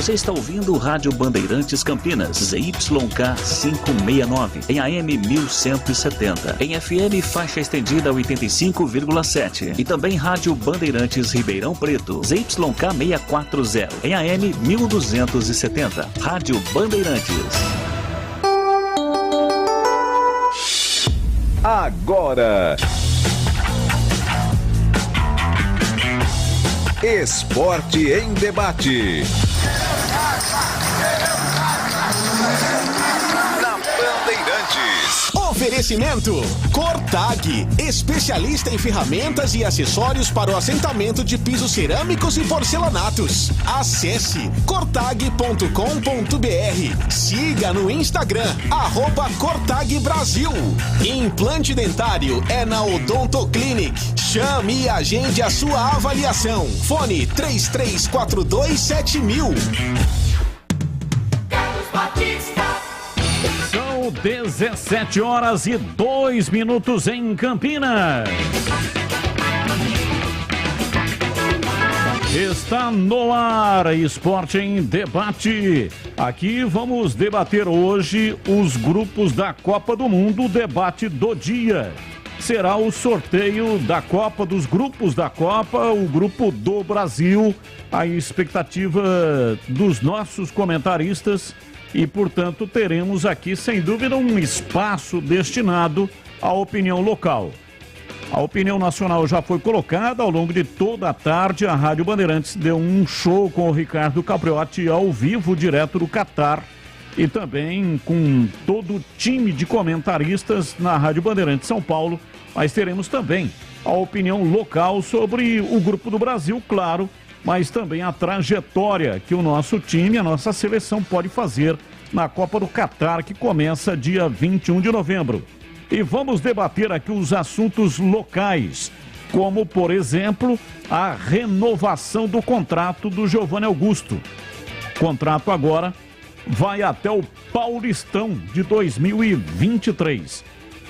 Você está ouvindo o Rádio Bandeirantes Campinas, ZYK 569, em AM 1170, em FM faixa estendida 85,7 e também Rádio Bandeirantes Ribeirão Preto, ZYK 640, em AM 1270, Rádio Bandeirantes. Agora, Esporte em Debate. Na Bandeirantes. Oferecimento Cortag, especialista em ferramentas e acessórios para o assentamento de pisos cerâmicos e porcelanatos. Acesse cortag.com.br. Siga no Instagram, @Cortag Brasil. Implante dentário é na Odontoclinic. Chame e agende a sua avaliação. Fone 33427000. São 17h02 em Campinas. Está no ar, Esporte em Debate. Aqui vamos debater hoje os grupos da Copa do Mundo, o debate do dia. Será o sorteio da Copa, dos grupos da Copa, o grupo do Brasil, a expectativa dos nossos comentaristas e, portanto, teremos aqui, sem dúvida, um espaço destinado à opinião local. A opinião nacional já foi colocada ao longo de toda a tarde. A Rádio Bandeirantes deu um show com o Ricardo Capriotti ao vivo, direto do Catar, e também com todo o time de comentaristas na Rádio Bandeirantes São Paulo. Mas teremos também a opinião local sobre o Grupo do Brasil, claro, mas também a trajetória que o nosso time, a nossa seleção pode fazer na Copa do Catar, que começa dia 21 de novembro. E vamos debater aqui os assuntos locais, como, por exemplo, a renovação do contrato do Giovanni Augusto. O contrato agora vai até o Paulistão de 2023.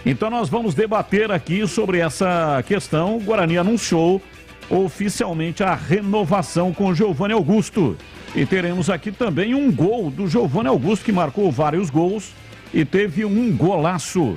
Então nós vamos debater aqui sobre essa questão. O Guarani anunciou oficialmente a renovação com o Giovanni Augusto. E teremos aqui também um gol do Giovanni Augusto, que marcou vários gols e teve um golaço.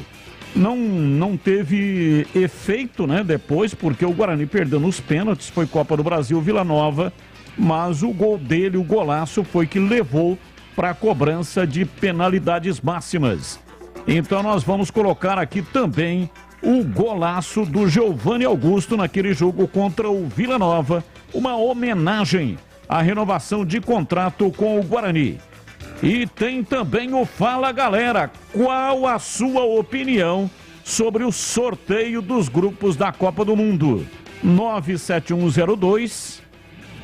Não teve efeito, né, depois, porque o Guarani perdeu nos pênaltis, foi Copa do Brasil, Vila Nova, mas o gol dele, o golaço, foi que levou para a cobrança de penalidades máximas. Então nós vamos colocar aqui também o golaço do Giovanni Augusto naquele jogo contra o Vila Nova, uma homenagem à renovação de contrato com o Guarani. E tem também o Fala Galera. Qual a sua opinião sobre o sorteio dos grupos da Copa do Mundo? 97102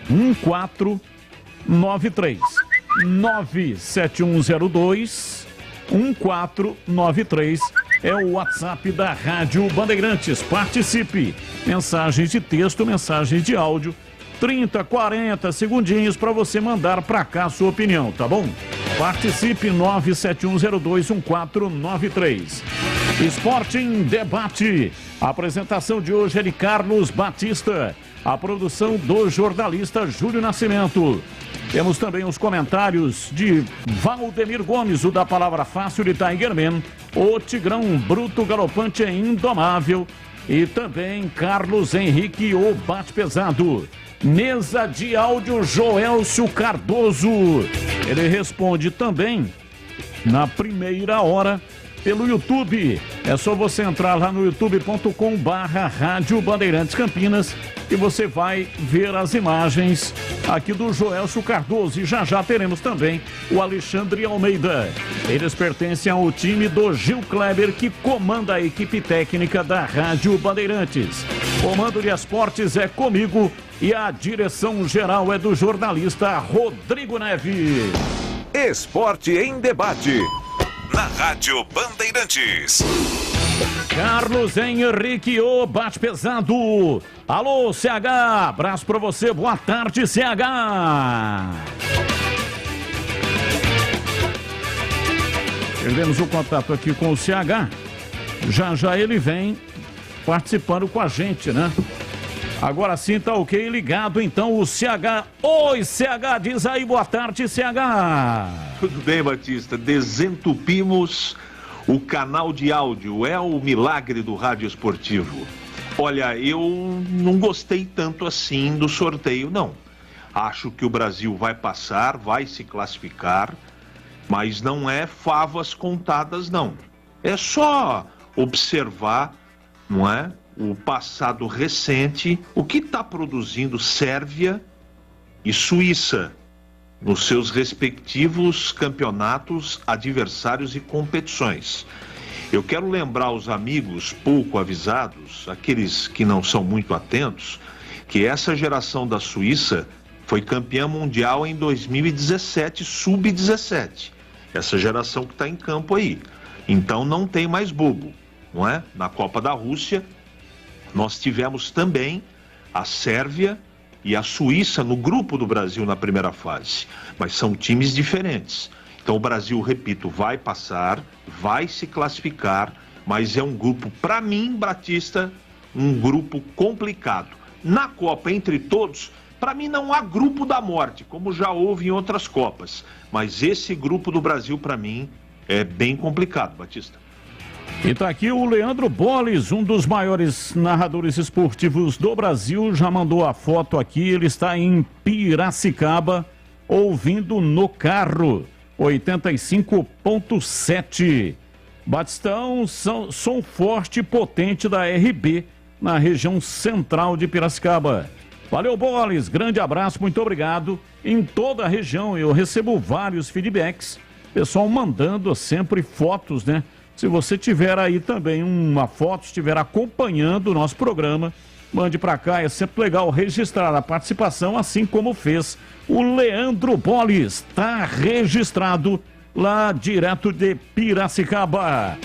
1493. 97102 1493 é o WhatsApp da Rádio Bandeirantes. Participe. Mensagens de texto, mensagens de áudio. 30, 40 segundinhos para você mandar para cá a sua opinião, tá bom? Participe, 971021493. Esporte em Debate. A apresentação de hoje é de Carlos Batista. A produção do jornalista Júlio Nascimento. Temos também os comentários de Valdemir Gomes, o da Palavra Fácil, de Tigerman, o Tigrão Bruto Galopante é Indomável, e também Carlos Henrique, o Bate Pesado. Mesa de áudio, Joelcio Cardoso. Ele responde também na primeira hora pelo YouTube. É só você entrar lá no youtube.com/Rádio Bandeirantes Campinas e você vai ver as imagens aqui do Joelcio Cardoso. E já teremos também o Alexandre Almeida. Eles pertencem ao time do Gil Kleber, que comanda a equipe técnica da Rádio Bandeirantes. Comando de esportes é comigo e a direção geral é do jornalista Rodrigo Neves. Esporte em Debate. Na Rádio Bandeirantes. Carlos Henrique, o Bate Pesado. Alô, CH, abraço pra você, boa tarde, CH. Perdemos o contato aqui com o CH. Já ele vem participando com a gente, né? Agora sim tá ok, ligado então o CH. Oi, CH, diz aí, boa tarde, CH. Tudo bem, Batista? Desentupimos o canal de áudio, é o milagre do rádio esportivo. Olha, eu não gostei tanto assim do sorteio, não. Acho que o Brasil vai passar, vai se classificar, mas não é favas contadas, não. É só observar, não é? O passado recente, o que está produzindo Sérvia e Suíça nos seus respectivos campeonatos, adversários e competições. Eu quero lembrar aos amigos pouco avisados, aqueles que não são muito atentos, que essa geração da Suíça foi campeã mundial em 2017, sub-17. Essa geração que está em campo aí. Então não tem mais bobo, não é? Na Copa da Rússia, nós tivemos também a Sérvia e a Suíça no grupo do Brasil na primeira fase, mas são times diferentes. Então o Brasil, repito, vai passar, vai se classificar, mas é um grupo, para mim, Batista, um grupo complicado. Na Copa, entre todos, para mim não há grupo da morte, como já houve em outras Copas, mas esse grupo do Brasil, para mim, é bem complicado, Batista. E tá aqui o Leandro Boles, um dos maiores narradores esportivos do Brasil, já mandou a foto aqui, ele está em Piracicaba, ouvindo no carro, 85.7. Batistão, som forte e potente da RB, na região central de Piracicaba. Valeu, Boles, grande abraço, muito obrigado. Em toda a região eu recebo vários feedbacks, pessoal mandando sempre fotos, né? Se você tiver aí também uma foto, estiver acompanhando o nosso programa, mande para cá, é sempre legal registrar a participação, assim como fez o Leandro Boles. Está registrado lá direto de Piracicaba.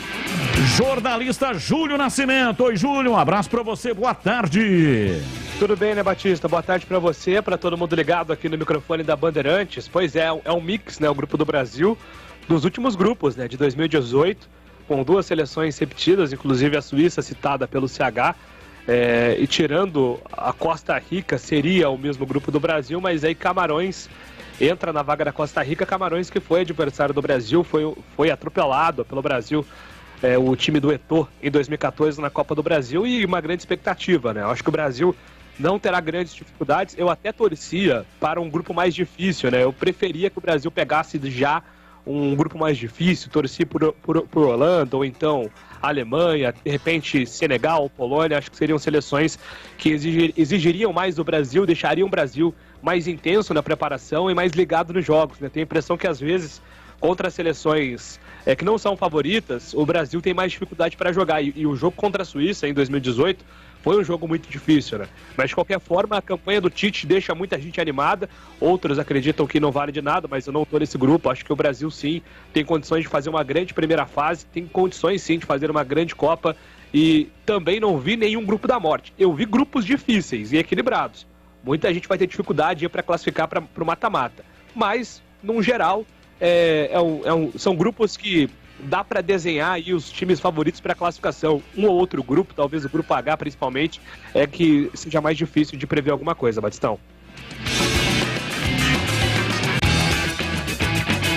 Jornalista Júlio Nascimento. Oi, Júlio, um abraço para você, boa tarde. Tudo bem, né, Batista? Boa tarde para você, para todo mundo ligado aqui no microfone da Bandeirantes. Pois é um mix, né, o Grupo do Brasil, dos últimos grupos, né, de 2018, com duas seleções repetidas, inclusive a Suíça citada pelo CH, e tirando a Costa Rica, seria o mesmo grupo do Brasil, mas aí Camarões entra na vaga da Costa Rica. Camarões, que foi adversário do Brasil, foi atropelado pelo Brasil, o time do Eto'o em 2014 na Copa do Brasil, e uma grande expectativa, né? Eu acho que o Brasil não terá grandes dificuldades. Eu até torcia para um grupo mais difícil, né? Eu preferia que o Brasil pegasse já um grupo mais difícil, torci por Holanda, ou então Alemanha, de repente Senegal, Polônia. Acho que seriam seleções que exigiriam mais do Brasil, deixariam o Brasil mais intenso na preparação e mais ligado nos jogos, né? Tenho a impressão que às vezes, contra as seleções que não são favoritas, o Brasil tem mais dificuldade para jogar, e o jogo contra a Suíça em 2018 foi um jogo muito difícil, né? Mas de qualquer forma, a campanha do Tite deixa muita gente animada. Outros acreditam que não vale de nada, mas eu não estou nesse grupo. Acho que o Brasil sim tem condições de fazer uma grande primeira fase, tem condições sim de fazer uma grande Copa, e também não vi nenhum grupo da morte. Eu vi grupos difíceis e equilibrados. Muita gente vai ter dificuldade para classificar para o mata-mata, mas num geral são grupos que dá para desenhar aí os times favoritos para a classificação. Um ou outro grupo, talvez o grupo H principalmente, é que seja mais difícil de prever alguma coisa, Batistão.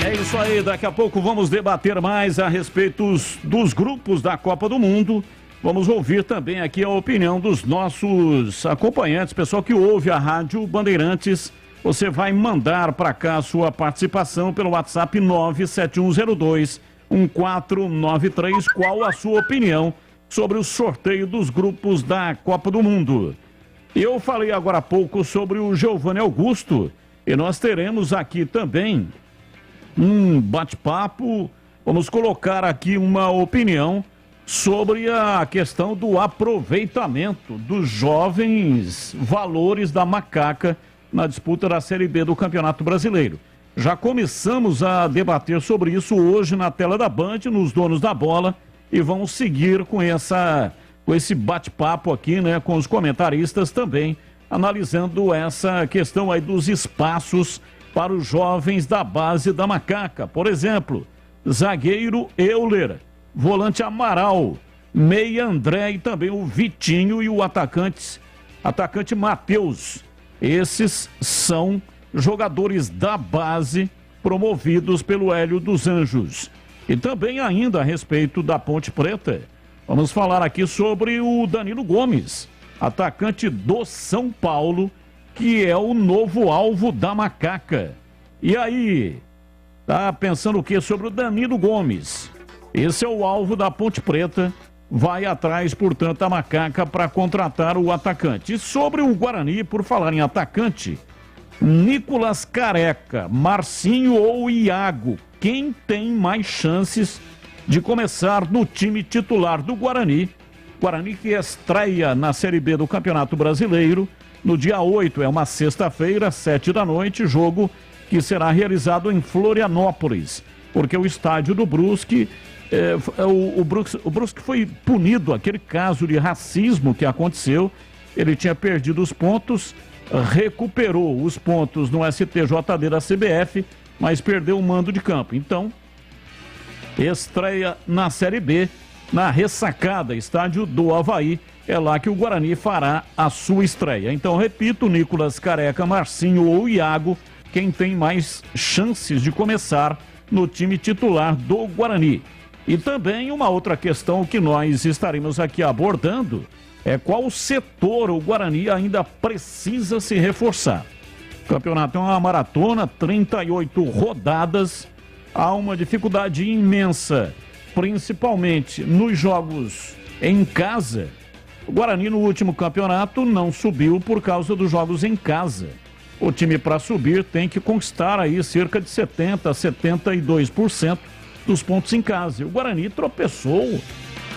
É isso aí, daqui a pouco vamos debater mais a respeito dos grupos da Copa do Mundo. Vamos ouvir também aqui a opinião dos nossos acompanhantes, pessoal que ouve a Rádio Bandeirantes. Você vai mandar para cá a sua participação pelo WhatsApp 971021493. Qual a sua opinião sobre o sorteio dos grupos da Copa do Mundo? Eu falei agora há pouco sobre o Giovanni Augusto, e nós teremos aqui também um bate-papo. Vamos colocar aqui uma opinião sobre a questão do aproveitamento dos jovens valores da Macaca na disputa da Série B do Campeonato Brasileiro. Já começamos a debater sobre isso hoje na tela da Band, nos Donos da Bola, e vamos seguir com esse bate-papo aqui, né, com os comentaristas também, analisando essa questão aí dos espaços para os jovens da base da Macaca. Por exemplo, zagueiro Euler, volante Amaral, meia André e também o Vitinho, e o atacante atacante Matheus. Esses são jogadores da base promovidos pelo Hélio dos Anjos. E também ainda a respeito da Ponte Preta, vamos falar aqui sobre o Danilo Gomes, atacante do São Paulo, que é o novo alvo da Macaca. E aí, tá pensando o que sobre o Danilo Gomes? Esse é o alvo da Ponte Preta, vai atrás, portanto, a Macaca para contratar o atacante. E sobre o Guarani, por falar em atacante, Nicolas Careca, Marcinho ou Iago, quem tem mais chances de começar no time titular do Guarani? Guarani que estreia na Série B do Campeonato Brasileiro no dia 8, é uma sexta-feira, 7h, jogo que será realizado em Florianópolis, porque o estádio do Brusque, o Brusque foi punido, aquele caso de racismo que aconteceu, ele tinha perdido os pontos, recuperou os pontos no STJD da CBF, mas perdeu o mando de campo. Então, estreia na Série B, na Ressacada, estádio do Avaí, é lá que o Guarani fará a sua estreia. Então, repito, Nicolas Careca, Marcinho ou Iago, quem tem mais chances de começar no time titular do Guarani. E também uma outra questão que nós estaremos aqui abordando é qual setor o Guarani ainda precisa se reforçar. O campeonato é uma maratona, 38 rodadas, há uma dificuldade imensa, principalmente nos jogos em casa. O Guarani no último campeonato não subiu por causa dos jogos em casa. O time para subir tem que conquistar aí cerca de 70% a 72% dos pontos em casa. E o Guarani tropeçou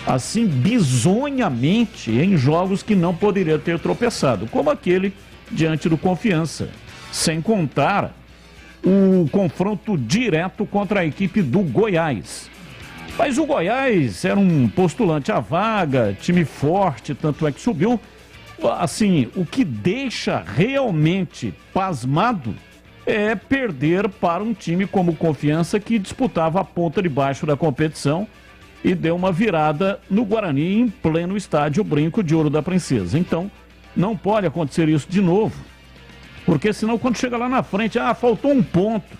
assim bizonhamente em jogos que não poderia ter tropeçado, como aquele diante do Confiança, sem contar o confronto direto contra a equipe do Goiás. Mas o Goiás era um postulante à vaga, time forte, tanto é que subiu. Assim, o que deixa realmente pasmado é perder para um time como Confiança, que disputava a ponta de baixo da competição e deu uma virada no Guarani em pleno estádio Brinco de Ouro da Princesa. Então, não pode acontecer isso de novo, porque senão quando chega lá na frente, faltou um ponto,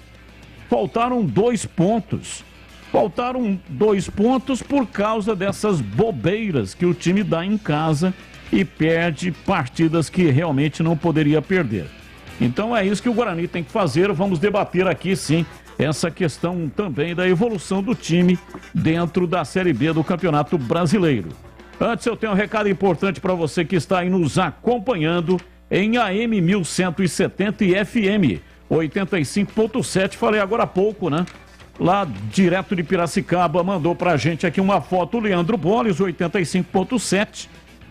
faltaram 2 pontos. Faltaram 2 pontos por causa dessas bobeiras que o time dá em casa e perde partidas que realmente não poderia perder. Então é isso que o Guarani tem que fazer. Vamos debater aqui sim essa questão também da evolução do time dentro da Série B do Campeonato Brasileiro. Antes eu tenho um recado importante para você que está aí nos acompanhando em AM 1170 e FM 85.7. Falei agora há pouco, né? Lá direto de Piracicaba, mandou pra gente aqui uma foto, o Leandro Boles, 85.7.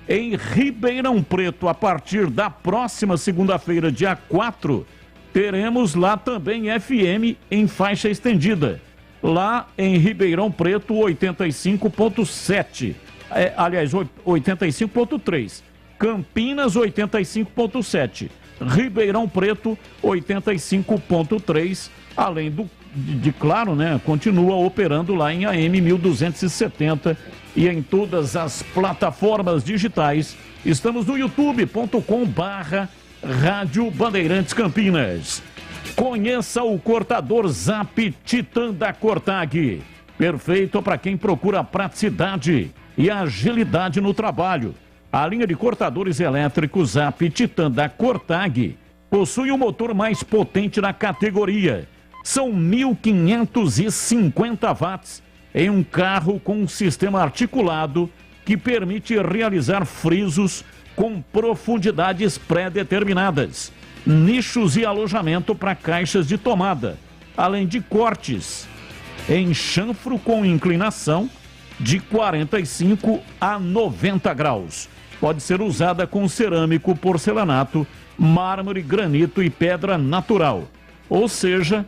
Em Ribeirão Preto, a partir da próxima segunda-feira, dia 4, teremos lá também FM em faixa estendida. Lá em Ribeirão Preto, 85.7. Aliás, 85.3. Campinas, 85.7. Ribeirão Preto, 85.3. Além de claro, né, continua operando lá em AM 1270 e em todas as plataformas digitais. Estamos no youtube.com/Rádio Bandeirantes Campinas. Conheça o cortador Zap Titan da Cortag. Perfeito para quem procura praticidade e agilidade no trabalho. A linha de cortadores elétricos Zap Titan da Cortag possui o motor mais potente da categoria. São 1.550 watts em um carro com um sistema articulado que permite realizar frisos com profundidades pré-determinadas, nichos e alojamento para caixas de tomada, além de cortes em chanfro com inclinação de 45 a 90 graus. Pode ser usada com cerâmico, porcelanato, mármore, granito e pedra natural. Ou seja,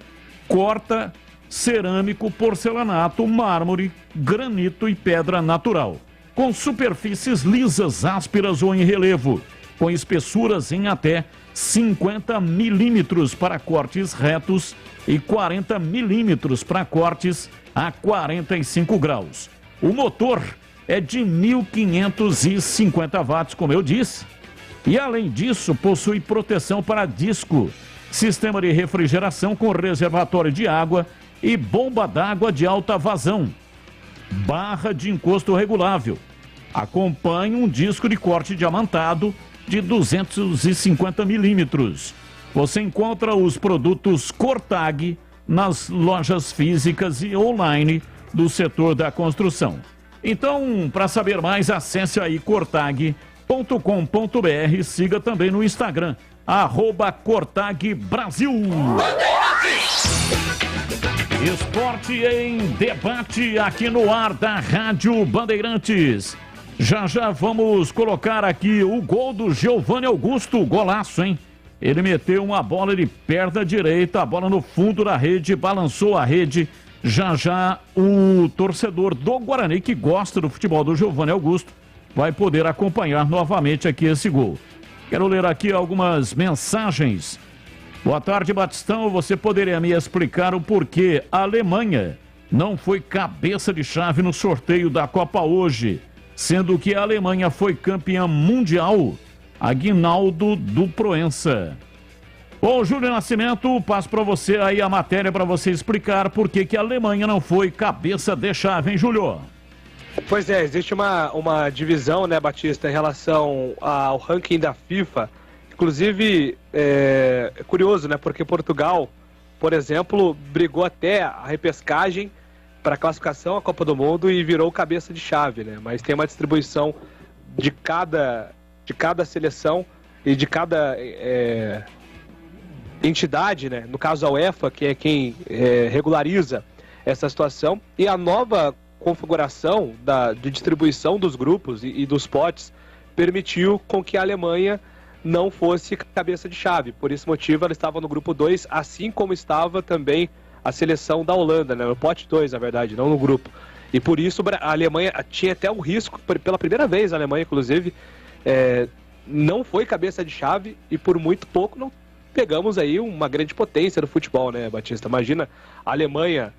corta cerâmico, porcelanato, mármore, granito e pedra natural. Com superfícies lisas, ásperas ou em relevo, com espessuras em até 50 milímetros para cortes retos e 40 milímetros para cortes a 45 graus. O motor é de 1.550 watts, como eu disse, E além disso, possui proteção para disco, sistema de refrigeração com reservatório de água e bomba d'água de alta vazão. Barra de encosto regulável. Acompanha um disco de corte diamantado de 250 milímetros. Você encontra os produtos Cortag nas lojas físicas e online do setor da construção. Então, para saber mais, acesse aí cortag.com.br, siga também no Instagram, @CortagBrasil. Esporte em debate aqui no ar da Rádio Bandeirantes. Já vamos colocar aqui o gol do Giovanni Augusto, golaço, hein? Ele meteu uma bola de perna direita, a bola no fundo da rede, balançou a rede. Já o torcedor do Guarani, que gosta do futebol do Giovanni Augusto, vai poder acompanhar novamente aqui esse gol. Quero ler aqui algumas mensagens. Boa tarde, Batistão. Você poderia me explicar o porquê a Alemanha não foi cabeça de chave no sorteio da Copa hoje, sendo que a Alemanha foi campeã mundial? Aguinaldo do Proença. Bom, Júlio Nascimento, passo para você aí a matéria para você explicar por que a Alemanha não foi cabeça de chave, hein, Júlio? Pois é, existe uma divisão, né, Batista, em relação ao ranking da FIFA. Inclusive, é curioso, né, porque Portugal, por exemplo, brigou até a repescagem para a classificação à Copa do Mundo e virou cabeça de chave, né? Mas tem uma distribuição de cada seleção e de cada entidade, né? No caso a UEFA, que é quem regulariza essa situação, e a nova configuração de distribuição dos grupos e dos potes permitiu com que a Alemanha não fosse cabeça de chave. Por esse motivo ela estava no grupo 2, assim como estava também a seleção da Holanda, né? No pote 2, na verdade, não no grupo. E por isso a Alemanha tinha até o risco, pela primeira vez a Alemanha, inclusive, não foi cabeça de chave e por muito pouco não pegamos aí uma grande potência do futebol, né, Batista? Imagina a Alemanha,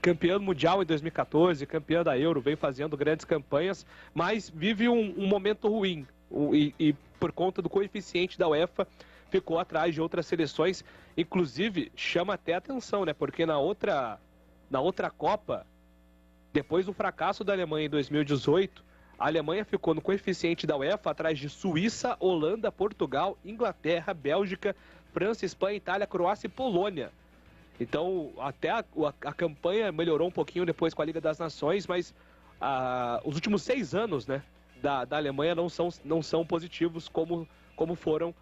campeã mundial em 2014, campeã da Euro, vem fazendo grandes campanhas, mas vive um momento ruim e por conta do coeficiente da UEFA ficou atrás de outras seleções. Inclusive chama até atenção, né? Porque na outra Copa, depois do fracasso da Alemanha em 2018, a Alemanha ficou no coeficiente da UEFA atrás de Suíça, Holanda, Portugal, Inglaterra, Bélgica, França, Espanha, Itália, Croácia e Polônia. Então, até a campanha melhorou um pouquinho depois com a Liga das Nações, mas os últimos 6 anos, né, da Alemanha não são positivos como foram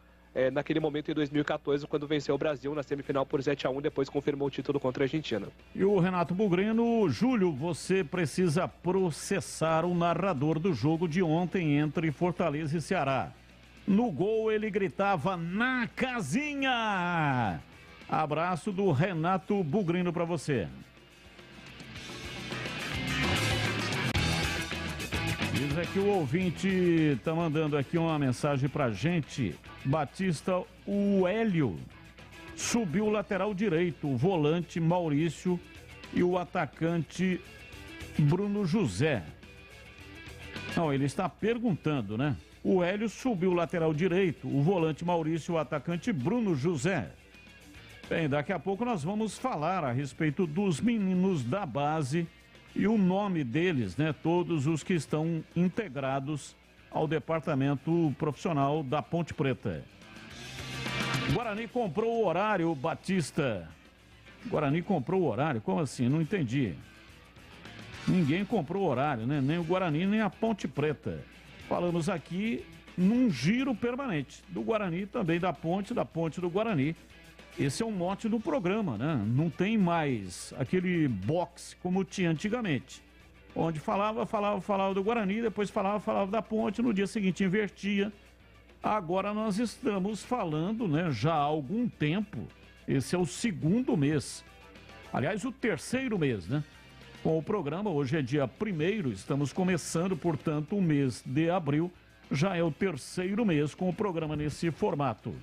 naquele momento em 2014, quando venceu o Brasil na semifinal por 7-1, depois confirmou o título contra a Argentina. E o Renato Bugrino, Júlio, você precisa processar o narrador do jogo de ontem entre Fortaleza e Ceará. No gol ele gritava "na casinha". Abraço do Renato Bugrino para você. Diz aqui o ouvinte, tá mandando aqui uma mensagem pra gente. Batista, o Hélio subiu o lateral direito, o volante Maurício e o atacante Bruno José. Não, ele está perguntando, né? O Hélio subiu o lateral direito, o volante Maurício e o atacante Bruno José. Bem, daqui a pouco nós vamos falar a respeito dos meninos da base e o nome deles, né? Todos os que estão integrados ao departamento profissional da Ponte Preta. Guarani comprou o horário, Batista. Guarani comprou o horário? Como assim? Não entendi. Ninguém comprou o horário, né? Nem o Guarani, nem a Ponte Preta. Falamos aqui num giro permanente do Guarani, também da Ponte do Guarani. Esse é um mote do programa, né? Não tem mais aquele box como tinha antigamente, onde falava do Guarani, depois falava da Ponte, no dia seguinte invertia. Agora nós estamos falando, né, já há algum tempo, esse é o 2º mês, aliás, o 3º mês, né? Com o programa, hoje é dia 1º, estamos começando, portanto, o mês de abril, já é o 3º mês com o programa nesse formato.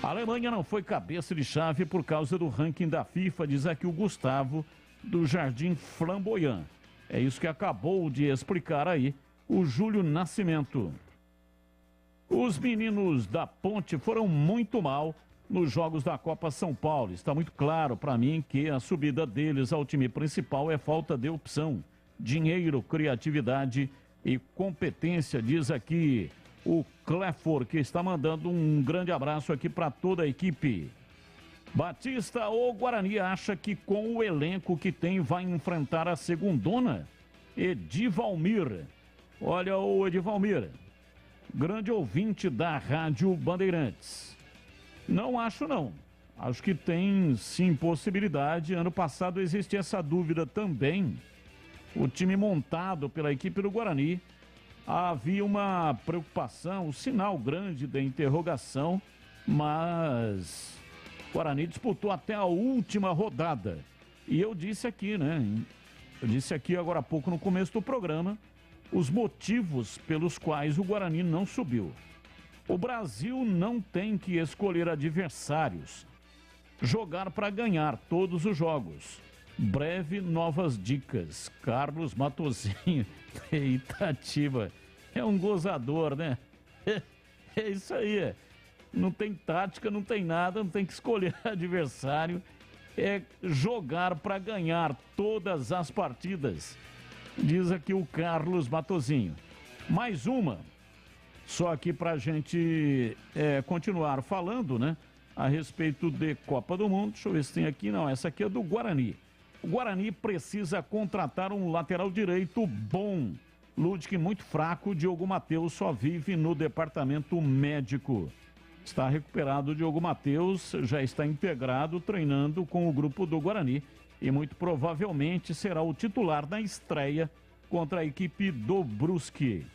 A Alemanha não foi cabeça de chave por causa do ranking da FIFA, diz aqui o Gustavo, do Jardim Flamboyant. É isso que acabou de explicar aí o Júlio Nascimento. Os meninos da Ponte foram muito mal nos jogos da Copa São Paulo. Está muito claro para mim que a subida deles ao time principal é falta de opção, dinheiro, criatividade e competência, diz aqui o Clefor, que está mandando um grande abraço aqui para toda a equipe. Batista, o Guarani acha que com o elenco que tem vai enfrentar a segundona? Edivalmir. Olha o Edivalmir, grande ouvinte da Rádio Bandeirantes. Não acho não. Acho que tem sim possibilidade. Ano passado existia essa dúvida também. O time montado pela equipe do Guarani, havia uma preocupação, um sinal grande de interrogação, mas o Guarani disputou até a última rodada. E eu disse aqui, né? Eu disse aqui agora há pouco no começo do programa, os motivos pelos quais o Guarani não subiu. O Brasil não tem que escolher adversários. Jogar para ganhar todos os jogos. Breve, novas dicas. Carlos Matosinho, Itatiba. É um gozador, né? É isso aí. Não tem tática, não tem nada, não tem que escolher adversário. É jogar para ganhar todas as partidas. Diz aqui o Carlos Matosinho. Mais uma. Só aqui para a gente continuar falando, né? A respeito de Copa do Mundo. Deixa eu ver se tem aqui. Não, essa aqui é do Guarani. O Guarani precisa contratar um lateral direito bom. Ludwig muito fraco, Diogo Matheus só vive no departamento médico. Está recuperado o Diogo Matheus, já está integrado, treinando com o grupo do Guarani e muito provavelmente será o titular na estreia contra a equipe do Brusque.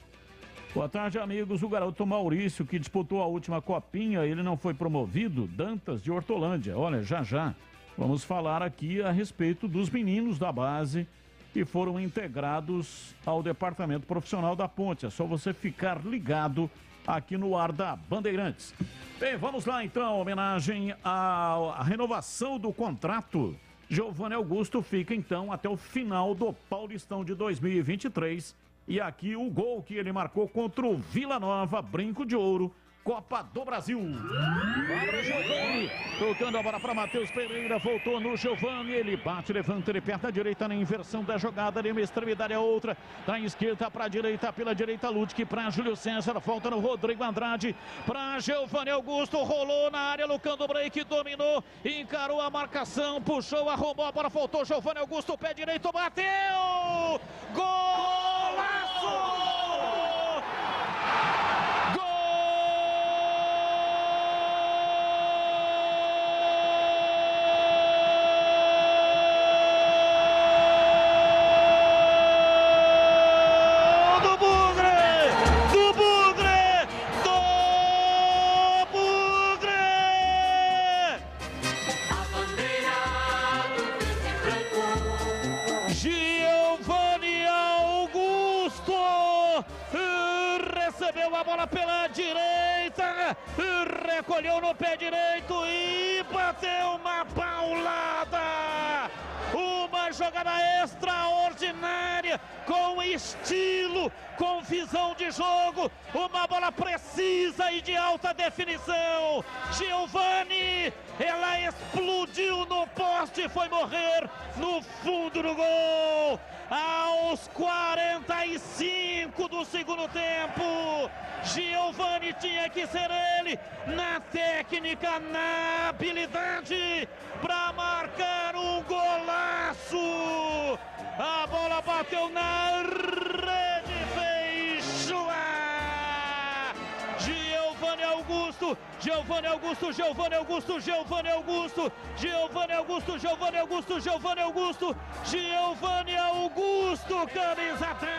Boa tarde, amigos. O garoto Maurício, que disputou a última copinha, ele não foi promovido? Dantas de Hortolândia. Olha, já. Vamos falar aqui a respeito dos meninos da base que foram integrados ao departamento profissional da Ponte. É só você ficar ligado aqui no ar da Bandeirantes. Bem, vamos lá então, homenagem à renovação do contrato. Giovanni Augusto fica então até o final do Paulistão de 2023. E aqui o gol que ele marcou contra o Vila Nova, brinco de ouro, Copa do Brasil. Para Giovanni, tocando a bola para Matheus Pereira, voltou no Giovanni, ele bate, levanta, ele perto da direita na inversão da jogada, de uma extremidade a outra, da esquerda para a direita, pela direita Ludwig, para Júlio César, falta no Rodrigo Andrade, para Giovanni Augusto, rolou na área, Lucando Break, dominou, encarou a marcação, puxou, arrumou a bola, faltou Giovanni Augusto, pé direito, bateu! Golaço! Recebeu a bola pela direita, recolheu no pé direito e bateu uma paulada. Uma jogada extraordinária, com estilo, com visão de jogo, uma bola precisa e de alta definição. Giovanni, ela explodiu no poste e foi morrer no fundo do gol. Aos 45 do segundo tempo, Giovanni tinha que ser ele, na técnica, na habilidade, para marcar um golaço. A bola bateu na rede, fez joar. Giovanni Augusto, Giovanni Augusto, Giovanni Augusto, Giovanni Augusto, Giovanni Augusto, Giovanni Augusto, Giovanni Augusto, Giovanni Augusto, camisa 10.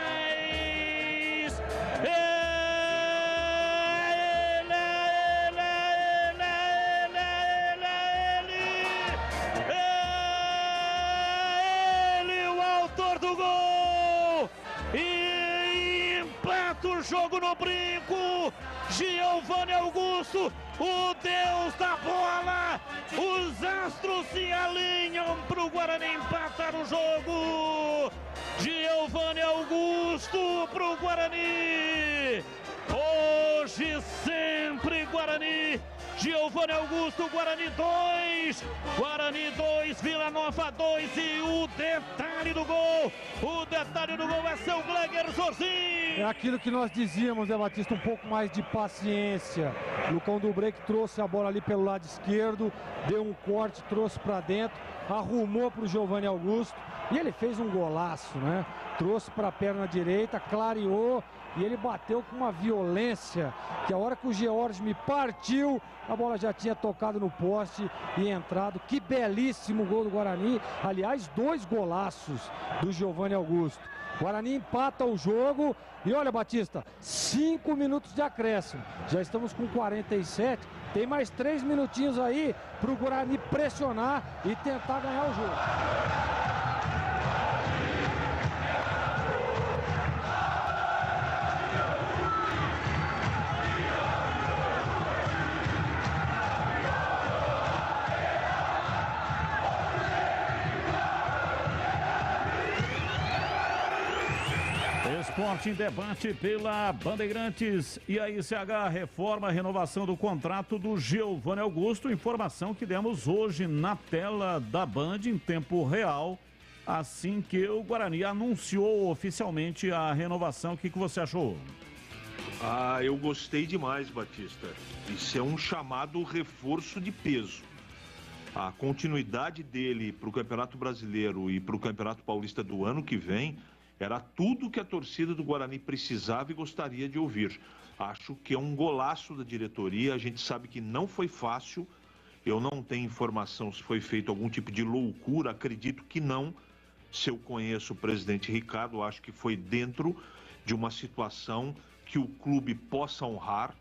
Ele, o autor do gol, e empata o jogo no brinco. Giovanni Augusto, o deus da bola, os astros se alinham para o Guarani empatar o jogo. Giovanni Augusto para o Guarani, Hoje sempre Guarani, Giovanni Augusto, Guarani 2, Vila Nova 2 e o detalhe do gol é seu Gleger Zorzi. É aquilo que nós dizíamos, né, Batista, um pouco mais de paciência. Lucão do Break trouxe a bola ali pelo lado esquerdo, deu um corte, trouxe para dentro, arrumou para o Giovanni Augusto e ele fez um golaço, né? Trouxe para a perna direita, clareou e ele bateu com uma violência que a hora que o George me partiu, a bola já tinha tocado no poste e entrado. Que belíssimo gol do Guarani. Aliás, 2 golaços do Giovanni Augusto. Guarani empata o jogo e olha, Batista, 5 minutos de acréscimo. Já estamos com 47. Tem mais 3 minutinhos aí para o Guarani pressionar e tentar ganhar o jogo. Esporte em debate pela Bandeirantes e a ICH reforma a renovação do contrato do Giovanni Augusto. Informação que demos hoje na tela da Band em tempo real, assim que o Guarani anunciou oficialmente a renovação. O que você achou? Eu gostei demais, Batista. Isso é um chamado reforço de peso. A continuidade dele para o Campeonato Brasileiro e para o Campeonato Paulista do ano que vem era tudo que a torcida do Guarani precisava e gostaria de ouvir. Acho que é um golaço da diretoria. A gente sabe que não foi fácil. Eu não tenho informação se foi feito algum tipo de loucura. Acredito que não. Se eu conheço o presidente Ricardo, acho que foi dentro de uma situação que o clube possa honrar.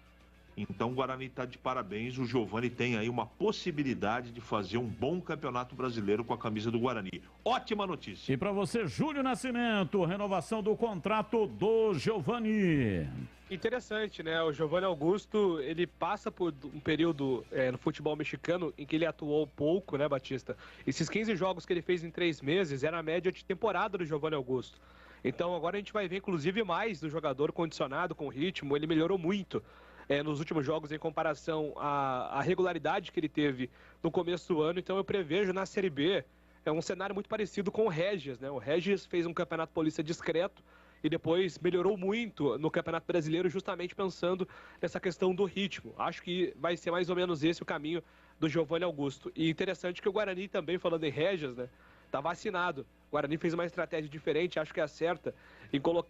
Então o Guarani está de parabéns. O Giovanni tem aí uma possibilidade de fazer um bom campeonato brasileiro com a camisa do Guarani. Ótima notícia. E para você, Júlio Nascimento, renovação do contrato do Giovanni. Interessante, né? O Giovanni Augusto, ele passa por um período no futebol mexicano em que ele atuou pouco, né, Batista? Esses 15 jogos que ele fez em 3 meses era a média de temporada do Giovanni Augusto. Então agora a gente vai ver inclusive mais do jogador condicionado com ritmo. Ele melhorou muito nos últimos jogos em comparação à regularidade que ele teve no começo do ano. Então eu prevejo na Série B um cenário muito parecido com o Regis, né? O Regis fez um campeonato paulista discreto e depois melhorou muito no Campeonato Brasileiro, justamente pensando nessa questão do ritmo. Acho que vai ser mais ou menos esse o caminho do Giovanni Augusto. E interessante que o Guarani também, falando em Regis, né, tá vacinado. O Guarani fez uma estratégia diferente, acho que é a certa,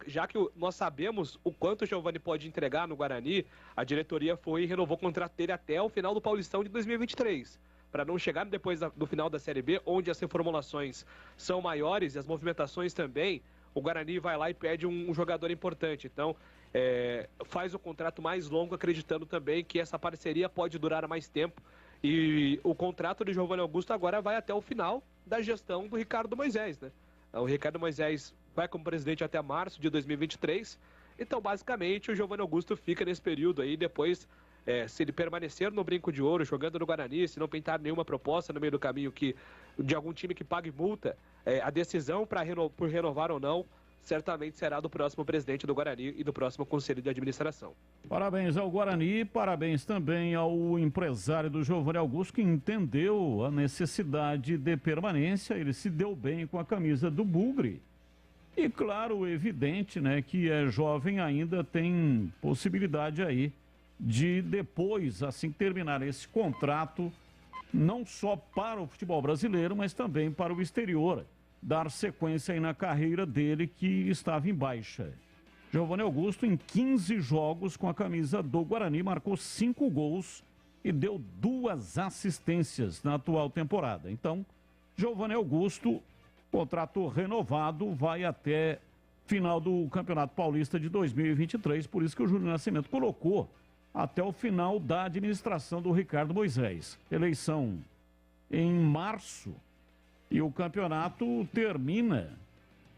já que nós sabemos o quanto o Giovanni pode entregar no Guarani, a diretoria foi e renovou o contrato dele até o final do Paulistão de 2023, para não chegar depois do final da Série B, onde as reformulações são maiores e as movimentações também. O Guarani vai lá e pede um jogador importante. Então, faz o contrato mais longo, acreditando também que essa parceria pode durar mais tempo. E o contrato de Giovanni Augusto agora vai até o final da gestão do Ricardo Moisés, né? O Ricardo Moisés vai como presidente até março de 2023. Então, basicamente, o Giovanni Augusto fica nesse período aí. Depois, se ele permanecer no Brinco de Ouro, jogando no Guarani, se não pintar nenhuma proposta no meio do caminho de algum time que pague multa, a decisão por renovar ou não certamente será do próximo presidente do Guarani e do próximo conselho de administração. Parabéns ao Guarani, parabéns também ao empresário do Giovanni Augusto, que entendeu a necessidade de permanência. Ele se deu bem com a camisa do Bugre. E claro, evidente, né, que é jovem ainda, tem possibilidade aí de depois, assim que terminar esse contrato, não só para o futebol brasileiro, mas também para o exterior, dar sequência aí na carreira dele, que estava em baixa. Giovanni Augusto, em 15 jogos com a camisa do Guarani, marcou 5 gols e deu 2 assistências na atual temporada. Então, Giovanni Augusto, contrato renovado, vai até final do Campeonato Paulista de 2023, por isso que o Júlio Nascimento colocou até o final da administração do Ricardo Moisés. Eleição em março. E o campeonato termina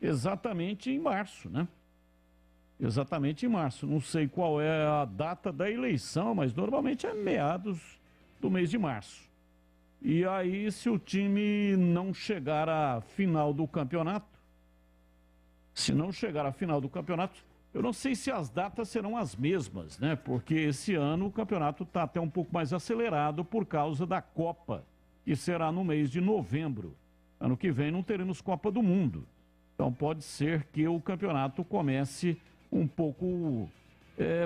exatamente em março, né? Exatamente em março. Não sei qual é a data da eleição, mas normalmente é meados do mês de março. E aí, se o time não chegar à final do campeonato, Eu não sei se as datas serão as mesmas, né? Porque esse ano o campeonato está até um pouco mais acelerado por causa da Copa, que será no mês de novembro. Ano que vem não teremos Copa do Mundo. Então pode ser que o campeonato comece um pouco,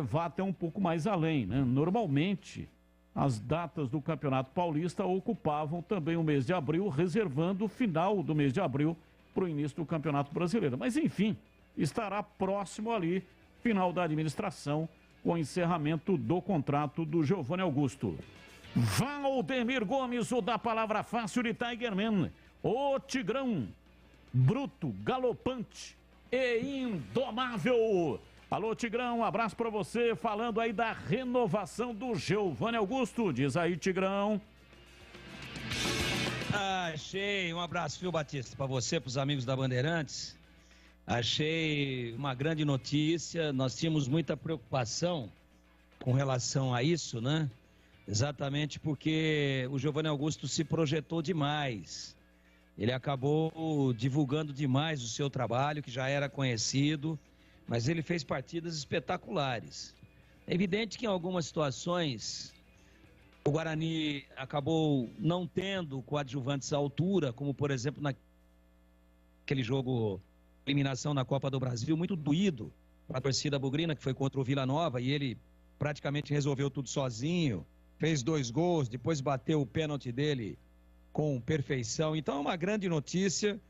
vá até um pouco mais além, né? Normalmente, as datas do Campeonato Paulista ocupavam também o mês de abril, reservando o final do mês de abril para o início do Campeonato Brasileiro. Mas enfim, estará próximo ali, final da administração, com o encerramento do contrato do Giovanni Augusto. Valdemir Gomes, o da palavra fácil de Tigerman. O Tigrão, bruto, galopante e indomável. Alô, Tigrão, um abraço pra você, falando aí da renovação do Giovanni Augusto. Diz aí, Tigrão. Achei, um abraço, viu, Batista, pra você, pros amigos da Bandeirantes. Achei uma grande notícia, nós tínhamos muita preocupação com relação a isso, né? Exatamente porque o Giovanni Augusto se projetou demais. Ele acabou divulgando demais o seu trabalho, que já era conhecido, mas ele fez partidas espetaculares. É evidente que em algumas situações o Guarani acabou não tendo coadjuvantes à altura, como por exemplo naquele jogo eliminação na Copa do Brasil, muito doído para a torcida bugrina, que foi contra o Vila Nova, e ele praticamente resolveu tudo sozinho, fez 2 gols, depois bateu o pênalti dele com perfeição. Então é uma grande notícia,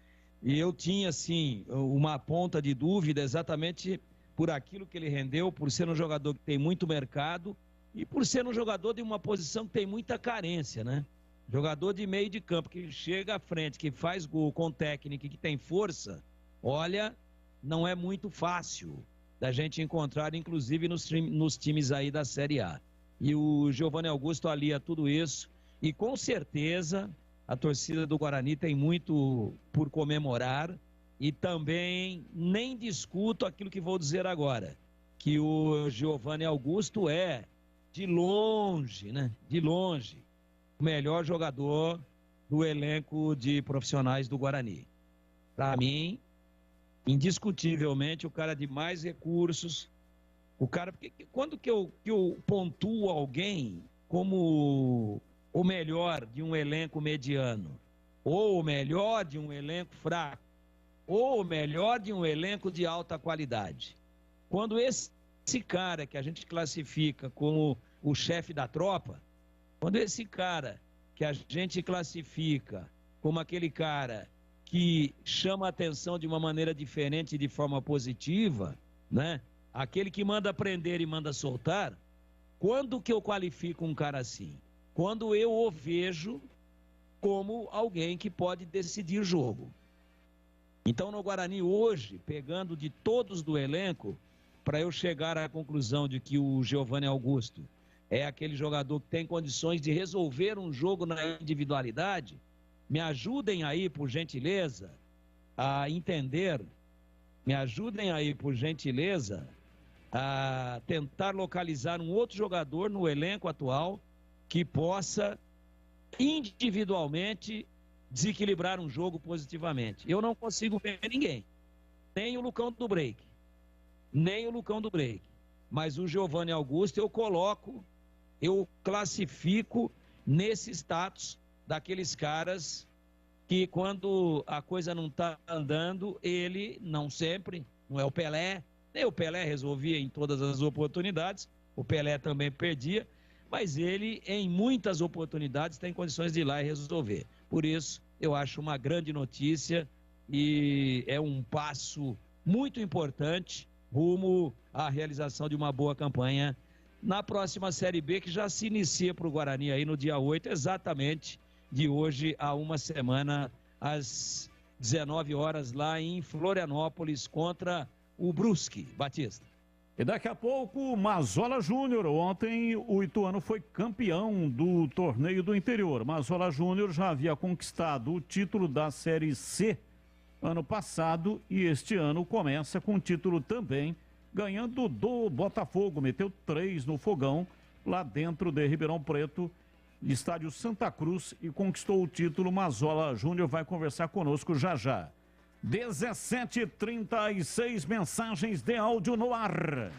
e eu tinha assim uma ponta de dúvida exatamente por aquilo que ele rendeu, por ser um jogador que tem muito mercado e por ser um jogador de uma posição que tem muita carência, né? Jogador de meio de campo que chega à frente, que faz gol com técnica, que tem força. Olha, não é muito fácil da gente encontrar, inclusive nos times aí da Série A. E o Giovanni Augusto alia tudo isso, e com certeza a torcida do Guarani tem muito por comemorar, e também nem discuto aquilo que vou dizer agora, que o Giovanni Augusto é, de longe, né? De longe, o melhor jogador do elenco de profissionais do Guarani. Para mim, indiscutivelmente, o cara de mais recursos, o cara, porque quando que eu pontuo alguém como o melhor de um elenco mediano, ou o melhor de um elenco fraco, ou o melhor de um elenco de alta qualidade? Quando esse cara que a gente classifica como o chefe da tropa, quando esse cara que a gente classifica como aquele cara que chama a atenção de uma maneira diferente, de forma positiva, né? Aquele que manda prender e manda soltar, quando que eu qualifico um cara assim? Quando eu o vejo como alguém que pode decidir jogo. Então no Guarani hoje, pegando de todos do elenco, para eu chegar à conclusão de que o Giovanni Augusto é aquele jogador que tem condições de resolver um jogo na individualidade, me ajudem aí, por gentileza, a entender, me ajudem aí, por gentileza, a tentar localizar um outro jogador no elenco atual que possa individualmente desequilibrar um jogo positivamente. Eu não consigo ver ninguém, nem o Lucão do Break, mas o Giovanni Augusto eu classifico nesse status daqueles caras que quando a coisa não está andando, ele não sempre, não é o Pelé, nem o Pelé resolvia em todas as oportunidades, o Pelé também perdia, mas ele em muitas oportunidades tem condições de ir lá e resolver. Por isso eu acho uma grande notícia e é um passo muito importante rumo à realização de uma boa campanha na próxima Série B, que já se inicia para o Guarani aí no dia 8, exatamente de hoje a uma semana, às 19 horas, lá em Florianópolis, contra o Brusque. Batista. E daqui a pouco, Mazola Júnior. Ontem o Ituano foi campeão do torneio do interior. Mazola Júnior já havia conquistado o título da Série C ano passado e este ano começa com o título também, ganhando do Botafogo. Meteu 3 no fogão, lá dentro de Ribeirão Preto, estádio Santa Cruz, e conquistou o título. Mazola Júnior vai conversar conosco já já. 17h36, mensagens de áudio no ar.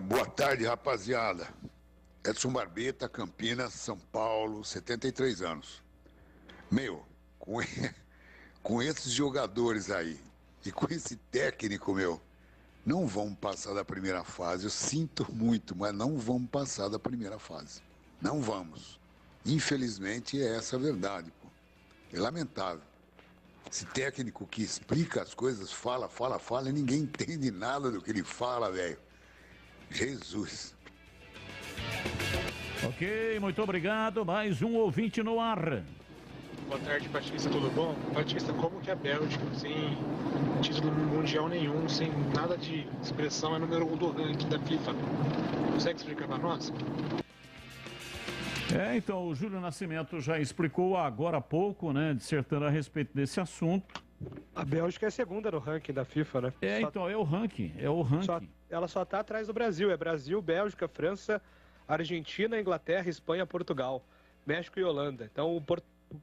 Boa tarde, rapaziada. Edson Barbeta, Campinas, São Paulo, 73 anos. Com esses jogadores aí e com esse técnico, não vão passar da primeira fase. Eu sinto muito, mas não vamos passar da primeira fase. Não vamos. Infelizmente, é essa a verdade, pô. É lamentável. Esse técnico que explica as coisas, fala, e ninguém entende nada do que ele fala, velho. Jesus. Ok, muito obrigado. Mais um ouvinte no ar. Boa tarde, Batista, tudo bom? Batista, como que a Bélgica, sem título mundial nenhum, sem nada de expressão, é número 1 do ranking da FIFA? Consegue explicar para nós? Então, o Júlio Nascimento já explicou agora há pouco, né, dissertando a respeito desse assunto. A Bélgica é a segunda no ranking da FIFA, né? Então, é o ranking. Ela só tá atrás do Brasil. É Brasil, Bélgica, França, Argentina, Inglaterra, Espanha, Portugal, México e Holanda. Então,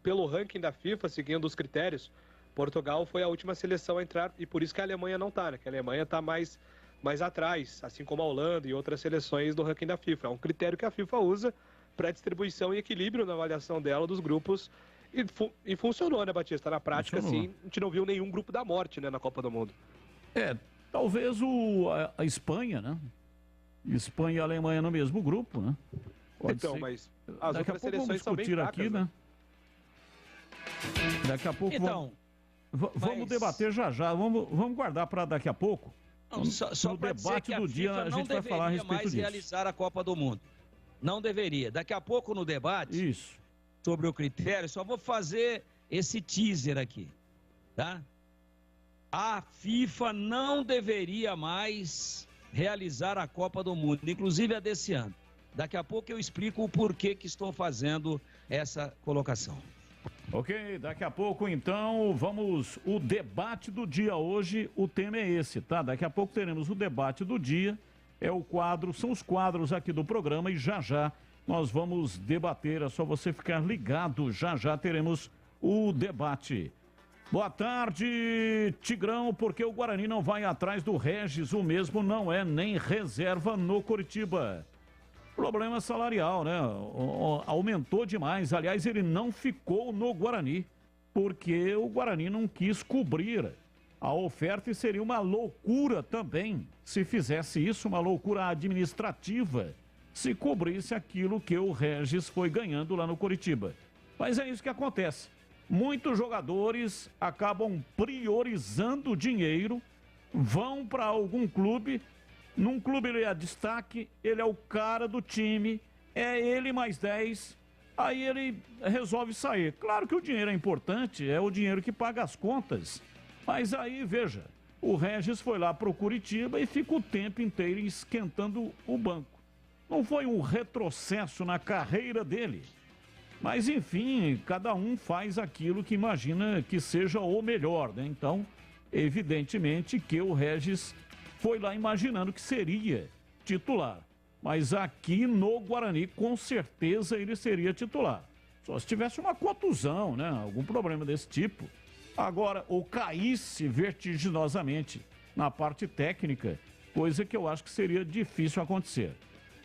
pelo ranking da FIFA, seguindo os critérios, Portugal foi a última seleção a entrar, e por isso que a Alemanha não tá, né? Que a Alemanha tá mais atrás, assim como a Holanda e outras seleções do ranking da FIFA. É um critério que a FIFA usa para distribuição e equilíbrio na avaliação dela dos grupos, e funcionou, né, Batista? Na prática, sim, a gente não viu nenhum grupo da morte, né, na Copa do Mundo. Talvez a Espanha, né? Espanha e a Alemanha no mesmo grupo, né? Pode ser. Mas as outras seleções são bem fracas, aqui, né? Daqui a pouco vamos debater já. Vamos guardar para daqui a pouco. Só no debate do dia a gente vai falar a respeito disso. Realizar a Copa do Mundo. Não deveria. Daqui a pouco no debate sobre o critério, só vou fazer esse teaser aqui, tá? A FIFA não deveria mais realizar a Copa do Mundo, inclusive a desse ano. Daqui a pouco eu explico o porquê que estou fazendo essa colocação. Ok, daqui a pouco então o debate do dia hoje, o tema é esse, tá? Daqui a pouco teremos o debate do dia, são os quadros aqui do programa e já nós vamos debater, é só você ficar ligado, já teremos o debate. Boa tarde, Tigrão, porque o Guarani não vai atrás do Regis, o mesmo não é nem reserva no Coritiba. Problema salarial, né? Aumentou demais. Aliás, ele não ficou no Guarani, porque o Guarani não quis cobrir a oferta e seria uma loucura também se fizesse isso, uma loucura administrativa, se cobrisse aquilo que o Regis foi ganhando lá no Coritiba. Mas é isso que acontece. Muitos jogadores acabam priorizando o dinheiro, vão para algum clube. Num clube ele é destaque, ele é o cara do time, é ele mais 10, aí ele resolve sair. Claro que o dinheiro é importante, é o dinheiro que paga as contas, mas aí, veja, o Regis foi lá pro Curitiba e fica o tempo inteiro esquentando o banco. Não foi um retrocesso na carreira dele, mas enfim, cada um faz aquilo que imagina que seja o melhor, né? Então, evidentemente que o Regis foi lá imaginando que seria titular. Mas aqui no Guarani, com certeza ele seria titular. Só se tivesse uma contusão, né? Algum problema desse tipo. Agora, ou caísse vertiginosamente na parte técnica, coisa que eu acho que seria difícil acontecer.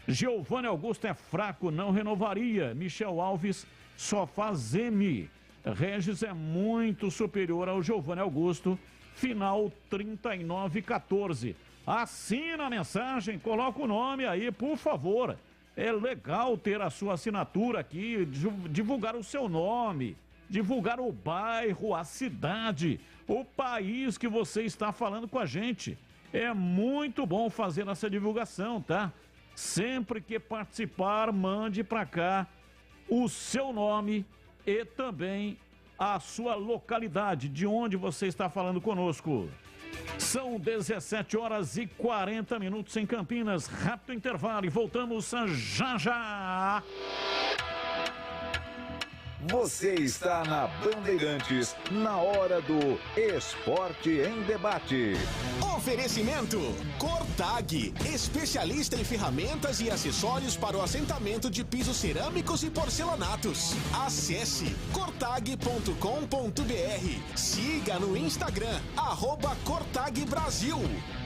Giovanni Augusto é fraco, não renovaria. Michel Alves só faz M. Regis é muito superior ao Giovanni Augusto. Final 3914. Assina a mensagem, coloca o nome aí, por favor. É legal ter a sua assinatura aqui, divulgar o seu nome, divulgar o bairro, a cidade, o país que você está falando com a gente. É muito bom fazer essa divulgação, tá? Sempre que participar, mande para cá o seu nome e também a sua localidade, de onde você está falando conosco. São 17h40 em Campinas. Rápido intervalo e voltamos já. Você está na Bandeirantes, na hora do Esporte em Debate. Oferecimento Cortag, especialista em ferramentas e acessórios para o assentamento de pisos cerâmicos e porcelanatos. Acesse cortag.com.br. Siga no Instagram, @Cortag Brasil.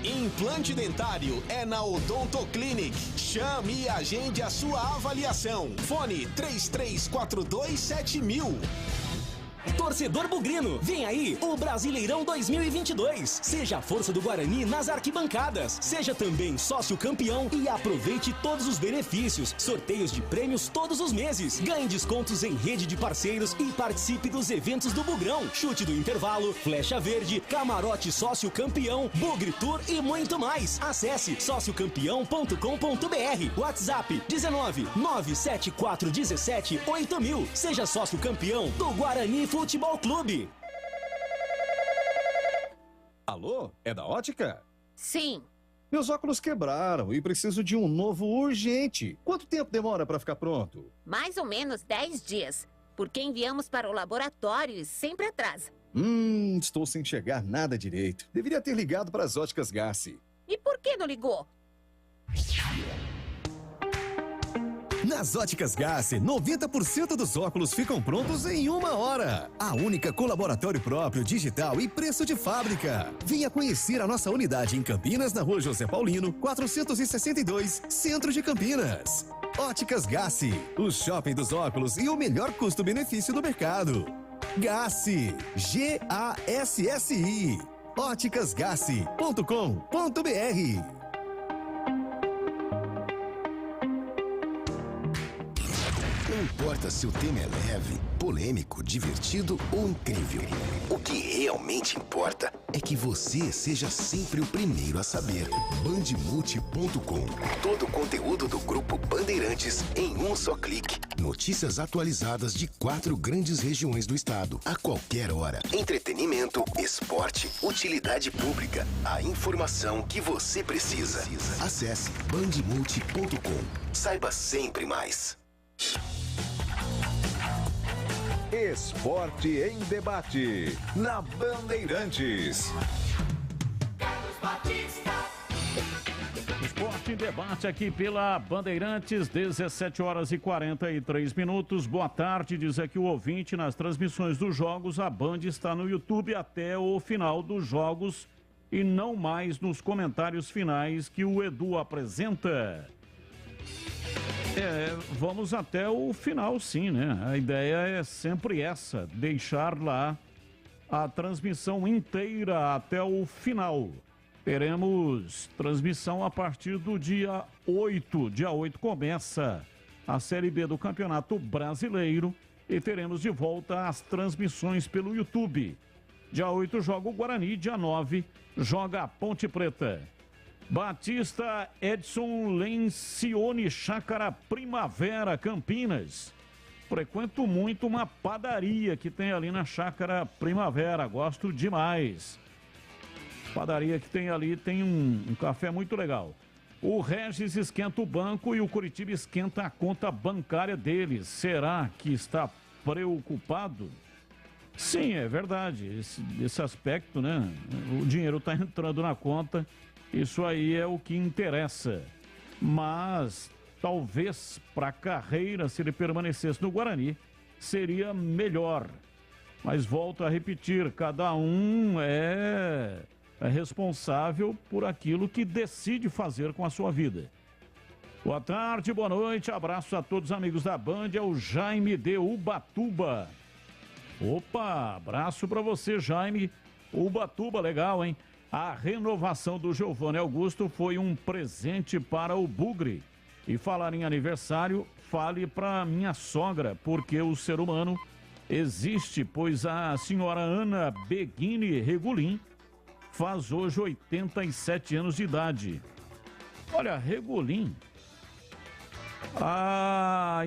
Implante dentário é na Odontoclinic. Chame e agende a sua avaliação. Fone 33427000. Torcedor bugrino, vem aí o Brasileirão 2022. Seja a força do Guarani nas arquibancadas. Seja também sócio campeão e aproveite todos os benefícios. Sorteios de prêmios todos os meses. Ganhe descontos em rede de parceiros e participe dos eventos do Bugrão. Chute do intervalo, flecha verde, camarote sócio campeão, Bugre Tour e muito mais. Acesse sociocampeão.com.br. WhatsApp 19 97417 8000. Seja sócio campeão do Guarani Futebol Clube. Alô? É da Ótica? Sim. Meus óculos quebraram e preciso de um novo urgente. Quanto tempo demora para ficar pronto? Mais ou menos 10 dias. Porque enviamos para o laboratório e sempre atrasa. Estou sem enxergar nada direito. Deveria ter ligado para as Óticas Gassi. E por que não ligou? Nas Óticas Gassi, 90% dos óculos ficam prontos em 1 hora. A única com laboratório próprio, digital e preço de fábrica. Venha conhecer a nossa unidade em Campinas, na Rua José Paulino, 462, Centro de Campinas. Óticas Gassi, o shopping dos óculos e o melhor custo-benefício do mercado. Gassi, Gassi. óticasgassi.com.br. Não importa se o tema é leve, polêmico, divertido ou incrível. O que realmente importa é que você seja sempre o primeiro a saber. Bandmulti.com. Todo o conteúdo do Grupo Bandeirantes em um só clique. Notícias atualizadas de 4 grandes regiões do estado, a qualquer hora. Entretenimento, esporte, utilidade pública. A informação que você precisa. Acesse bandmulti.com. Saiba sempre mais. Esporte em Debate, na Bandeirantes. Esporte em Debate aqui pela Bandeirantes, 17 horas e 43 minutos. Boa tarde, diz aqui o ouvinte. Nas transmissões dos jogos, a Band está no YouTube até o final dos jogos e não mais nos comentários finais que o Edu apresenta. Vamos até o final, sim, né? A ideia é sempre essa, deixar lá a transmissão inteira até o final. Teremos transmissão a partir do dia 8. Dia 8 começa a Série B do Campeonato Brasileiro e teremos de volta as transmissões pelo YouTube. Dia 8 joga o Guarani, dia 9 joga a Ponte Preta. Batista Edson Lencioni, Chácara Primavera, Campinas. Frequento muito uma padaria que tem ali na Chácara Primavera, gosto demais. Padaria que tem ali, tem um café muito legal. O Regis esquenta o banco e o Curitiba esquenta a conta bancária deles. Será que está preocupado? Sim, é verdade, esse aspecto, né? O dinheiro está entrando na conta. Isso aí é o que interessa. Mas talvez para a carreira, se ele permanecesse no Guarani, seria melhor. Mas volto a repetir, cada um é responsável por aquilo que decide fazer com a sua vida. Boa tarde, boa noite, abraço a todos os amigos da Band, é o Jaime de Ubatuba. Opa, abraço para você, Jaime. Ubatuba, legal, hein? A renovação do Giovanni Augusto foi um presente para o Bugre. E falar em aniversário, fale para minha sogra, porque o ser humano existe, pois a senhora Ana Beguini Regulin faz hoje 87 anos de idade. Olha, Regulin, a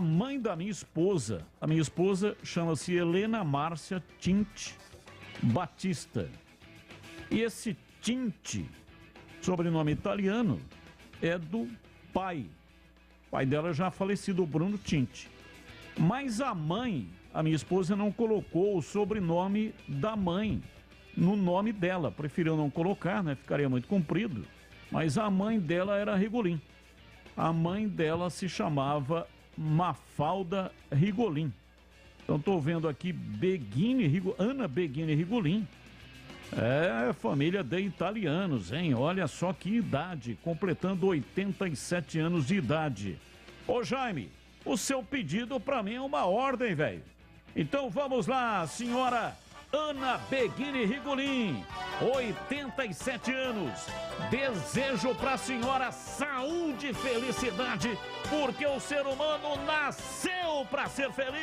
mãe da minha esposa, a minha esposa chama-se Helena Márcia Tinte Batista. E esse Tinte, sobrenome italiano, é do pai. O pai dela já falecido, o Bruno Tinte. Mas a minha esposa não colocou o sobrenome da mãe no nome dela. Preferiu não colocar, né? Ficaria muito comprido. Mas a mãe dela era Rigolin. A mãe dela se chamava Mafalda Rigolin. Então estou vendo aqui Ana Beghini Rigolin. É família de italianos, hein? Olha só que idade, completando 87 anos de idade. Ô Jaime, o seu pedido para mim é uma ordem, velho. Então vamos lá, senhora Ana Beghini Rigolin, 87 anos. Desejo para a senhora saúde e felicidade, porque o ser humano nasceu para ser feliz.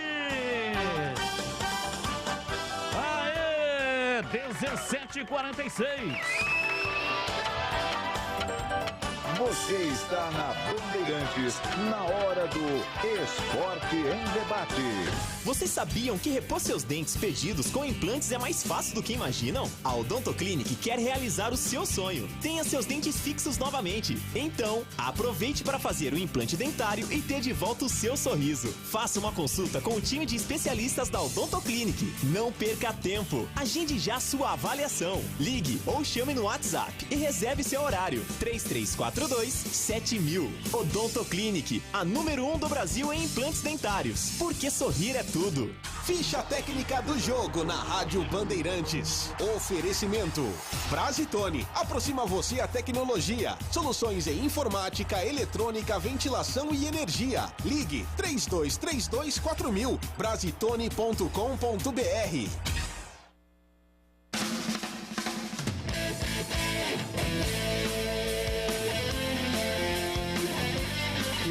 Aê, 17h46. Você está na Bandeirantes, na hora do Esporte em Debate. Vocês sabiam que repor seus dentes perdidos com implantes é mais fácil do que imaginam? A Odontoclinic quer realizar o seu sonho. Tenha seus dentes fixos novamente. Então, aproveite para fazer o implante dentário e ter de volta o seu sorriso. Faça uma consulta com o time de especialistas da Odontoclinic. Não perca tempo. Agende já sua avaliação. Ligue ou chame no WhatsApp e reserve seu horário. 3342-7000. Odontoclinic, a número 1 do Brasil em implantes dentários. Porque sorrir é tudo. Ficha técnica do jogo na Rádio Bandeirantes. Oferecimento Brasitone, aproxima você a tecnologia. Soluções em informática, eletrônica, ventilação e energia. Ligue 3232-4000, brasitone.com.br.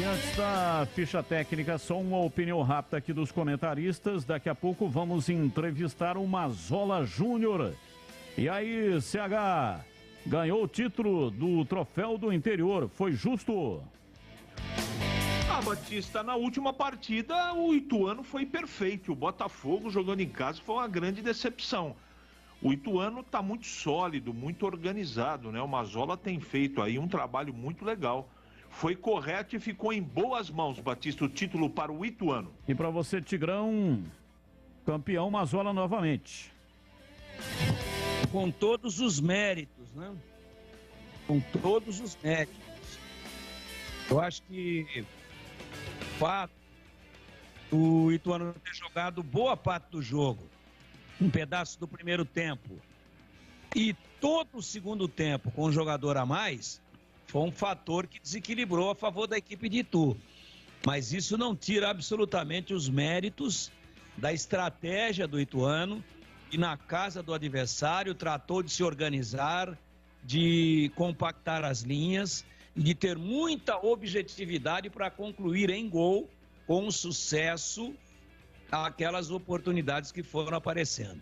Antes da ficha técnica, só uma opinião rápida aqui dos comentaristas. Daqui a pouco vamos entrevistar o Mazzola Júnior. E aí, CH, ganhou o título do Troféu do Interior. Foi justo? Batista, na última partida o Ituano foi perfeito. O Botafogo jogando em casa foi uma grande decepção. O Ituano está muito sólido, muito organizado, né? O Mazzola tem feito aí um trabalho muito legal. Foi correto e ficou em boas mãos, Batista, o título para o Ituano. E para você, Tigrão, campeão Mazzola novamente. Com todos os méritos, né? Com todos os méritos. Eu acho que o fato do Ituano ter jogado boa parte do jogo, um pedaço do primeiro tempo e todo o segundo tempo com um jogador a mais, foi um fator que desequilibrou a favor da equipe de Itu. Mas isso não tira absolutamente os méritos da estratégia do Ituano, que na casa do adversário tratou de se organizar, de compactar as linhas e de ter muita objetividade para concluir em gol com sucesso aquelas oportunidades que foram aparecendo.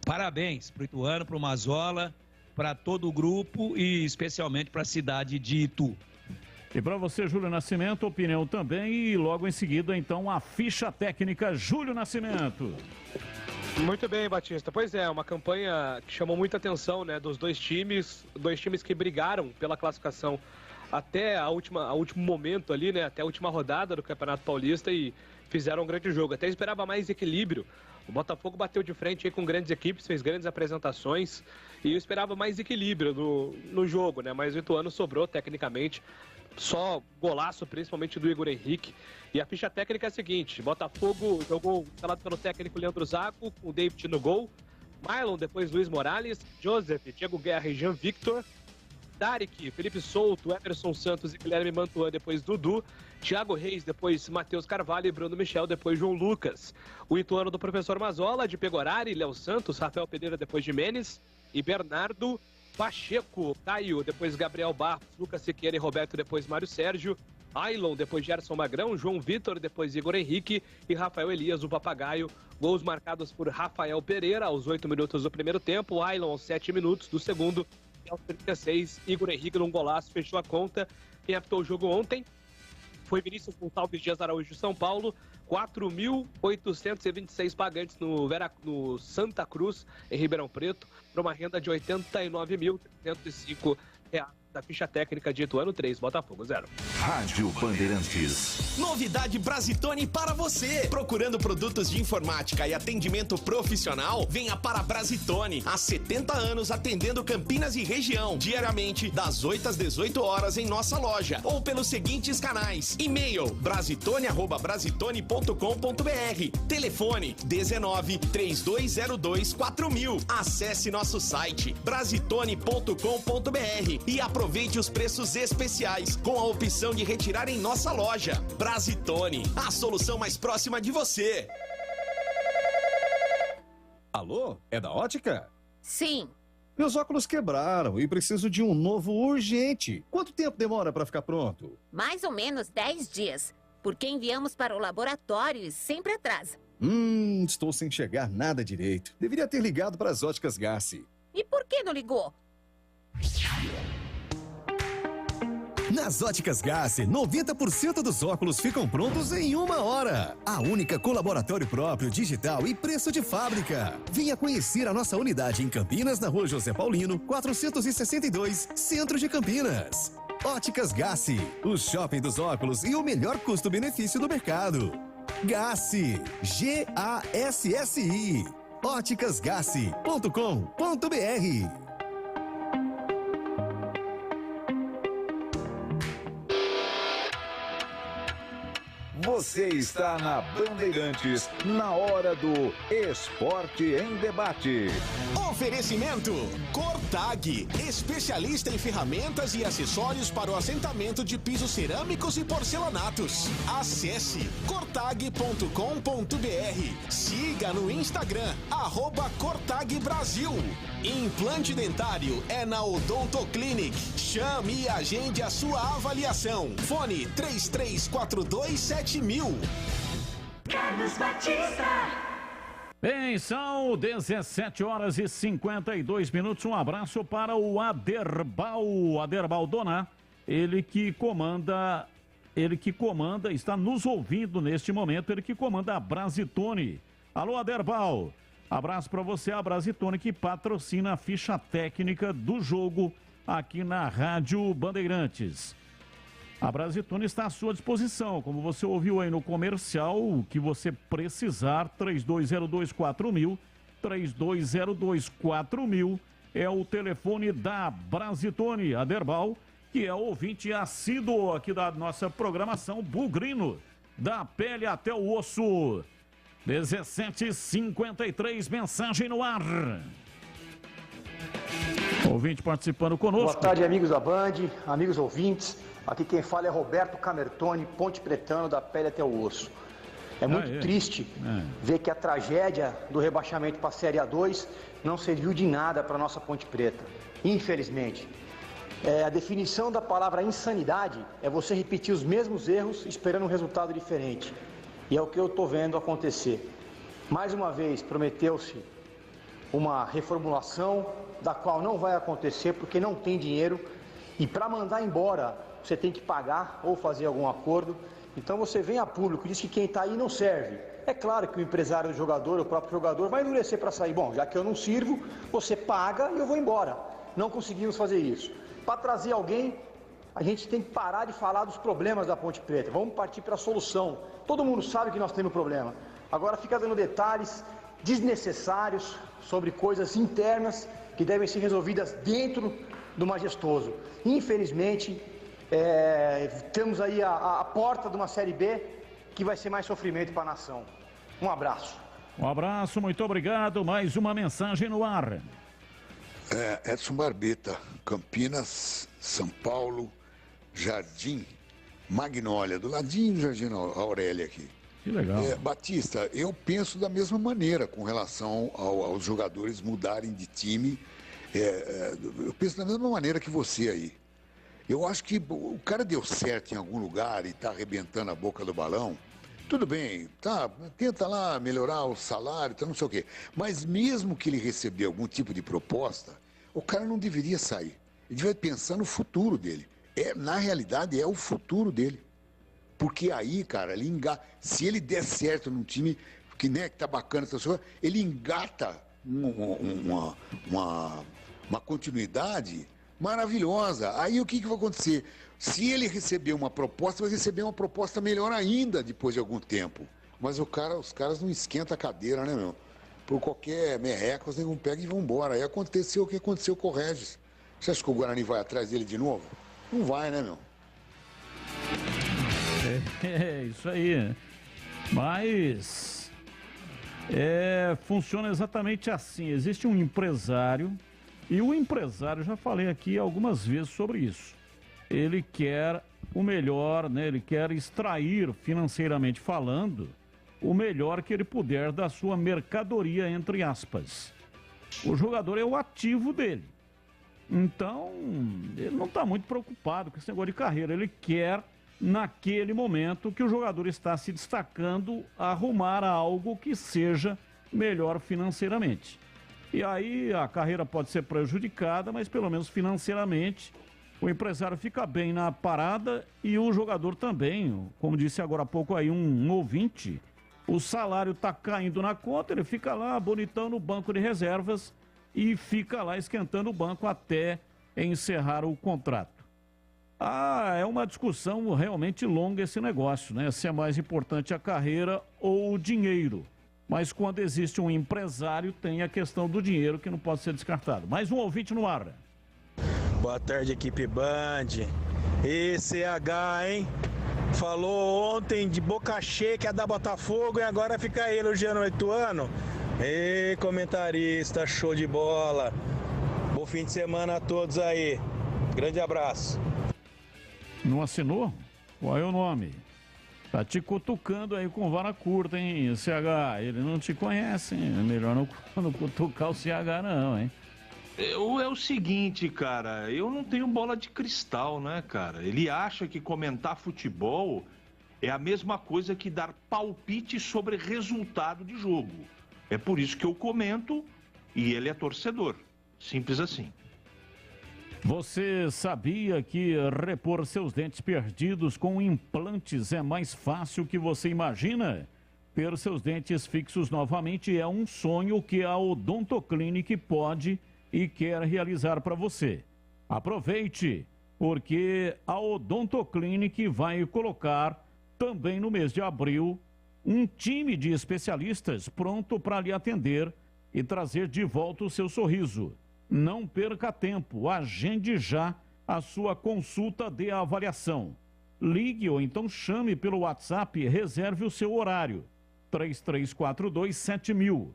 Parabéns para o Ituano, para o Mazzola, para todo o grupo e especialmente para a cidade de Itu. E para você, Júlio Nascimento, opinião também, e logo em seguida, então, a ficha técnica. Júlio Nascimento. Muito bem, Batista. Pois é, uma campanha que chamou muita atenção, né, dos dois times que brigaram pela classificação até o último momento ali, né, até a última rodada do Campeonato Paulista, e fizeram um grande jogo. Até esperava mais equilíbrio. O Botafogo bateu de frente aí com grandes equipes, fez grandes apresentações, e eu esperava mais equilíbrio no jogo, né? Mas o Ituano sobrou tecnicamente, só golaço principalmente do Igor Henrique. E a ficha técnica é a seguinte: Botafogo jogou escalado pelo técnico Leandro Zacco, com o David no gol, Marlon, depois Luiz Morales, Joseph, Diego Guerra e Jean Victor, Tarek, Felipe Souto, Emerson Santos e Guilherme Mantuan, depois Dudu, Thiago Reis, depois Matheus Carvalho e Bruno Michel, depois João Lucas. O Ituano do professor Mazzola, de Pegorari, Léo Santos, Rafael Pereira, depois Jimenez e Bernardo Pacheco, Caio, depois Gabriel Barros, Lucas Siqueira e Roberto, depois Mário Sérgio, Ailon, depois Gerson Magrão, João Vitor, depois Igor Henrique e Rafael Elias, o Papagaio. Gols marcados por Rafael Pereira aos 8 minutos do primeiro tempo, Ailon aos 7 minutos do segundo, e aos 36, Igor Henrique num golaço fechou a conta. Quem apitou o jogo ontem foi Vinícius Gonçalves Dias Araújo de São Paulo. 4.826 pagantes no Santa Cruz, em Ribeirão Preto, para uma renda de R$ 89.305 da ficha técnica de Ituano 3, Botafogo 0. Rádio Bandeirantes. Novidade Brasitone para você. Procurando produtos de informática e atendimento profissional? Venha para a Brasitone. Há 70 anos atendendo Campinas e região. Diariamente, das 8 às 18 horas em nossa loja. Ou pelos seguintes canais. E-mail brasitone@brasitone.com.br. Telefone 19 3202 4000. Acesse nosso site brasitone.com.br e aproveite os preços especiais com a opção de retirar em nossa loja. Brasitone, a solução mais próxima de você. Alô? É da ótica? Sim. Meus óculos quebraram e preciso de um novo urgente. Quanto tempo demora para ficar pronto? Mais ou menos 10 dias. Porque enviamos para o laboratório e sempre atrasa. Estou sem enxergar nada direito. Deveria ter ligado para as óticas Gassi. E por que não ligou? Nas óticas Gassi, 90% dos óculos ficam prontos em 1 hora. A única com laboratório próprio, digital e preço de fábrica. Venha conhecer a nossa unidade em Campinas, na rua José Paulino, 462, centro de Campinas. Óticas Gassi, o shopping dos óculos e o melhor custo-benefício do mercado. Gassi, Gassi, óticasgassi.com.br. Você está na Bandeirantes, na hora do Esporte em Debate. Oferecimento Cortag, especialista em ferramentas e acessórios para o assentamento de pisos cerâmicos e porcelanatos. Acesse cortag.com.br. Siga no Instagram, @CortagBrasil. Implante dentário é na Odontoclinic. Chame e agende a sua avaliação. Fone 33427000. Carlos Batista. Bem, são 17 horas e 52 minutos. Um abraço para o Aderbal Doná, ele que comanda, está nos ouvindo neste momento, ele que comanda a Brasitone. Alô, Aderbal, abraço para você, a Brasitone, que patrocina a ficha técnica do jogo aqui na Rádio Bandeirantes. A Brasitone está à sua disposição, como você ouviu aí no comercial, o que você precisar, 32024000, 32024000 é o telefone da Brasitone. Aderbal, que é ouvinte assíduo aqui da nossa programação, bugrino, da pele até o osso. 17h53, mensagem no ar. Ouvinte participando conosco. Boa tarde, amigos da Band, amigos ouvintes. Aqui quem fala é Roberto Camertoni, Ponte Pretano, da pele até o osso. É muito triste ver que a tragédia do rebaixamento para a Série A2 não serviu de nada para a nossa Ponte Preta. Infelizmente. A definição da palavra insanidade é você repetir os mesmos erros esperando um resultado diferente. E é o que eu estou vendo acontecer. Mais uma vez, prometeu-se uma reformulação da qual não vai acontecer porque não tem dinheiro. E para mandar embora, você tem que pagar ou fazer algum acordo. Então você vem a público e diz que quem está aí não serve. É claro que o empresário do jogador, o próprio jogador, vai endurecer para sair. Bom, já que eu não sirvo, você paga e eu vou embora. Não conseguimos fazer isso. Para trazer alguém, a gente tem que parar de falar dos problemas da Ponte Preta. Vamos partir para a solução. Todo mundo sabe que nós temos problema. Agora fica dando detalhes desnecessários sobre coisas internas que devem ser resolvidas dentro do Majestoso. Infelizmente, temos aí a porta de uma Série B que vai ser mais sofrimento para a nação. Um abraço. Um abraço, muito obrigado. Mais uma mensagem no ar. Edson Barbeta, Campinas, São Paulo, Jardim Magnólia, do ladinho do Jardim Aurélia aqui. Que legal. Batista, eu penso da mesma maneira com relação aos jogadores mudarem de time. Eu penso da mesma maneira que você aí. Eu acho que o cara deu certo em algum lugar e está arrebentando a boca do balão. Tudo bem, tá, tenta lá melhorar o salário, tá, não sei o quê. Mas mesmo que ele receber algum tipo de proposta, o cara não deveria sair. Ele deveria pensar no futuro dele. Na realidade, é o futuro dele. Porque aí, cara, se ele der certo num time que tá bacana, ele engata uma continuidade maravilhosa. Aí o que vai acontecer? Se ele receber uma proposta, vai receber uma proposta melhor ainda depois de algum tempo. Mas os caras não esquentam a cadeira, né, meu? Por qualquer merreca, os negros pegam e vão embora. Aí aconteceu o que aconteceu com o Regis. Você acha que o Guarani vai atrás dele de novo? Não vai, né, meu? É isso aí. Mas funciona exatamente assim. Existe um empresário, e o empresário, já falei aqui algumas vezes sobre isso. Ele quer o melhor, né? Ele quer extrair, financeiramente falando, o melhor que ele puder da sua mercadoria, entre aspas. O jogador é o ativo dele. Então, ele não está muito preocupado com esse negócio de carreira. Ele quer, naquele momento que o jogador está se destacando, arrumar algo que seja melhor financeiramente. E aí a carreira pode ser prejudicada, mas pelo menos financeiramente o empresário fica bem na parada e o jogador também. Como disse agora há pouco aí um ouvinte, o salário está caindo na conta, ele fica lá bonitão no banco de reservas e fica lá esquentando o banco até encerrar o contrato. É uma discussão realmente longa esse negócio, né? Se é mais importante a carreira ou o dinheiro. Mas quando existe um empresário, tem a questão do dinheiro que não pode ser descartado. Mais um ouvinte no ar. Boa tarde, equipe Band. E CH, hein? Falou ontem de boca cheia que ia dar Botafogo e agora fica aí elogiando o Ituano. Ei, comentarista, show de bola. Bom fim de semana a todos aí. Grande abraço. Não assinou? Qual é o nome? Tá te cutucando aí com vara curta, hein, CH? Ele não te conhece, hein? É melhor não cutucar o CH não, hein? É o seguinte, cara, eu não tenho bola de cristal, né, cara? Ele acha que comentar futebol é a mesma coisa que dar palpite sobre resultado de jogo. É por isso que eu comento e ele é torcedor. Simples assim. Você sabia que repor seus dentes perdidos com implantes é mais fácil que você imagina? Ter seus dentes fixos novamente é um sonho que a Odontoclinic pode e quer realizar para você. Aproveite, porque a Odontoclinic vai colocar também no mês de abril um time de especialistas pronto para lhe atender e trazer de volta o seu sorriso. Não perca tempo, agende já a sua consulta de avaliação. Ligue ou então chame pelo WhatsApp e reserve o seu horário. 3342-7000.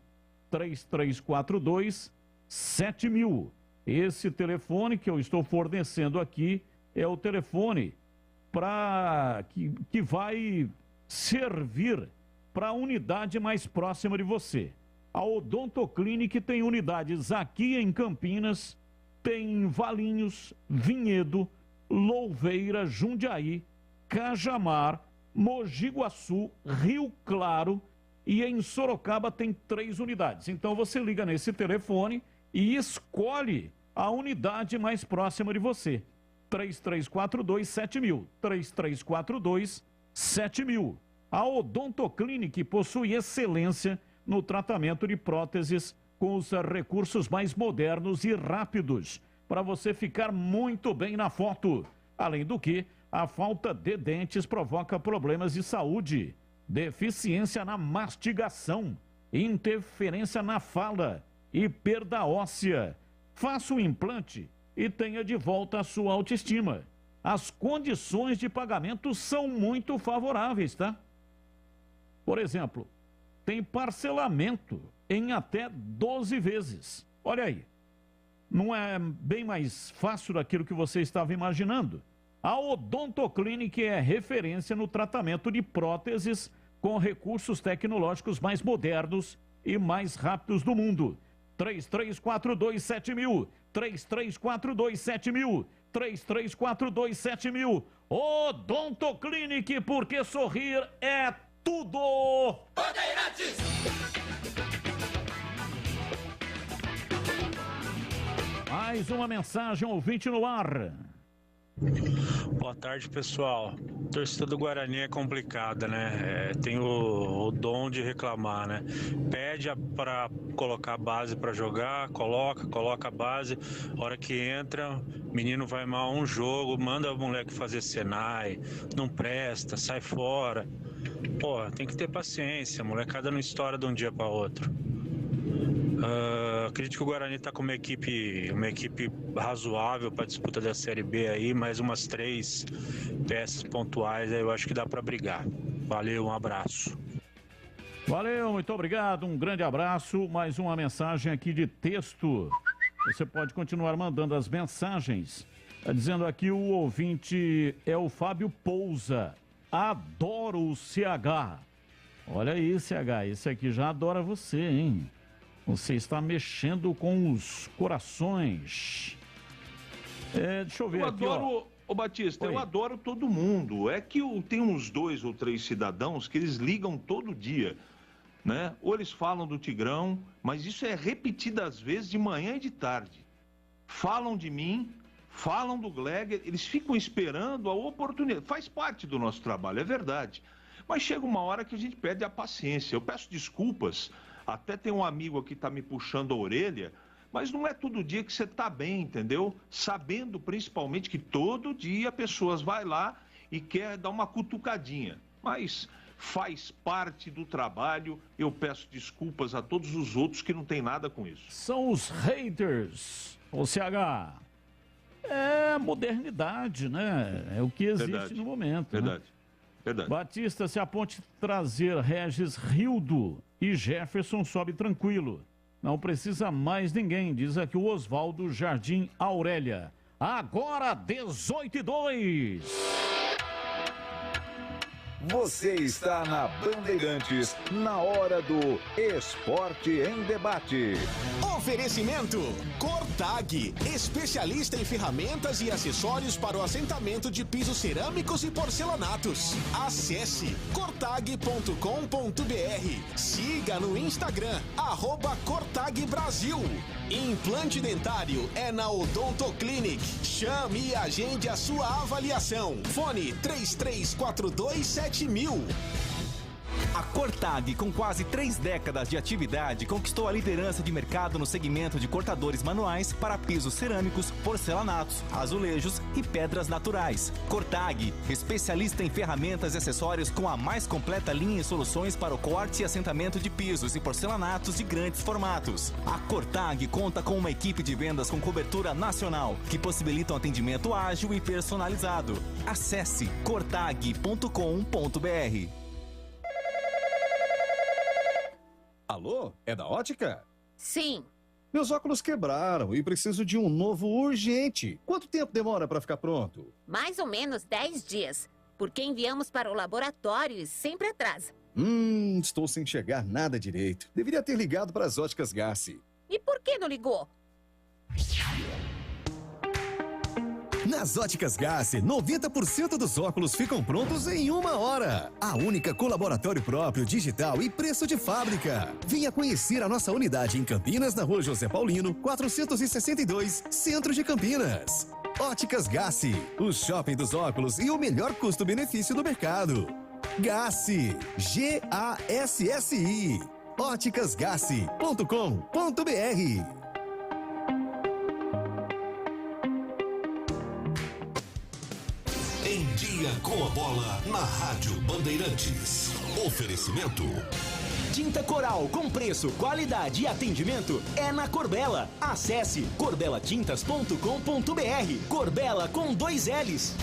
3342-7000. Esse telefone que eu estou fornecendo aqui é o telefone que vai servir para a unidade mais próxima de você. A Odontoclinic tem unidades aqui em Campinas, tem em Valinhos, Vinhedo, Louveira, Jundiaí, Cajamar, Mogi Guaçu, Rio Claro e em Sorocaba tem 3 unidades. Então você liga nesse telefone e escolhe a unidade mais próxima de você. 3342-7000. 3342-7000. A Odontoclinic possui excelência no tratamento de próteses com os recursos mais modernos e rápidos para você ficar muito bem na foto. Além do que, a falta de dentes provoca problemas de saúde, deficiência na mastigação, interferência na fala e perda óssea. Faça o implante e tenha de volta a sua autoestima. As condições de pagamento são muito favoráveis, tá? Por exemplo, tem parcelamento em até 12 vezes. Olha aí, não é bem mais fácil daquilo que você estava imaginando? A Odontoclinic é referência no tratamento de próteses com recursos tecnológicos mais modernos e mais rápidos do mundo. 3342-7000. 3342-7000. 3342-7000. Odontoclinic, porque sorrir é tudo! Bandeirantes! Mais uma mensagem ouvinte no ar. Boa tarde, pessoal. A torcida do Guarani é complicada, né? Tem o dom de reclamar, né? Pede para colocar a base para jogar, coloca a base. Hora que entra, menino vai mal um jogo, manda o moleque fazer Senai, não presta, sai fora. Pô, tem que ter paciência, molecada não estoura de um dia para outro. Acredito que o Guarani está com uma equipe razoável para a disputa da Série B aí, mais umas 3 peças pontuais aí eu acho que dá para brigar. Valeu, um abraço. Valeu, muito obrigado, um grande abraço. Mais uma mensagem aqui de texto. Você pode continuar mandando as mensagens. Tá dizendo aqui o ouvinte é o Fábio Pousa. Adoro o CH. Olha aí, CH, esse aqui já adora você, hein? Você está mexendo com os corações. Deixa eu ver aqui, Ô Batista, Oi. eu adoro todo mundo. É que tem uns 2 ou 3 cidadãos que eles ligam todo dia, né? Ou eles falam do Tigrão, mas isso é repetidas vezes de manhã e de tarde. Falam de mim, falam do Gleger, eles ficam esperando a oportunidade. Faz parte do nosso trabalho, é verdade. Mas chega uma hora que a gente perde a paciência. Eu peço desculpas. Até tem um amigo aqui que está me puxando a orelha, mas não é todo dia que você está bem, entendeu? Sabendo principalmente que todo dia pessoas vai lá e quer dar uma cutucadinha. Mas faz parte do trabalho, eu peço desculpas a todos os outros que não tem nada com isso. São os haters, o CH. É modernidade, né? É o que existe Verdade. no momento. Verdade. Né? Verdade. Batista, se a ponte trazer Regis Rildo e Jefferson, sobe tranquilo. Não precisa mais ninguém, diz aqui o Oswaldo Jardim Aurélia. Agora 18:02. Você está na Bandeirantes, na hora do Esporte em Debate. Oferecimento Cortag, especialista em ferramentas e acessórios para o assentamento de pisos cerâmicos e porcelanatos. Acesse cortag.com.br. Siga no Instagram, @CortagBrasil. Implante dentário é na Odontoclinic. Chame e agende a sua avaliação. Fone 33427000. A Cortag, com quase 3 décadas de atividade, conquistou a liderança de mercado no segmento de cortadores manuais para pisos cerâmicos, porcelanatos, azulejos e pedras naturais. Cortag, especialista em ferramentas e acessórios com a mais completa linha e soluções para o corte e assentamento de pisos e porcelanatos de grandes formatos. A Cortag conta com uma equipe de vendas com cobertura nacional, que possibilita um atendimento ágil e personalizado. Acesse cortag.com.br. Alô? É da Ótica? Sim. Meus óculos quebraram e preciso de um novo urgente. Quanto tempo demora para ficar pronto? Mais ou menos 10 dias. Porque enviamos para o laboratório e sempre atrasa. Estou sem enxergar nada direito. Deveria ter ligado para as Óticas Gassi. E por que não ligou? Nas Óticas Gassi, 90% dos óculos ficam prontos em 1 hora. A única com laboratório próprio, digital e preço de fábrica. Venha conhecer a nossa unidade em Campinas, na Rua José Paulino, 462, Centro de Campinas. Óticas Gassi, o shopping dos óculos e o melhor custo-benefício do mercado. Gassi, Gassi. óticasgassi.com.br. Em dia com a bola na Rádio Bandeirantes. Oferecimento. Tinta Coral com preço, qualidade e atendimento é na Corbella. Acesse corbelatintas.com.br. Corbella com 2 L's.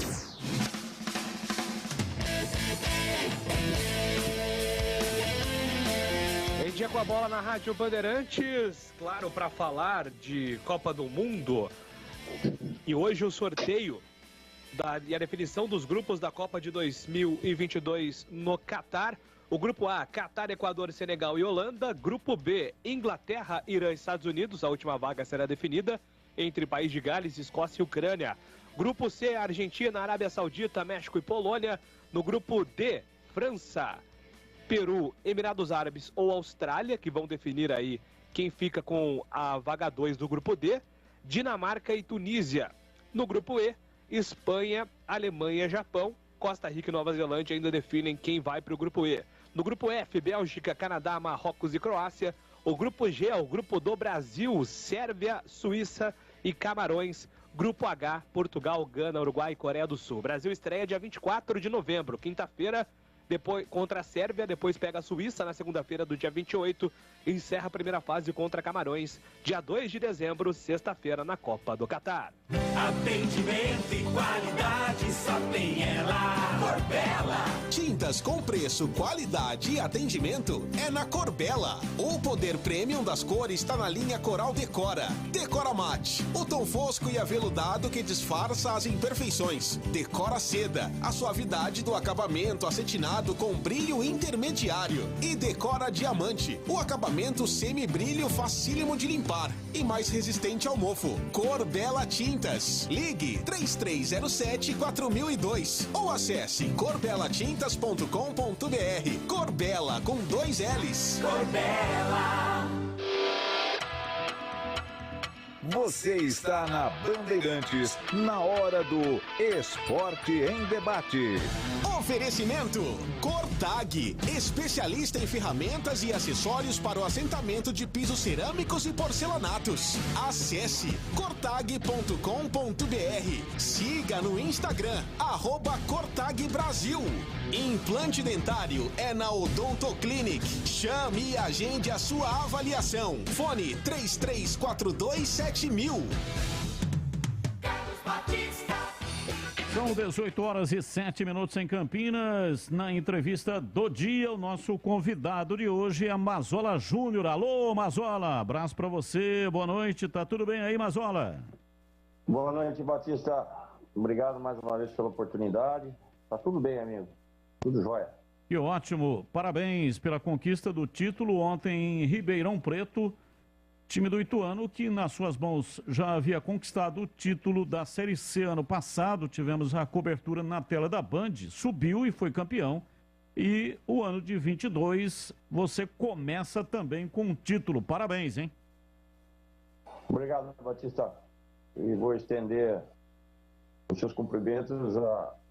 Em dia com a bola na Rádio Bandeirantes, claro, para falar de Copa do Mundo. E hoje o sorteio e a definição dos grupos da Copa de 2022 no Catar. O grupo A, Catar, Equador, Senegal e Holanda. Grupo B, Inglaterra, Irã e Estados Unidos. A última vaga será definida entre País de Gales, Escócia e Ucrânia. Grupo C, Argentina, Arábia Saudita, México e Polônia. No grupo D, França, Peru, Emirados Árabes ou Austrália, que vão definir aí quem fica com a vaga 2 do grupo D. Dinamarca e Tunísia. No grupo E, Espanha, Alemanha, Japão, Costa Rica e Nova Zelândia ainda definem quem vai para o grupo E. No grupo F, Bélgica, Canadá, Marrocos e Croácia. O grupo G é o grupo do Brasil, Sérvia, Suíça e Camarões. Grupo H, Portugal, Gana, Uruguai e Coreia do Sul. Brasil estreia dia 24 de novembro, quinta-feira, depois contra a Sérvia, depois pega a Suíça na segunda-feira do dia 28 e encerra a primeira fase contra Camarões, dia 2 de dezembro, sexta-feira, na Copa do Catar. Atendimento e qualidade só tem ela. Corbella. Tintas com preço, qualidade e atendimento é na Corbella. O poder premium das cores está na linha Coral Decora. Decora Mate, o tom fosco e aveludado que disfarça as imperfeições. Decora Seda, a suavidade do acabamento acetinado com brilho intermediário. E Decora Diamante, o acabamento semi-brilho facílimo de limpar e mais resistente ao mofo. Corbella Tintas. Ligue 3307-4002 ou acesse corbelatintas.com.br. Corbella com 2 L's. Corbella. Você está na Bandeirantes, na hora do Esporte em Debate. Oferecimento Cortag, especialista em ferramentas e acessórios para o assentamento de pisos cerâmicos e porcelanatos. Acesse cortag.com.br. Siga no Instagram, @Cortag Brasil. Implante dentário é na Odonto Clinic. Chame e agende a sua avaliação. Fone 33427000. Carlos Batista. São 18h07 em Campinas. Na entrevista do dia, o nosso convidado de hoje é Mazola Júnior. Alô, Mazola, abraço pra você, boa noite, tá tudo bem aí, Mazola? Boa noite, Batista. Obrigado mais uma vez pela oportunidade. Tá tudo bem, amigo. Tudo jóia. Que ótimo, parabéns pela conquista do título ontem em Ribeirão Preto. Time do Ituano, que nas suas mãos já havia conquistado o título da Série C ano passado. Tivemos a cobertura na tela da Band, subiu e foi campeão. E o ano de 22, você começa também com um título. Parabéns, hein? Obrigado, Batista. E vou estender os seus cumprimentos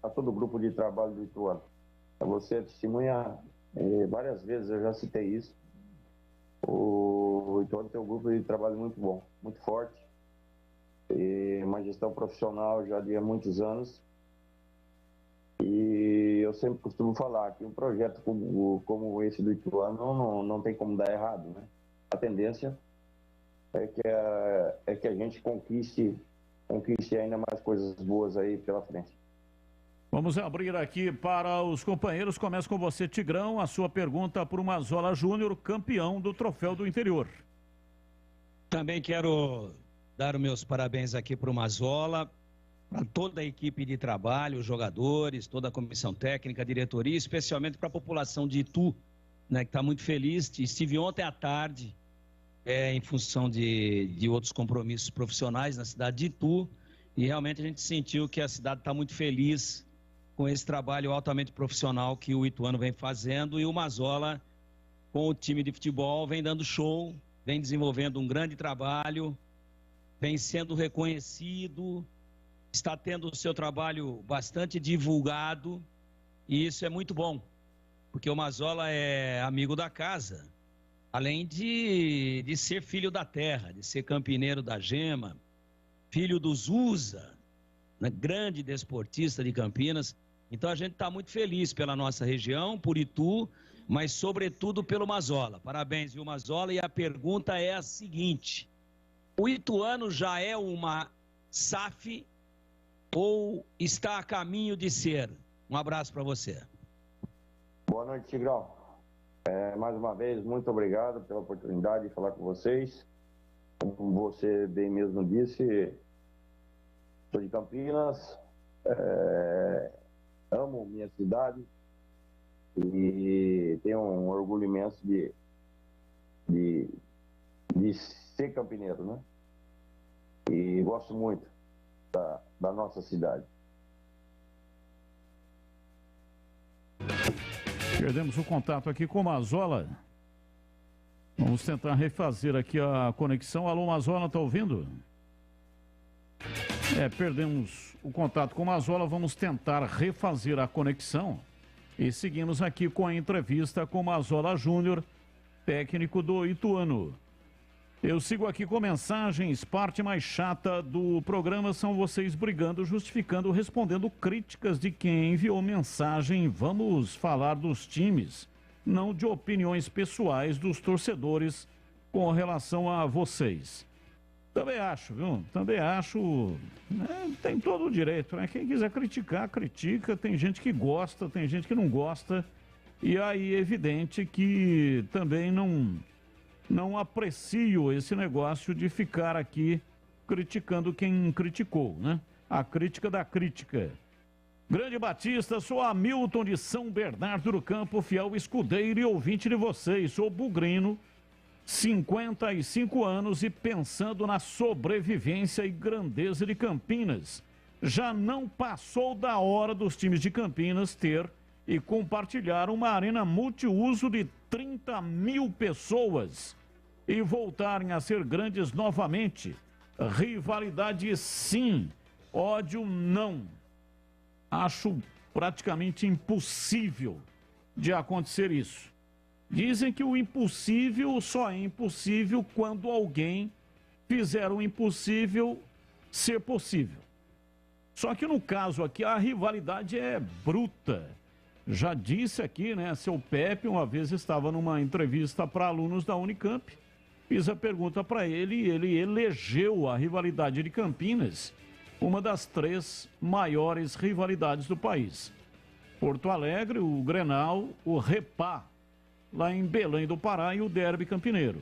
a todo o grupo de trabalho do Ituano. Você é testemunha, várias vezes eu já citei isso. O Ituano tem um grupo de trabalho muito bom, muito forte, e uma gestão profissional já de há muitos anos. E eu sempre costumo falar que um projeto como esse do Ituano não tem como dar errado, né? A tendência é que a gente conquiste ainda mais coisas boas aí pela frente. Vamos abrir aqui para os companheiros. Começa com você, Tigrão. A sua pergunta para o Mazola Júnior, campeão do Troféu do Interior. Também quero dar os meus parabéns aqui para o Mazola, para toda a equipe de trabalho, os jogadores, toda a comissão técnica, a diretoria, especialmente para a população de Itu, né, que está muito feliz. Estive ontem à tarde, em função de outros compromissos profissionais na cidade de Itu, e realmente a gente sentiu que a cidade está muito feliz com esse trabalho altamente profissional que o Ituano vem fazendo, e o Mazola, com o time de futebol, vem dando show, vem desenvolvendo um grande trabalho, vem sendo reconhecido, está tendo o seu trabalho bastante divulgado, e isso é muito bom, porque o Mazola é amigo da casa, além de ser filho da terra, de ser campineiro da Gema, filho do Zusa, né, grande desportista de Campinas. Então a gente está muito feliz pela nossa região, por Itu, mas sobretudo pelo Mazola. Parabéns, viu, Mazola? E a pergunta é a seguinte: o Ituano já é uma SAF ou está a caminho de ser? Um abraço para você. Boa noite, Tigrão. Mais uma vez, muito obrigado pela oportunidade de falar com vocês. Como você bem mesmo disse, sou de Campinas, amo minha cidade e tenho um orgulho imenso de ser campineiro, né? E gosto muito da nossa cidade. Perdemos o contato aqui com o Mazola. Vamos tentar refazer aqui a conexão. Alô, Mazola, tá ouvindo? Perdemos o contato com o Mazzola, vamos tentar refazer a conexão e seguimos aqui com a entrevista com o Mazzola Júnior, técnico do Ituano. Eu sigo aqui com mensagens, parte mais chata do programa são vocês brigando, justificando, respondendo críticas de quem enviou mensagem. Vamos falar dos times, não de opiniões pessoais dos torcedores com relação a vocês. Também acho, viu? Também acho, tem todo o direito, né? Quem quiser criticar, critica, tem gente que gosta, tem gente que não gosta, e aí é evidente que também não aprecio esse negócio de ficar aqui criticando quem criticou, né? A crítica da crítica. Grande Batista, sou Hamilton de São Bernardo do Campo, fiel escudeiro e ouvinte de vocês, sou bugrino, 55 anos e pensando na sobrevivência e grandeza de Campinas. Já não passou da hora dos times de Campinas ter e compartilhar uma arena multiuso de 30 mil pessoas e voltarem a ser grandes novamente. Rivalidade sim, ódio não. Acho praticamente impossível de acontecer isso. Dizem que o impossível só é impossível quando alguém fizer o impossível ser possível. Só que no caso aqui a rivalidade é bruta. Já disse aqui, né, seu Pepe uma vez estava numa entrevista para alunos da Unicamp, fiz a pergunta para ele e ele elegeu a rivalidade de Campinas uma das 3 maiores rivalidades do país. Porto Alegre, o Grenal, o Repá, lá em Belém do Pará e o Derby Campineiro.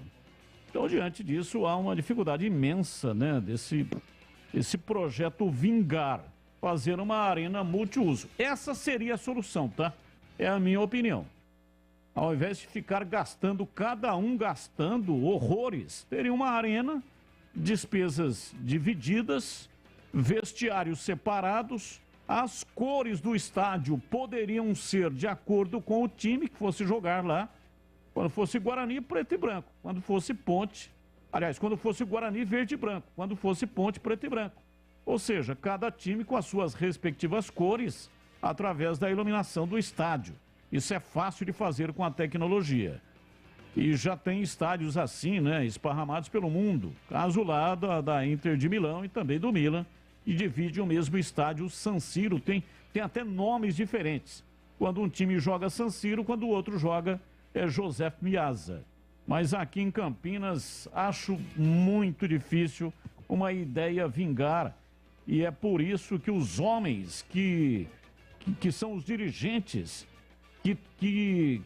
Então, diante disso, há uma dificuldade imensa, né, desse projeto vingar, fazer uma arena multiuso. Essa seria a solução, tá? É a minha opinião. Ao invés de ficar gastando, cada um gastando horrores, teria uma arena, despesas divididas, vestiários separados, as cores do estádio poderiam ser de acordo com o time que fosse jogar lá. Quando fosse Guarani, preto e branco. Quando fosse Ponte, aliás, quando fosse Guarani, verde e branco. Quando fosse Ponte, preto e branco. Ou seja, cada time com as suas respectivas cores através da iluminação do estádio. Isso é fácil de fazer com a tecnologia. E já tem estádios assim, né, esparramados pelo mundo. Caso lá da Inter de Milão e também do Milan, e divide o mesmo estádio, San Siro, tem até nomes diferentes. Quando um time joga San Siro, quando o outro joga José Miazza. Mas aqui em Campinas, acho muito difícil uma ideia vingar. E é por isso que os homens que são os dirigentes que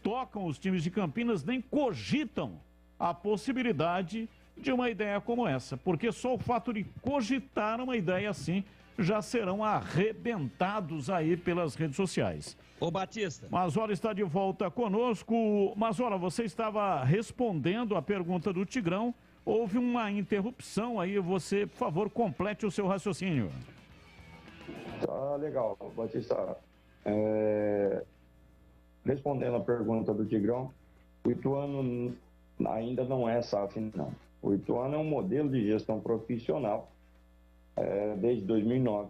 tocam os times de Campinas nem cogitam a possibilidade de uma ideia como essa, porque só o fato de cogitar uma ideia assim já serão arrebentados aí pelas redes sociais. Ô Batista. Mazzola está de volta conosco. Mazzola, você estava respondendo a pergunta do Tigrão, houve uma interrupção aí, você, por favor, complete o seu raciocínio. Tá legal, Batista. Respondendo a pergunta do Tigrão, o Ituano ainda não é SAF, não. O Ituano é um modelo de gestão profissional desde 2009,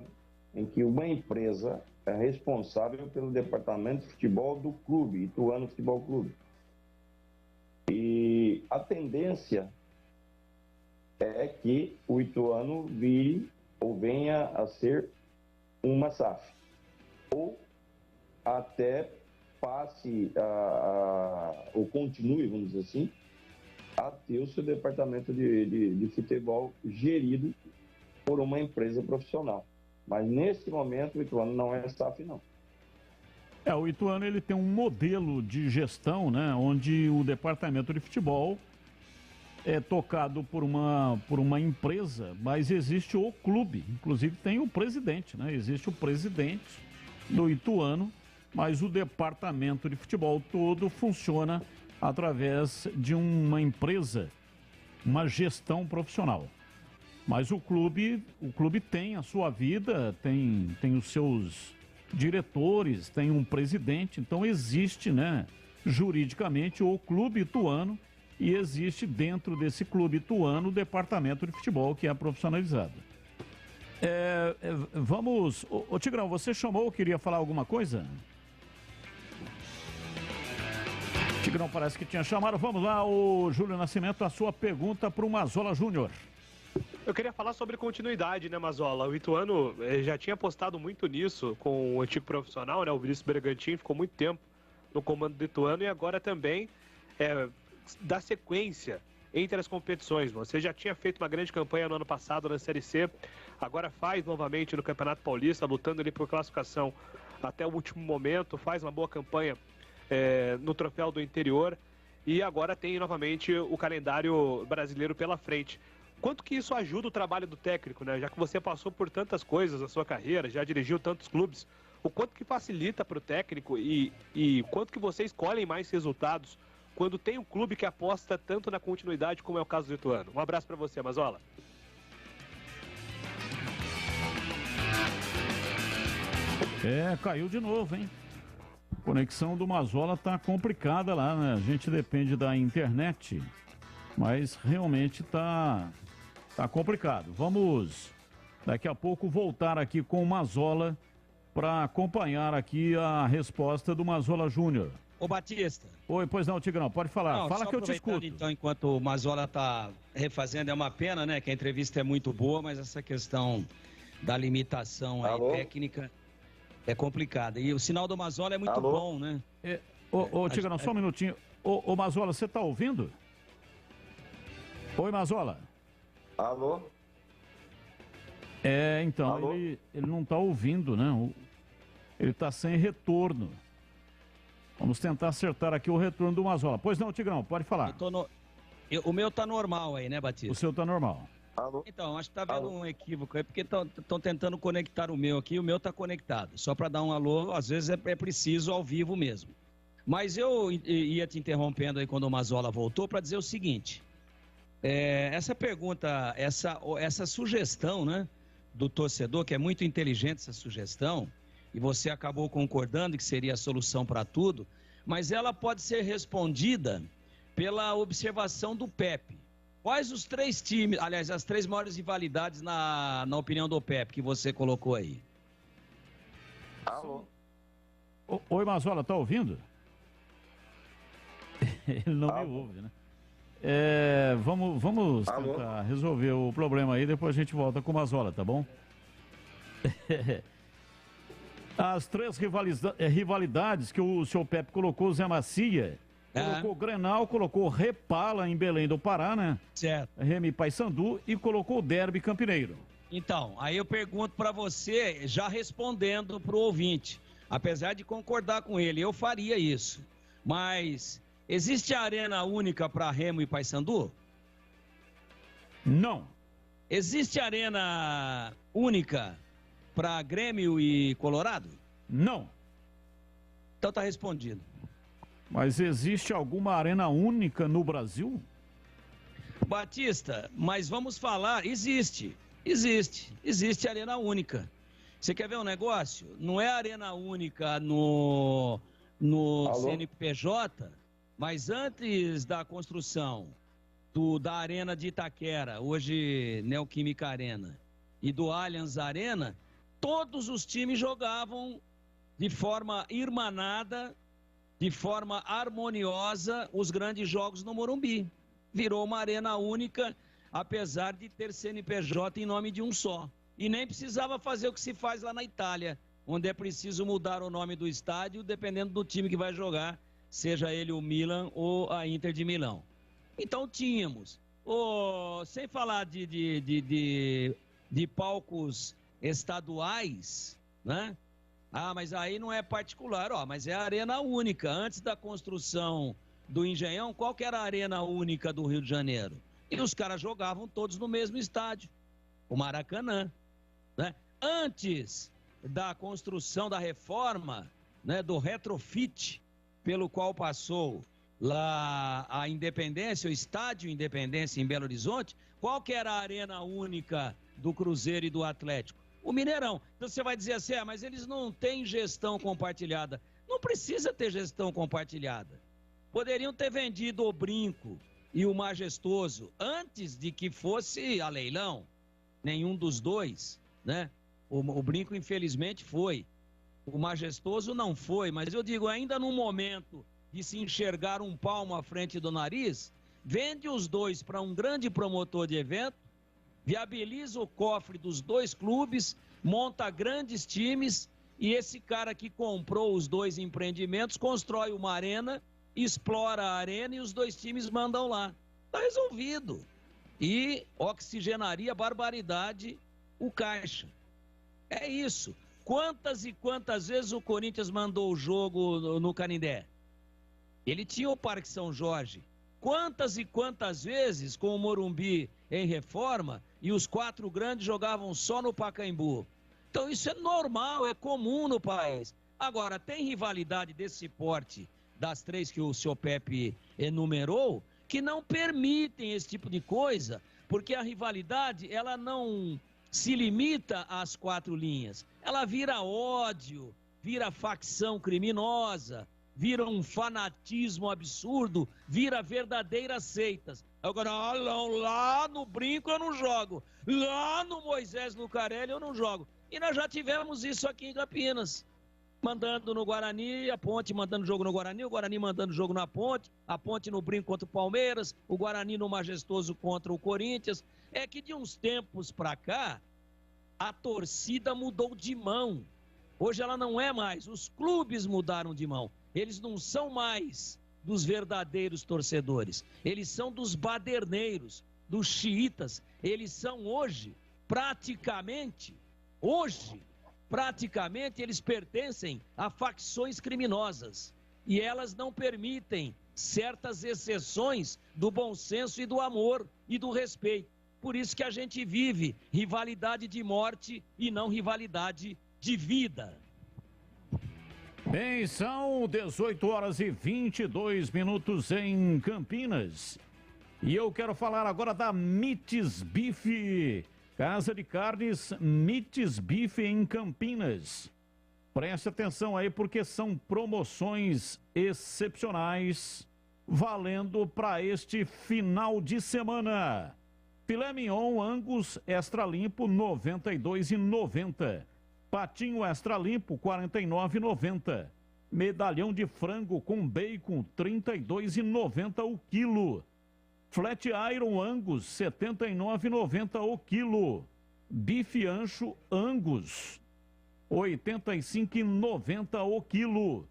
em que uma empresa é responsável pelo departamento de futebol do clube, Ituano Futebol Clube. E a tendência é que o Ituano vire ou venha a ser uma SAF, ou até passe ou continue, vamos dizer assim, a ter o seu departamento de futebol gerido por uma empresa profissional. Mas nesse momento o Ituano não é SAF, não. O Ituano ele tem um modelo de gestão, né, onde o departamento de futebol é tocado por uma empresa, mas existe o clube, inclusive tem o presidente, né? Existe o presidente do Ituano, mas o departamento de futebol todo funciona através de uma empresa, uma gestão profissional. Mas o clube tem a sua vida, tem os seus diretores, tem um presidente, então existe, né, juridicamente o clube Ituano e existe dentro desse clube Ituano o departamento de futebol que é profissionalizado. Vamos... Ô Tigrão, você chamou, queria falar alguma coisa? Tigrão parece que tinha chamado. Vamos lá, o Júlio Nascimento, a sua pergunta para o Mazzola Júnior. Eu queria falar sobre continuidade, né, Mazzola? O Ituano já tinha apostado muito nisso com o antigo profissional, né? O Vinícius Bragantino ficou muito tempo no comando do Ituano e agora também dá sequência entre as competições. Você já tinha feito uma grande campanha no ano passado na Série C, agora faz novamente no Campeonato Paulista, lutando ali por classificação até o último momento, faz uma boa campanha no Troféu do Interior e agora tem novamente o calendário brasileiro pela frente. Quanto que isso ajuda o trabalho do técnico, né? Já que você passou por tantas coisas na sua carreira, já dirigiu tantos clubes, o quanto que facilita para o técnico e quanto que vocês colhem mais resultados quando tem um clube que aposta tanto na continuidade como é o caso do Ituano? Um abraço para você, Mazzola. Caiu de novo, hein? A conexão do Mazzola tá complicada lá, né? A gente depende da internet, mas realmente tá complicado. Vamos, daqui a pouco, voltar aqui com o Mazzola para acompanhar aqui a resposta do Mazzola Júnior. Ô Batista. Oi, pois não, Tigrão, pode falar. Não, fala que eu te escuto. Então, enquanto o Mazzola tá refazendo, é uma pena, né? Que a entrevista é muito boa, mas essa questão da limitação aí técnica é complicada. E o sinal do Mazzola é muito bom, né? Ô, Tigrão, só um minutinho. Ô, Mazzola, você tá ouvindo? Oi, Mazzola. Alô? Então, Alô? ele não tá ouvindo, né? Ele tá sem retorno. Vamos tentar acertar aqui o retorno do Mazzola. Pois não, Tigrão, pode falar. O meu tá normal aí, né, Batista? O seu tá normal. Alô? Então, acho que tá vendo um equívoco aí, porque estão tentando conectar o meu aqui e o meu tá conectado. Só para dar um alô, às vezes é preciso ao vivo mesmo. Mas eu ia te interrompendo aí quando o Mazzola voltou para dizer o seguinte. Essa pergunta, essa sugestão, né, do torcedor, que é muito inteligente essa sugestão, e você acabou concordando que seria a solução para tudo, mas ela pode ser respondida pela observação do Pepe. Quais os três times, aliás, as três maiores rivalidades na opinião do Pepe que você colocou aí? Alô? Oi, Mazzola, tá ouvindo? Ele não me ouve, né? Vamos tentar resolver o problema aí, depois a gente volta com o Mazzola, tá bom? As três rivalidades que o seu Pepe colocou, o Zé Macia, colocou Grenal, colocou Repala em Belém do Pará, né? Certo. Remy Paysandu e colocou o Derby Campineiro. Então, aí eu pergunto para você, já respondendo pro ouvinte, apesar de concordar com ele, eu faria isso, mas existe arena única para Remo e Paysandu? Não. Existe arena única para Grêmio e Colorado? Não. Então tá respondido. Mas existe alguma arena única no Brasil? Batista, mas vamos falar, existe arena única. Você quer ver um negócio? Não é arena única no CNPJ, mas antes da construção da Arena de Itaquera, hoje Neoquímica Arena, e do Allianz Arena, todos os times jogavam de forma irmanada, de forma harmoniosa, os grandes jogos no Morumbi. Virou uma arena única, apesar de ter CNPJ em nome de um só. E nem precisava fazer o que se faz lá na Itália, onde é preciso mudar o nome do estádio, dependendo do time que vai jogar, seja ele o Milan ou a Inter de Milão. Então tínhamos, sem falar de palcos estaduais, né? Ah, mas aí não é particular, mas é a arena única. Antes da construção do Engenhão, qual que era a arena única do Rio de Janeiro? E os caras jogavam todos no mesmo estádio, o Maracanã, né? Antes da construção, da reforma, né, do retrofit, pelo qual passou lá a Independência, o Estádio Independência em Belo Horizonte, qual que era a arena única do Cruzeiro e do Atlético? O Mineirão. Então você vai dizer assim, mas eles não têm gestão compartilhada. Não precisa ter gestão compartilhada. Poderiam ter vendido o Brinco e o Majestoso antes de que fosse a leilão. Nenhum dos dois, né? O Brinco, infelizmente, foi. O Majestoso não foi, mas eu digo, ainda no momento de se enxergar um palmo à frente do nariz, vende os dois para um grande promotor de evento, viabiliza o cofre dos dois clubes, monta grandes times e esse cara que comprou os dois empreendimentos constrói uma arena, explora a arena e os dois times mandam lá. Está resolvido. E oxigenaria barbaridade o caixa. É isso. Quantas e quantas vezes o Corinthians mandou o jogo no Canindé? Ele tinha o Parque São Jorge. Quantas e quantas vezes com o Morumbi em reforma e os 4 grandes jogavam só no Pacaembu? Então isso é normal, é comum no país. Agora, tem rivalidade desse porte, das 3 que o senhor Pepe enumerou, que não permitem esse tipo de coisa, porque a rivalidade, ela não se limita às 4 linhas. Ela vira ódio, vira facção criminosa, vira um fanatismo absurdo, vira verdadeiras seitas. Agora, lá no Brinco eu não jogo, lá no Moisés Lucarelli eu não jogo. E nós já tivemos isso aqui em Campinas. Mandando no Guarani, a Ponte mandando jogo no Guarani, o Guarani mandando jogo na Ponte, a Ponte no Brinco contra o Palmeiras, o Guarani no Majestoso contra o Corinthians. É que de uns tempos pra cá, a torcida mudou de mão. Hoje ela não é mais, os clubes mudaram de mão. Eles não são mais dos verdadeiros torcedores, eles são dos baderneiros, dos xiitas. Eles são hoje, praticamente, eles pertencem a facções criminosas e elas não permitem certas exceções do bom senso e do amor e do respeito. Por isso que a gente vive rivalidade de morte e não rivalidade de vida. Bem, são 18 horas e 22 minutos em Campinas. E eu quero falar agora da Mites Bife. Casa de Carnes Mites Bife em Campinas. Preste atenção aí porque são promoções excepcionais valendo para este final de semana. Filé mignon Angus extra limpo R$ 92,90. Patinho extra limpo R$ 49,90. Medalhão de frango com bacon R$ 32,90 o quilo. Flat Iron Angus, R$ 79,90 o quilo. Bife ancho Angus, R$ 85,90 o quilo.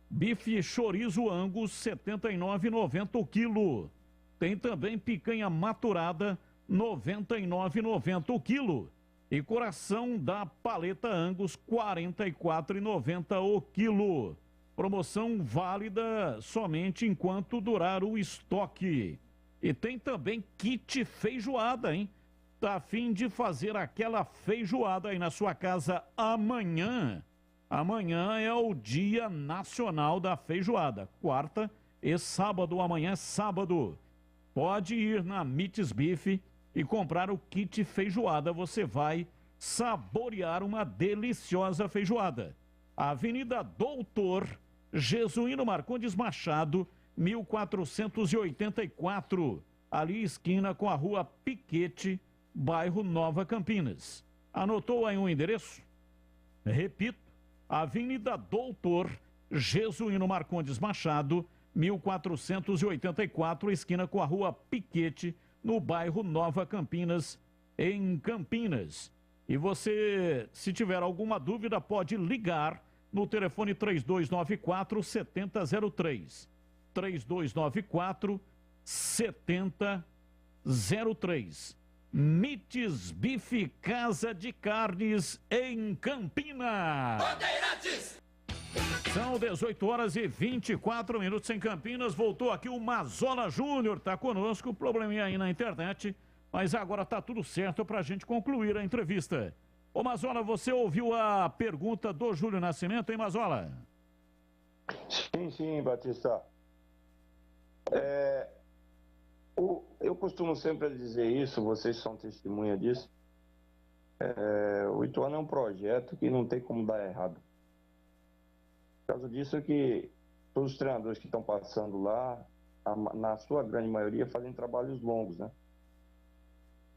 Bife chorizo Angus, R$ 79,90 o quilo. Tem também picanha maturada, R$ 99,90 o quilo. E coração da paleta Angus, R$ 44,90 o quilo. Promoção válida somente enquanto durar o estoque. E tem também kit feijoada, hein? Tá a fim de fazer aquela feijoada aí na sua casa amanhã? Amanhã é o Dia Nacional da Feijoada. Quarta e sábado, amanhã é sábado. Pode ir na Mites Bife e comprar o kit feijoada. Você vai saborear uma deliciosa feijoada. Avenida Doutor Jesuíno Marcondes Machado, 1484, ali esquina com a rua Piquete, bairro Nova Campinas. Anotou aí um endereço? Repito, Avenida Doutor Jesuíno Marcondes Machado, 1484, esquina com a rua Piquete, no bairro Nova Campinas, em Campinas. E você, se tiver alguma dúvida, pode ligar no telefone 3294-7003. 3294-7003. Mites Bife Casa de Carnes em Campinas. Bandeirantes! São 18 horas e 24 minutos em Campinas. Voltou aqui o Mazola Júnior, tá conosco. Probleminha aí na internet, mas agora tá tudo certo pra gente concluir a entrevista. Ô Mazola, você ouviu a pergunta do Júlio Nascimento, hein, Mazola? Sim, Batista. Eu costumo sempre dizer isso, vocês são testemunha disso. O Ituano é um projeto que não tem como dar errado. Por causa disso é que todos os treinadores que estão passando lá, na sua grande maioria, fazem trabalhos longos, né?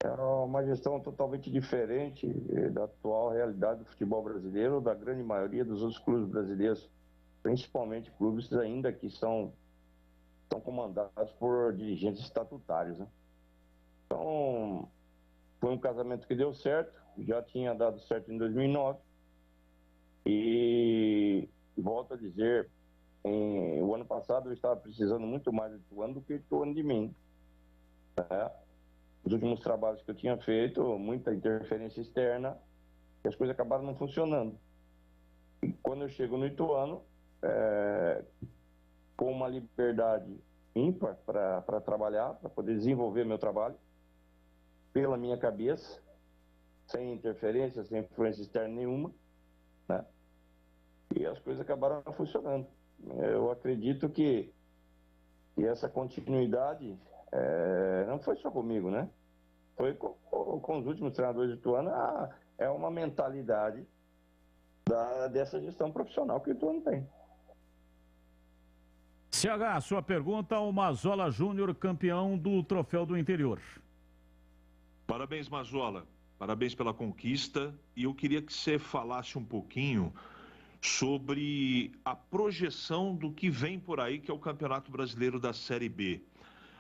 É uma gestão totalmente diferente da atual realidade do futebol brasileiro, da grande maioria dos outros clubes brasileiros, principalmente clubes ainda que são comandados por dirigentes estatutários, né? Então, foi um casamento que deu certo, já tinha dado certo em 2009, e volto a dizer, o ano passado eu estava precisando muito mais do Ituano do que o Ituano de mim, né? Os últimos trabalhos que eu tinha feito, muita interferência externa, e as coisas acabaram não funcionando. E quando eu chego no Ituano, com uma liberdade ímpar para trabalhar, para poder desenvolver meu trabalho, pela minha cabeça, sem interferência, sem influência externa nenhuma, né? E as coisas acabaram funcionando. Eu acredito que essa continuidade não foi só comigo, né? Foi com os últimos treinadores de Ituano. É uma mentalidade dessa gestão profissional que o Ituano tem. CH, sua pergunta ao Mazola Júnior, campeão do Troféu do Interior. Parabéns, Mazola. Parabéns pela conquista. E eu queria que você falasse um pouquinho sobre a projeção do que vem por aí, que é o Campeonato Brasileiro da Série B.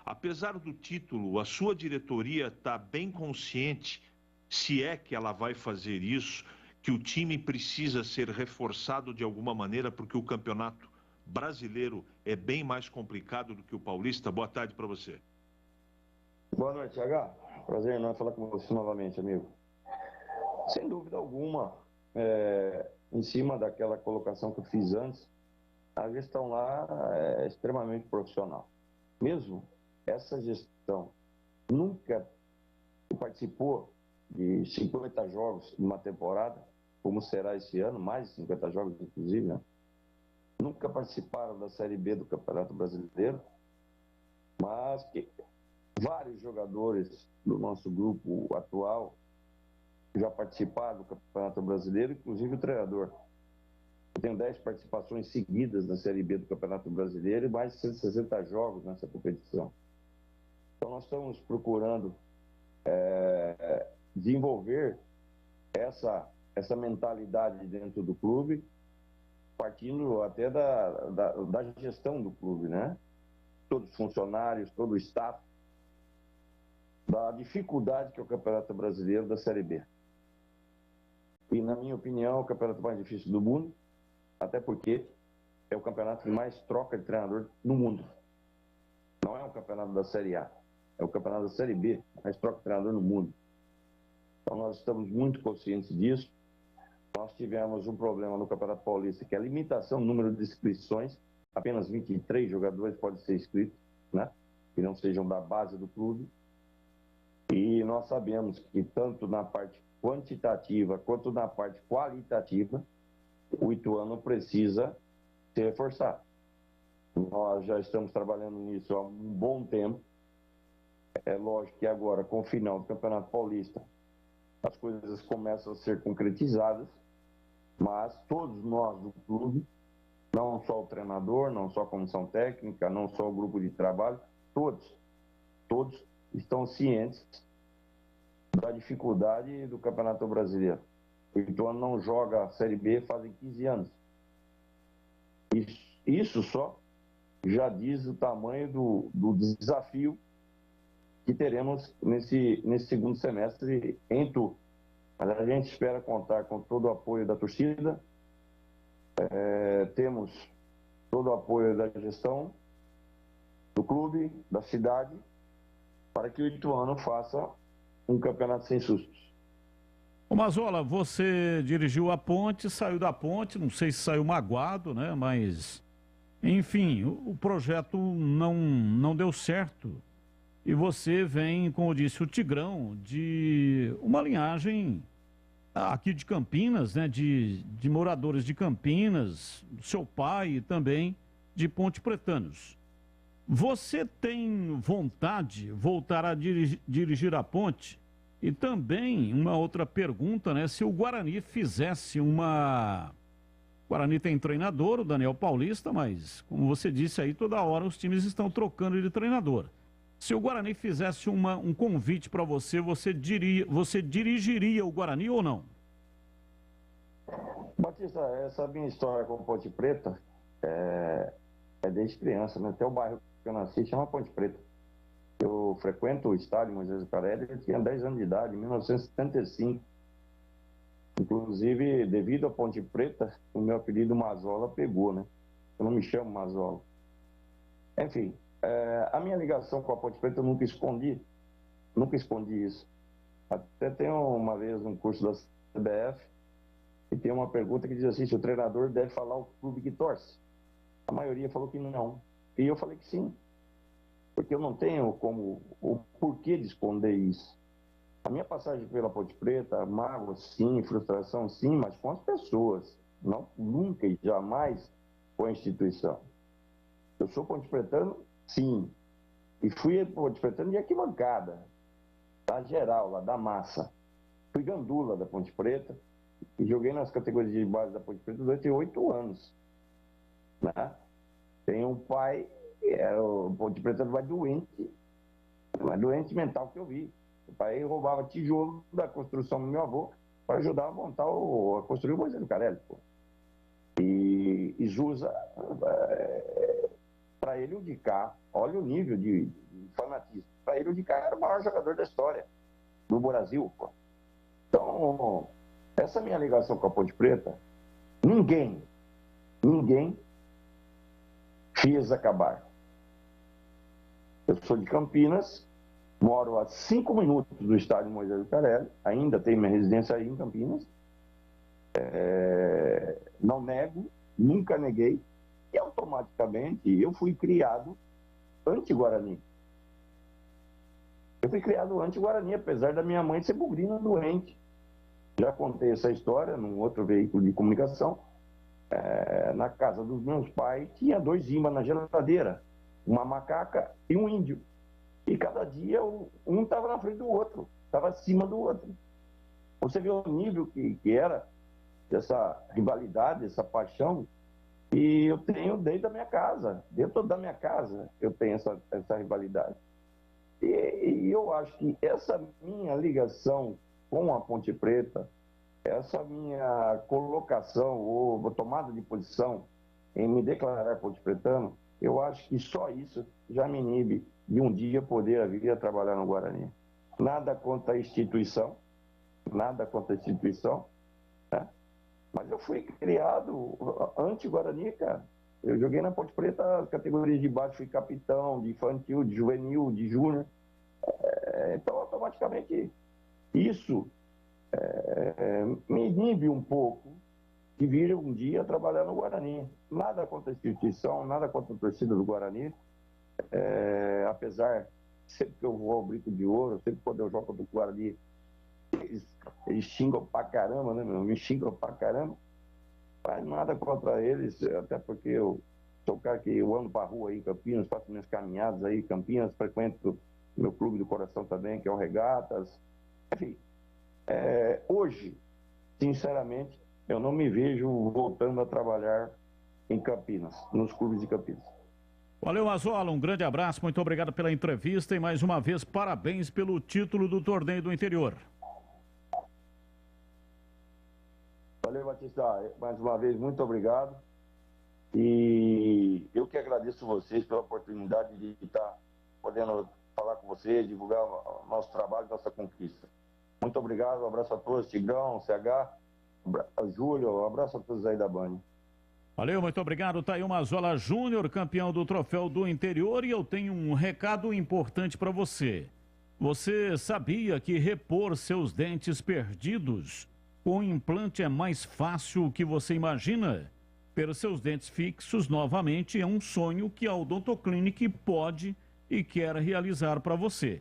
Apesar do título, a sua diretoria está bem consciente, se é que ela vai fazer isso, que o time precisa ser reforçado de alguma maneira, porque o Campeonato Brasileiro é bem mais complicado do que o Paulista. Boa tarde para você. Boa noite, H. Prazer enorme falar com você novamente, amigo. Sem dúvida alguma, em cima daquela colocação que eu fiz antes, a gestão lá é extremamente profissional. Mesmo essa gestão nunca participou de 50 jogos numa temporada, como será esse ano, mais de 50 jogos inclusive, né? Nunca participaram da Série B do Campeonato Brasileiro, mas que vários jogadores do nosso grupo atual já participaram do Campeonato Brasileiro, inclusive o treinador. Eu tenho 10 participações seguidas na Série B do Campeonato Brasileiro e mais de 160 jogos nessa competição. Então nós estamos procurando desenvolver essa mentalidade dentro do clube, partindo até da gestão do clube, né? Todos os funcionários, todo o staff, da dificuldade que é o Campeonato Brasileiro da Série B. E, na minha opinião, é o campeonato mais difícil do mundo, até porque é o campeonato que mais troca de treinador no mundo. Não é um campeonato da Série A, é o campeonato da Série B, mais troca de treinador no mundo. Então, nós estamos muito conscientes disso. Nós tivemos um problema no Campeonato Paulista, que é a limitação do número de inscrições. Apenas 23 jogadores podem ser inscritos, né? Que não sejam da base do clube. E nós sabemos que tanto na parte quantitativa quanto na parte qualitativa, o Ituano precisa se reforçar. Nós já estamos trabalhando nisso há um bom tempo. É lógico que agora, com o final do Campeonato Paulista, as coisas começam a ser concretizadas, mas todos nós do clube, não só o treinador, não só a comissão técnica, não só o grupo de trabalho, todos estão cientes da dificuldade do Campeonato Brasileiro. O Ituano não joga a Série B fazem 15 anos. Isso só já diz o tamanho do desafio que teremos nesse segundo semestre em tudo. Mas a gente espera contar com todo o apoio da torcida, temos todo o apoio da gestão, do clube, da cidade, para que o Ituano faça um campeonato sem sustos. Ô Mazola, você dirigiu a Ponte, saiu da Ponte, não sei se saiu magoado, né? Mas, enfim, o projeto não deu certo. E você vem, como disse o Tigrão, de uma linhagem aqui de Campinas, né? De moradores de Campinas, seu pai e também de Ponte Pretanos. Você tem vontade de voltar a dirigir a Ponte? E também uma outra pergunta, né? Se o Guarani fizesse uma... O Guarani tem treinador, o Daniel Paulista, mas, como você disse aí, toda hora os times estão trocando de treinador. Se o Guarani fizesse um convite para você, você dirigiria o Guarani ou não? Batista, essa minha história com Ponte Preta é desde criança, né? Até o bairro que eu nasci chama Ponte Preta. Eu frequento o estádio Moisés Lucarelli, eu tinha 10 anos de idade, em 1975. Inclusive, devido à Ponte Preta, o meu apelido Mazola pegou, né? Eu não me chamo Mazola. Enfim, a minha ligação com a Ponte Preta eu nunca escondi isso. Até tem uma vez um curso da CBF e tem uma pergunta que diz assim, se o treinador deve falar o clube que torce. A maioria falou que não. E eu falei que sim. Porque eu não tenho o porquê de esconder isso. A minha passagem pela Ponte Preta, mágoa sim, frustração sim, mas com as pessoas. Não, nunca e jamais com a instituição. Eu sou ponte pretano, sim. E fui ponte pretano de arquibancada. Da geral, lá da massa. Fui gandula da Ponte Preta e joguei nas categorias de base da Ponte Preta durante 8 anos. Né? Tenho um pai, o Ponte Preta vai doente mental que eu vi. O pai roubava tijolo da construção do meu avô para ajudar a montar a construir o Moisés Lucarelli. E Zusa, para ele o Dicá, olha o nível de fanatismo, para ele o Dicá era o maior jogador da história do Brasil. Pô. Então, essa minha ligação com a Ponte Preta, ninguém fez acabar. Eu sou de Campinas, moro a 5 minutos do estádio Moisés Lucarelli, ainda tenho minha residência aí em Campinas. Não nego, nunca neguei, e automaticamente eu fui criado anti-Guarani. Eu fui criado anti-Guarani, apesar da minha mãe ser bugrina doente. Já contei essa história num outro veículo de comunicação. Na casa dos meus pais tinha 2 ímãs na geladeira, uma macaca e um índio. E cada dia um estava na frente do outro, estava acima do outro. Você vê o nível que era dessa rivalidade, essa paixão, e eu tenho desde a minha casa, dentro da minha casa eu tenho essa rivalidade. E eu acho que essa minha ligação com a Ponte Preta, essa minha colocação ou tomada de posição em me declarar ponte pretano, eu acho que só isso já me inibe de um dia poder vir a trabalhar no Guarani. Nada contra a instituição, né? Mas eu fui criado anti-Guarani, cara. Eu joguei na Ponte Preta as categorias de base, fui capitão, de infantil, de juvenil, de júnior. Então, automaticamente, isso me inibe um pouco de vir um dia trabalhar no Guarani. Nada contra a instituição, nada contra a torcida do Guarani. Apesar, sempre que eu vou ao Brito de Ouro, sempre quando eu jogo do Guarani, eles xingam pra caramba, né, meu? Me xingam pra caramba. Mas nada contra eles, até porque eu sou o cara que eu ando pra rua aí em Campinas, faço minhas caminhadas aí em Campinas, frequento meu clube do coração também, que é o Regatas. Enfim, hoje, sinceramente, eu não me vejo voltando a trabalhar em Campinas, nos clubes de Campinas. Valeu, Mazola, um grande abraço, muito obrigado pela entrevista e mais uma vez parabéns pelo título do Torneio do Interior. Valeu, Batista, mais uma vez, muito obrigado. E eu que agradeço vocês pela oportunidade de estar podendo falar com vocês, divulgar o nosso trabalho, nossa conquista. Muito obrigado, um abraço a todos, Tigrão, CH, Júlio, um abraço a todos aí da Band. Valeu, muito obrigado. Tá aí o Mazola Júnior, campeão do Troféu do Interior, e eu tenho um recado importante para você. Você sabia que repor seus dentes perdidos com implante é mais fácil que você imagina? Ter seus dentes fixos novamente é um sonho que a Odontoclinic pode e quer realizar para você.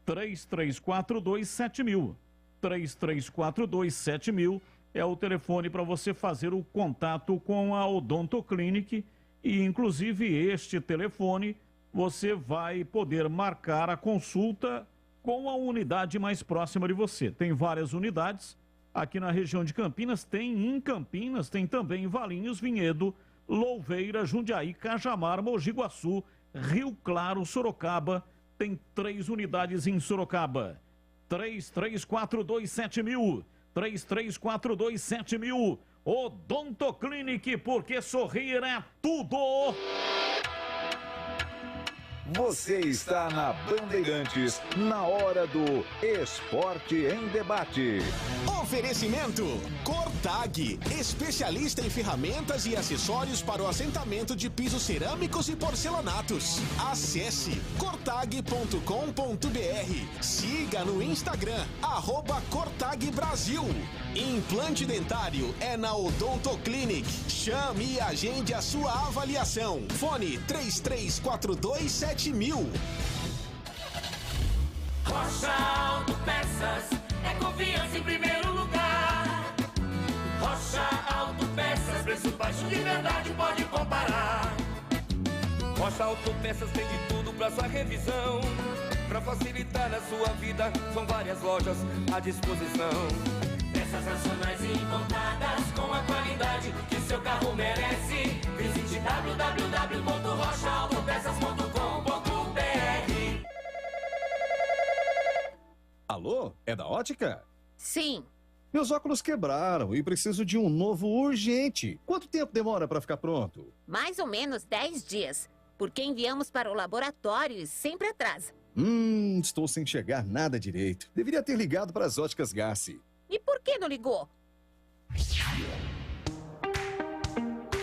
33427000. 33427000 é o telefone para você fazer o contato com a Odontoclinic e, inclusive, este telefone você vai poder marcar a consulta com a unidade mais próxima de você. Tem várias unidades aqui na região de Campinas, tem em Campinas, tem também em Valinhos, Vinhedo, Louveira, Jundiaí, Cajamar, Mogi Guaçu, Rio Claro, Sorocaba, Tem 3 unidades em Sorocaba. 33427000. 33427000. Odontoclinic, porque sorrir é tudo. Você está na Bandeirantes, na hora do Esporte em Debate. Oferecimento Cortag, especialista em ferramentas e acessórios para o assentamento de pisos cerâmicos e porcelanatos. Acesse cortag.com.br. Siga no Instagram, @CortagBrasil. Implante dentário é na Odontoclinic. Chame e agende a sua avaliação. Fone 33427000. Rocha Autopeças é confiança em primeiro lugar. Rocha Autopeças, preço baixo de verdade, pode comparar. Rocha Autopeças tem de tudo pra sua revisão. Pra facilitar a sua vida, são várias lojas à disposição. Peças nacionais e importadas com a qualidade que seu carro merece. Visite www.rochaautopeças.com.br. Alô? É da Ótica? Sim. Meus óculos quebraram e preciso de um novo urgente. Quanto tempo demora para ficar pronto? Mais ou menos 10 dias. Porque enviamos para o laboratório e sempre atrasa. Estou sem enxergar nada direito. Deveria ter ligado para as Óticas Gassi. E por que não ligou?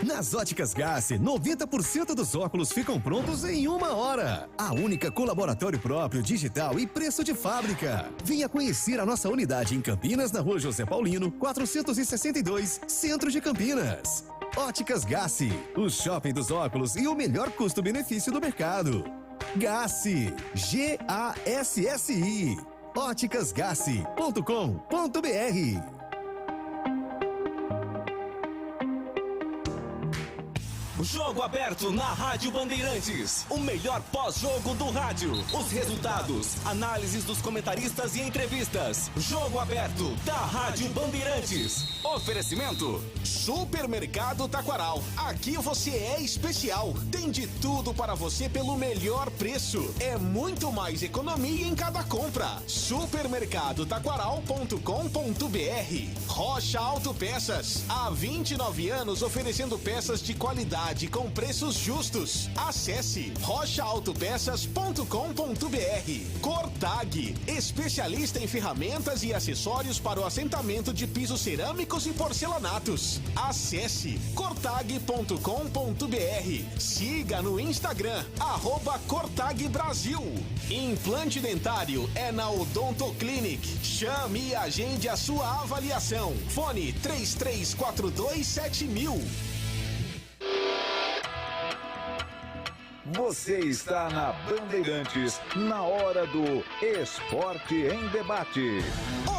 Nas Óticas Gassi, 90% dos óculos ficam prontos em 1 hora. A única com laboratório próprio, digital e preço de fábrica. Venha conhecer a nossa unidade em Campinas, na Rua José Paulino, 462, Centro de Campinas. Óticas Gassi, o shopping dos óculos e o melhor custo-benefício do mercado. Gassi, Gassi. óticasgassi.com.br. Jogo aberto na Rádio Bandeirantes. O melhor pós-jogo do rádio. Os resultados, análises dos comentaristas e entrevistas. Jogo aberto da Rádio Bandeirantes. Oferecimento Supermercado Taquaral. Aqui você é especial. Tem de tudo para você pelo melhor preço. É muito mais economia em cada compra. Supermercadotaquaral.com.br. Rocha Autopeças. Há 29 anos oferecendo peças de qualidade com preços justos. Acesse rochaautopeças.com.br. Cortag, especialista em ferramentas e acessórios para o assentamento de pisos cerâmicos e porcelanatos. Acesse cortag.com.br. Siga no Instagram, @CortagBrasil. Implante dentário é na Odontoclinic. Chame e agende a sua avaliação. Fone 33427000. Você está na Bandeirantes, na hora do Esporte em Debate.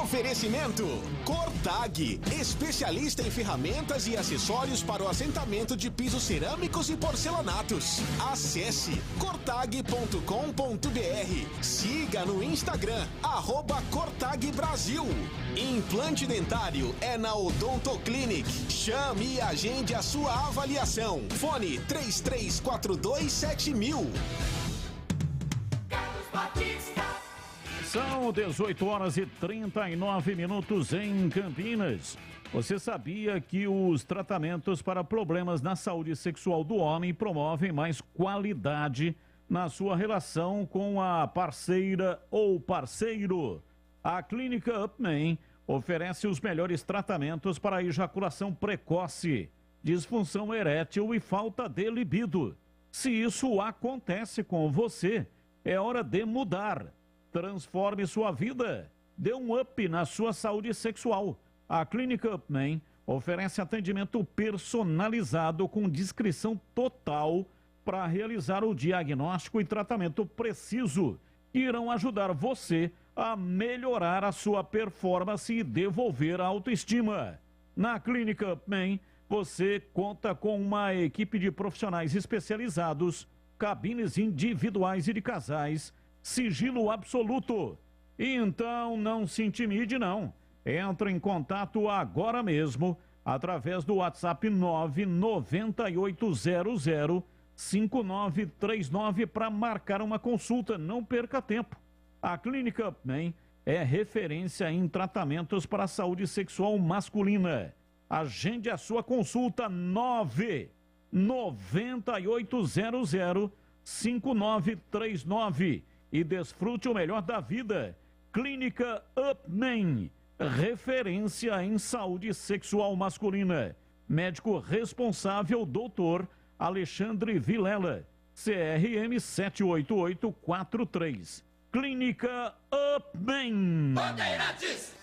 Oferecimento Cortag, especialista em ferramentas e acessórios para o assentamento de pisos cerâmicos e porcelanatos. Acesse cortag.com.br. Siga no Instagram, @CortagBrasil. Implante dentário é na Odontoclinic. Chame e agende a sua avaliação. Fone 33427000. São 18h39 em Campinas. Você sabia que os tratamentos para problemas na saúde sexual do homem promovem mais qualidade na sua relação com a parceira ou parceiro? A Clínica Upman oferece os melhores tratamentos para a ejaculação precoce, disfunção erétil e falta de libido. Se isso acontece com você, é hora de mudar. Transforme sua vida. Dê um up na sua saúde sexual. A Clínica Upman oferece atendimento personalizado com discrição total para realizar o diagnóstico e tratamento preciso que irão ajudar você a melhorar a sua performance e devolver a autoestima. Na Clínica Upman, você conta com uma equipe de profissionais especializados, cabines individuais e de casais, sigilo absoluto. Então não se intimide não. Entre em contato agora mesmo através do WhatsApp 99800 5939 para marcar uma consulta. Não perca tempo. A Clínica Upman é referência em tratamentos para a saúde sexual masculina. Agende a sua consulta 99800-5939 e desfrute o melhor da vida. Clínica Upman, referência em saúde sexual masculina. Médico responsável, doutor Alexandre Vilela, CRM 78843. Clínica Upman. Bandeirantes.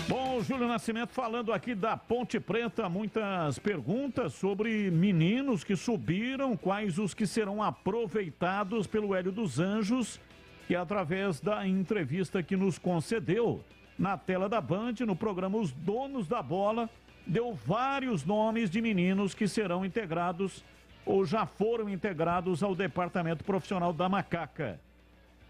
Bom, Júlio Nascimento falando aqui da Ponte Preta, muitas perguntas sobre meninos que subiram, quais os que serão aproveitados pelo Hélio dos Anjos, que através da entrevista que nos concedeu na tela da Band, no programa Os Donos da Bola, deu vários nomes de meninos que serão integrados ou já foram integrados ao Departamento Profissional da Macaca.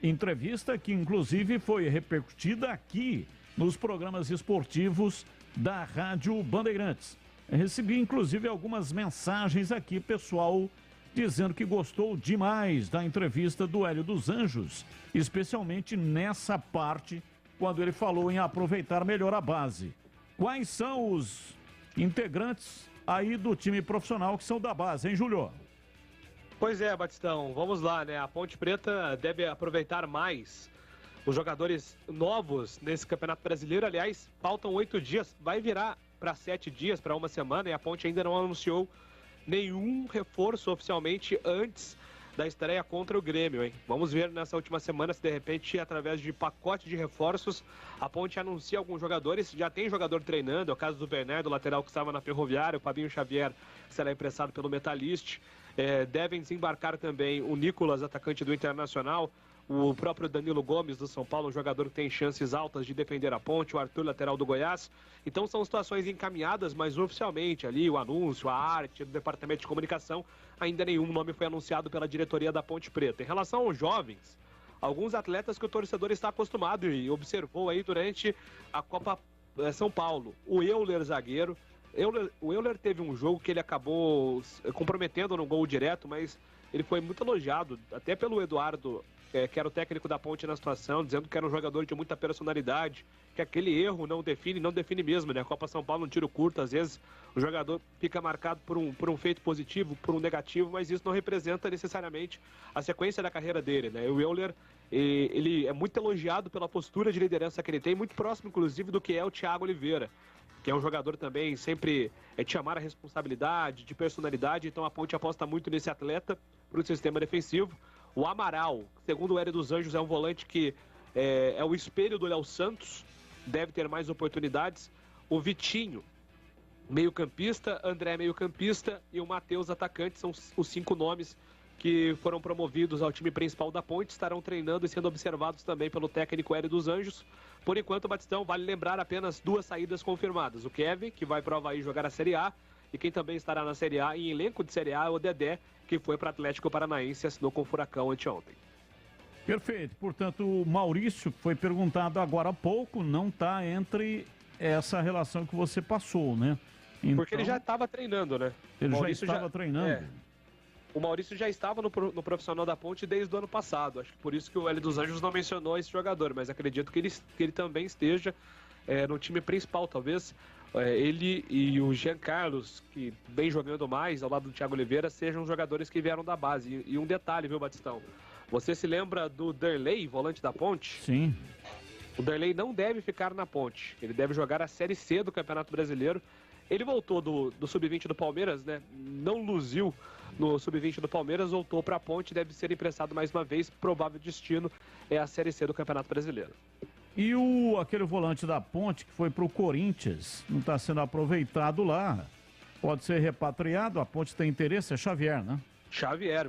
Entrevista que inclusive foi repercutida aqui nos programas esportivos da Rádio Bandeirantes. Eu recebi inclusive algumas mensagens aqui, pessoal, dizendo que gostou demais da entrevista do Hélio dos Anjos, especialmente nessa parte, quando ele falou em aproveitar melhor a base. Quais são os integrantes aí do time profissional que são da base, hein, Júlio? Pois é, Batistão, vamos lá, né? A Ponte Preta deve aproveitar mais os jogadores novos nesse Campeonato Brasileiro. Aliás, faltam 8 dias, vai virar para 7 dias, para uma semana, e a Ponte ainda não anunciou nenhum reforço oficialmente antes da estreia contra o Grêmio, hein? Vamos ver nessa última semana se de repente, através de pacote de reforços, a Ponte anuncia alguns jogadores. Já tem jogador treinando, é o caso do Bernardo, lateral que estava na Ferroviária, o Fabinho Xavier, que será emprestado pelo Metalist. Devem desembarcar também o Nicolas, atacante do Internacional, o próprio Danilo Gomes do São Paulo, um jogador que tem chances altas de defender a Ponte, o Arthur, lateral do Goiás. Então são situações encaminhadas, mas oficialmente ali o anúncio, a arte do Departamento de Comunicação, ainda nenhum nome foi anunciado pela diretoria da Ponte Preta. Em relação aos jovens, alguns atletas que o torcedor está acostumado e observou aí durante a Copa São Paulo. O Euler, zagueiro. O Euler teve um jogo que ele acabou comprometendo no gol direto, mas ele foi muito elogiado, até pelo Eduardo, que era o técnico da Ponte na situação, dizendo que era um jogador de muita personalidade, que aquele erro não define mesmo, né? A Copa São Paulo, um tiro curto, às vezes o jogador fica marcado por um feito positivo, por um negativo, mas isso não representa necessariamente a sequência da carreira dele, né? O Euler, ele é muito elogiado pela postura de liderança que ele tem, muito próximo, inclusive, do que é o Thiago Oliveira, que é um jogador também sempre de chamar a responsabilidade, de personalidade. Então a Ponte aposta muito nesse atleta para o sistema defensivo. O Amaral, segundo o Hélio dos Anjos, é um volante que é o espelho do Léo Santos, deve ter mais oportunidades. O Vitinho, meio-campista, André, meio-campista, e o Matheus, atacante, são os 5 nomes que foram promovidos ao time principal da Ponte, estarão treinando e sendo observados também pelo técnico Hélio dos Anjos. Por enquanto, Batistão, vale lembrar apenas 2 saídas confirmadas. O Kevin, que vai para o Avaí jogar a Série A, e quem também estará na Série A em elenco de Série A é o Dedé, que foi para o Atlético Paranaense e assinou com o Furacão anteontem. Perfeito. Portanto, o Maurício, que foi perguntado agora há pouco, não está entre essa relação que você passou, né? Então, porque ele já estava treinando, né? Ele já estava treinando. O Maurício já estava no profissional da Ponte desde o ano passado. Acho que por isso que o Hélio dos Anjos não mencionou esse jogador, mas acredito que ele também esteja no time principal, talvez. Ele e o Jean Carlos, que vem jogando mais ao lado do Thiago Oliveira, sejam jogadores que vieram da base. E um detalhe, viu, Batistão? Você se lembra do Derlei, volante da Ponte? Sim. O Derlei não deve ficar na Ponte. Ele deve jogar a Série C do Campeonato Brasileiro. Ele voltou do Sub-20 do Palmeiras, né? Não luziu no Sub-20 do Palmeiras, voltou para a Ponte, deve ser emprestado mais uma vez. Provável destino é a Série C do Campeonato Brasileiro. E aquele volante da Ponte que foi para o Corinthians, não está sendo aproveitado lá, pode ser repatriado? A Ponte tem interesse? É Xavier, né? Xavier,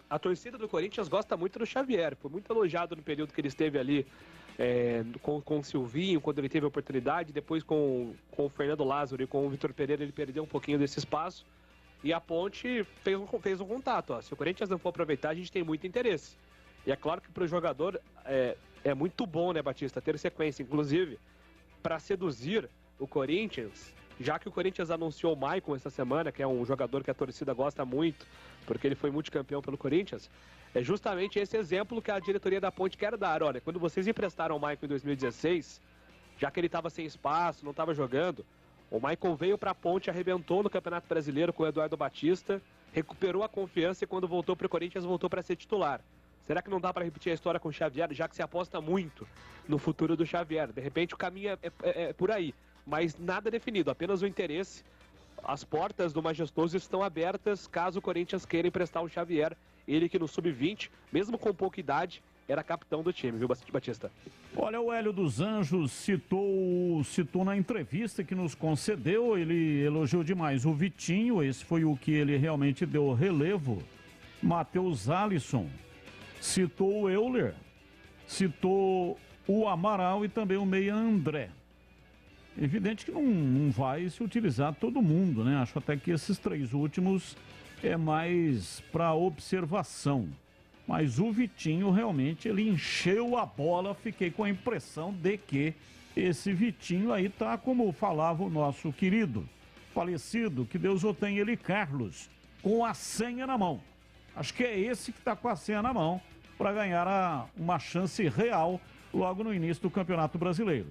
a torcida do Corinthians gosta muito do Xavier, foi muito elogiado no período que ele esteve ali com o Silvinho, quando ele teve a oportunidade, depois com o Fernando Lázaro e com o Vitor Pereira, ele perdeu um pouquinho desse espaço, e a Ponte fez um contato. Se o Corinthians não for aproveitar, a gente tem muito interesse. E é claro que para o jogador é muito bom, né, Batista, ter sequência. Inclusive, para seduzir o Corinthians, já que o Corinthians anunciou o Maicon essa semana, que é um jogador que a torcida gosta muito, porque ele foi multicampeão pelo Corinthians, é justamente esse exemplo que a diretoria da Ponte quer dar. Olha, quando vocês emprestaram o Maicon em 2016, já que ele estava sem espaço, não estava jogando, o Maicon veio para a Ponte, arrebentou no Campeonato Brasileiro com o Eduardo Batista, recuperou a confiança e quando voltou para o Corinthians, voltou para ser titular. Será que não dá para repetir a história com o Xavier, já que se aposta muito no futuro do Xavier? De repente o caminho é por aí, mas nada definido, apenas o interesse. As portas do Majestoso estão abertas caso o Corinthians queira emprestar o Xavier, ele que no Sub-20, mesmo com pouca idade, era capitão do time, viu, Batista? Olha, o Hélio dos Anjos citou na entrevista que nos concedeu, ele elogiou demais o Vitinho, esse foi o que ele realmente deu relevo. Matheus Alisson, citou o Euler, citou o Amaral e também o meia André. Evidente que não vai se utilizar todo mundo, né? Acho até que esses 3 últimos é mais para observação. Mas o Vitinho realmente ele encheu a bola, fiquei com a impressão de que esse Vitinho aí tá como falava o nosso querido falecido, que Deus o tenha, ele Carlos, com a senha na mão. Acho que é esse que tá com a senha na mão para ganhar uma chance real logo no início do Campeonato Brasileiro.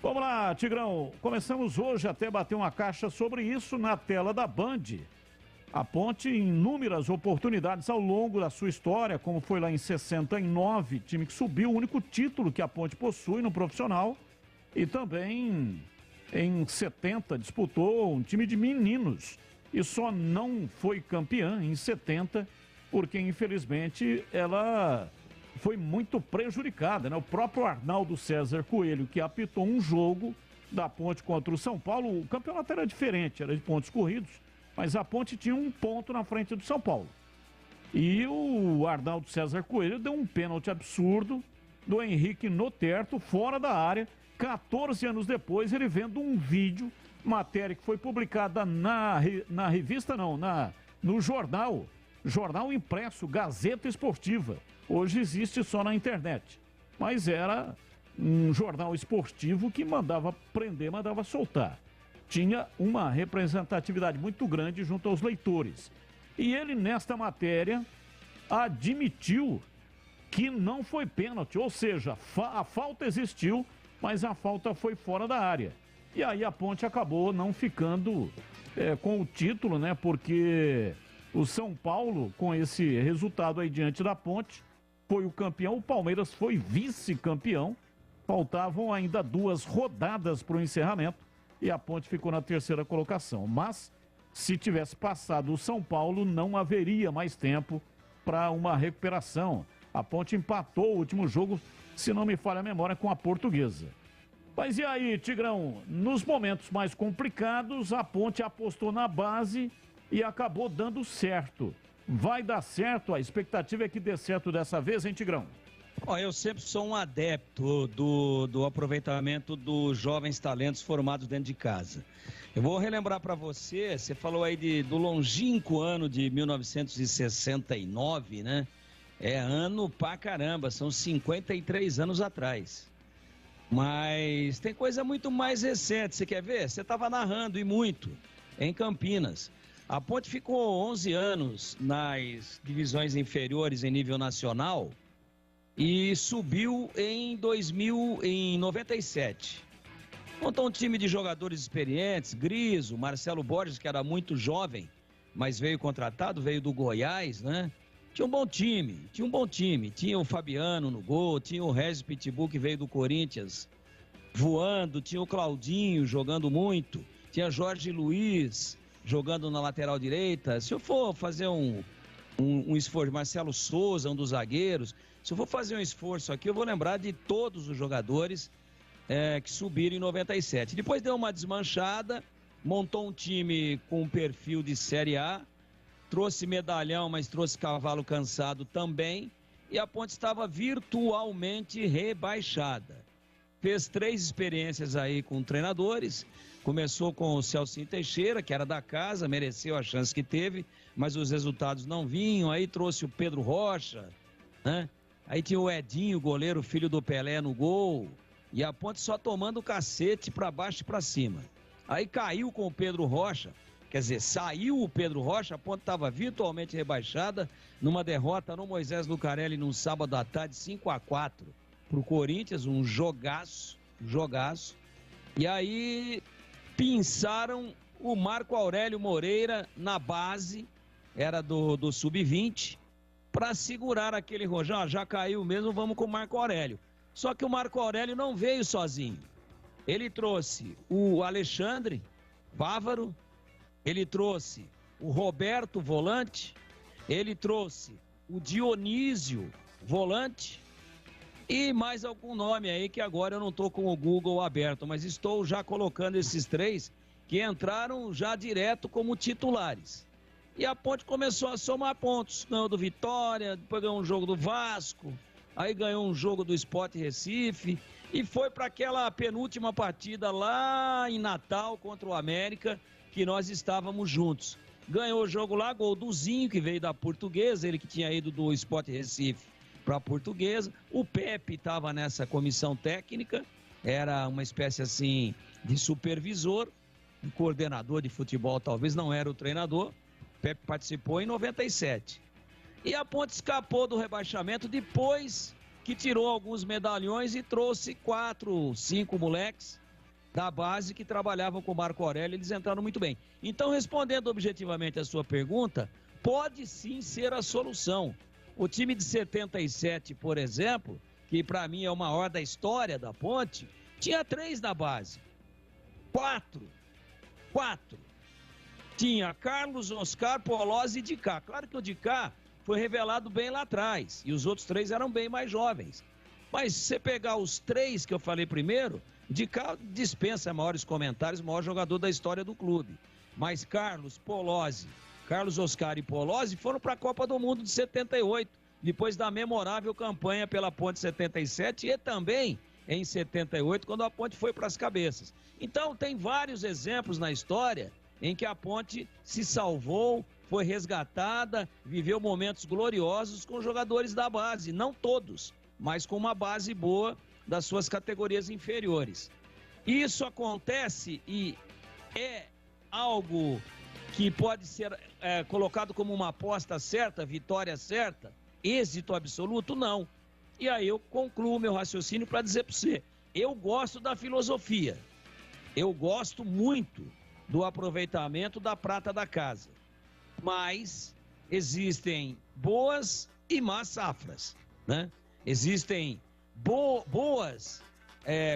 Vamos lá, Tigrão, começamos hoje até bater uma caixa sobre isso na tela da Band. A Ponte, em inúmeras oportunidades ao longo da sua história, como foi lá em 69, time que subiu, o único título que a Ponte possui no profissional, e também em 70 disputou um time de meninos e só não foi campeã em 70 porque infelizmente ela foi muito prejudicada, né? O próprio Arnaldo César Coelho, que apitou um jogo da Ponte contra o São Paulo, o campeonato era diferente, era de pontos corridos, mas a Ponte tinha um ponto na frente do São Paulo. E o Arnaldo César Coelho deu um pênalti absurdo do Henrique Noterto, fora da área. 14 anos depois, ele vendo um vídeo, matéria que foi publicada na revista, não, no jornal impresso, Gazeta Esportiva. Hoje existe só na internet. Mas era um jornal esportivo que mandava prender, mandava soltar. Tinha uma representatividade muito grande junto aos leitores. E ele, nesta matéria, admitiu que não foi pênalti, ou seja, a falta existiu, mas a falta foi fora da área. E aí a Ponte acabou não ficando com o título, né? Porque o São Paulo, com esse resultado aí diante da Ponte, foi o campeão, o Palmeiras foi vice-campeão. Faltavam ainda 2 rodadas para o encerramento e a Ponte ficou na 3ª colocação. Mas, se tivesse passado o São Paulo, não haveria mais tempo para uma recuperação. A Ponte empatou o último jogo, se não me falha a memória, com a Portuguesa. Mas e aí, Tigrão? Nos momentos mais complicados, a Ponte apostou na base e acabou dando certo. Vai dar certo? A expectativa é que dê certo dessa vez, hein, Tigrão? Eu sempre sou um adepto do aproveitamento dos jovens talentos formados dentro de casa. Eu vou relembrar para você falou aí do longínquo ano de 1969, né? É ano pra caramba, são 53 anos atrás. Mas tem coisa muito mais recente, você quer ver? Você estava narrando e muito em Campinas. A Ponte ficou 11 anos nas divisões inferiores em nível nacional e subiu em 97. Montou um time de jogadores experientes, Griso, Marcelo Borges, que era muito jovem, mas veio contratado, veio do Goiás, né? Tinha um bom time. Tinha o Fabiano no gol, tinha o Regis Pitbull, que veio do Corinthians, voando, tinha o Claudinho jogando muito, tinha Jorge Luiz jogando na lateral direita. Se eu for fazer um esforço, Marcelo Souza, um dos zagueiros, se eu for fazer um esforço aqui, eu vou lembrar de todos os jogadores que subiram em 97. Depois deu uma desmanchada, montou um time com um perfil de Série A, trouxe medalhão, mas trouxe cavalo cansado também, e a Ponte estava virtualmente rebaixada. Fez 3 experiências aí com treinadores. Começou com o Celcinho Teixeira, que era da casa, mereceu a chance que teve, mas os resultados não vinham. Aí trouxe o Pedro Rocha, né? Aí tinha o Edinho, goleiro, filho do Pelé, no gol. E a Ponte só tomando cacete para baixo e para cima. Aí caiu com o Pedro Rocha, quer dizer, saiu o Pedro Rocha, a Ponte estava virtualmente rebaixada numa derrota no Moisés Lucarelli num sábado à tarde, 5-4 para o Corinthians, um jogaço. E aí pinçaram o Marco Aurélio Moreira na base, era do Sub-20, para segurar aquele rojão. Já caiu mesmo, vamos com o Marco Aurélio. Só que o Marco Aurélio não veio sozinho. Ele trouxe o Alexandre Bávaro, ele trouxe o Roberto, volante, ele trouxe o Dionísio, volante, e mais algum nome aí que agora eu não estou com o Google aberto, mas estou já colocando esses 3 que entraram já direto como titulares. E a Ponte começou a somar pontos, ganhou do Vitória, depois ganhou um jogo do Vasco, aí ganhou um jogo do Sport Recife e foi para aquela penúltima partida lá em Natal contra o América, que nós estávamos juntos. Ganhou o jogo lá, gol do Zinho, que veio da Portuguesa, ele que tinha ido do Sport Recife para a Portuguesa. O Pepe estava nessa comissão técnica, era uma espécie assim de supervisor, um coordenador de futebol, talvez não era o treinador. O Pepe participou em 97. E a Ponte escapou do rebaixamento depois que tirou alguns medalhões e trouxe 4, 5 moleques da base que trabalhavam com o Marco Aurélio, eles entraram muito bem. Então, respondendo objetivamente a sua pergunta, pode sim ser a solução. O time de 77, por exemplo, que para mim é o maior da história da Ponte, tinha 3 na base. 4. Tinha Carlos, Oscar, Polozzi e Dicá. Claro que o Dicá foi revelado bem lá atrás, e os outros 3 eram bem mais jovens. Mas se você pegar os 3 que eu falei primeiro, Dicá dispensa maiores comentários, o maior jogador da história do clube. Mas Carlos, Oscar e Polozzi foram para a Copa do Mundo de 78, depois da memorável campanha pela Ponte 77 e também em 78, quando a Ponte foi para as cabeças. Então, tem vários exemplos na história em que a Ponte se salvou, foi resgatada, viveu momentos gloriosos com jogadores da base, não todos, mas com uma base boa das suas categorias inferiores. Isso acontece e é algo que pode ser colocado como uma aposta certa, vitória certa, êxito absoluto, não. E aí eu concluo meu raciocínio para dizer para você, eu gosto da filosofia, eu gosto muito do aproveitamento da prata da casa, mas existem boas e más safras, né? Existem boas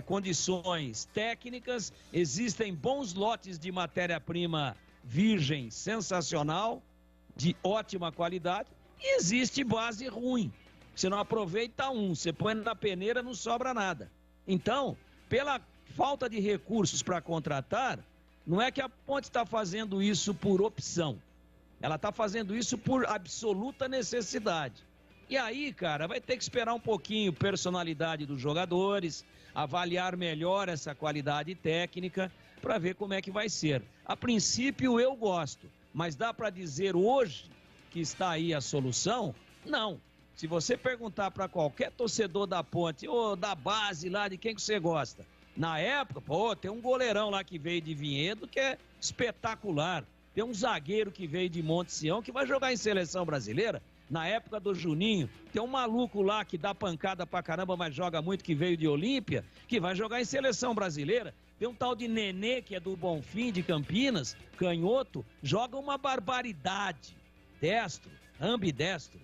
condições técnicas, existem bons lotes de matéria-prima virgem sensacional, de ótima qualidade, e existe base ruim. Você não aproveita você põe na peneira, não sobra nada. Então, pela falta de recursos para contratar, não é que a Ponte está fazendo isso por opção. Ela está fazendo isso por absoluta necessidade. E aí, cara, vai ter que esperar um pouquinho personalidade dos jogadores, avaliar melhor essa qualidade técnica para ver como é que vai ser. A princípio eu gosto, mas dá para dizer hoje que está aí a solução? Não. Se você perguntar para qualquer torcedor da Ponte ou da base lá, de quem que você gosta, na época, tem um goleirão lá que veio de Vinhedo que é espetacular. Tem um zagueiro que veio de Monte Sião que vai jogar em seleção brasileira. Na época do Juninho, tem um maluco lá que dá pancada pra caramba, mas joga muito, que veio de Olímpia, que vai jogar em seleção brasileira. Tem um tal de Nenê, que é do Bonfim, de Campinas, canhoto, joga uma barbaridade. Destro, ambidestro.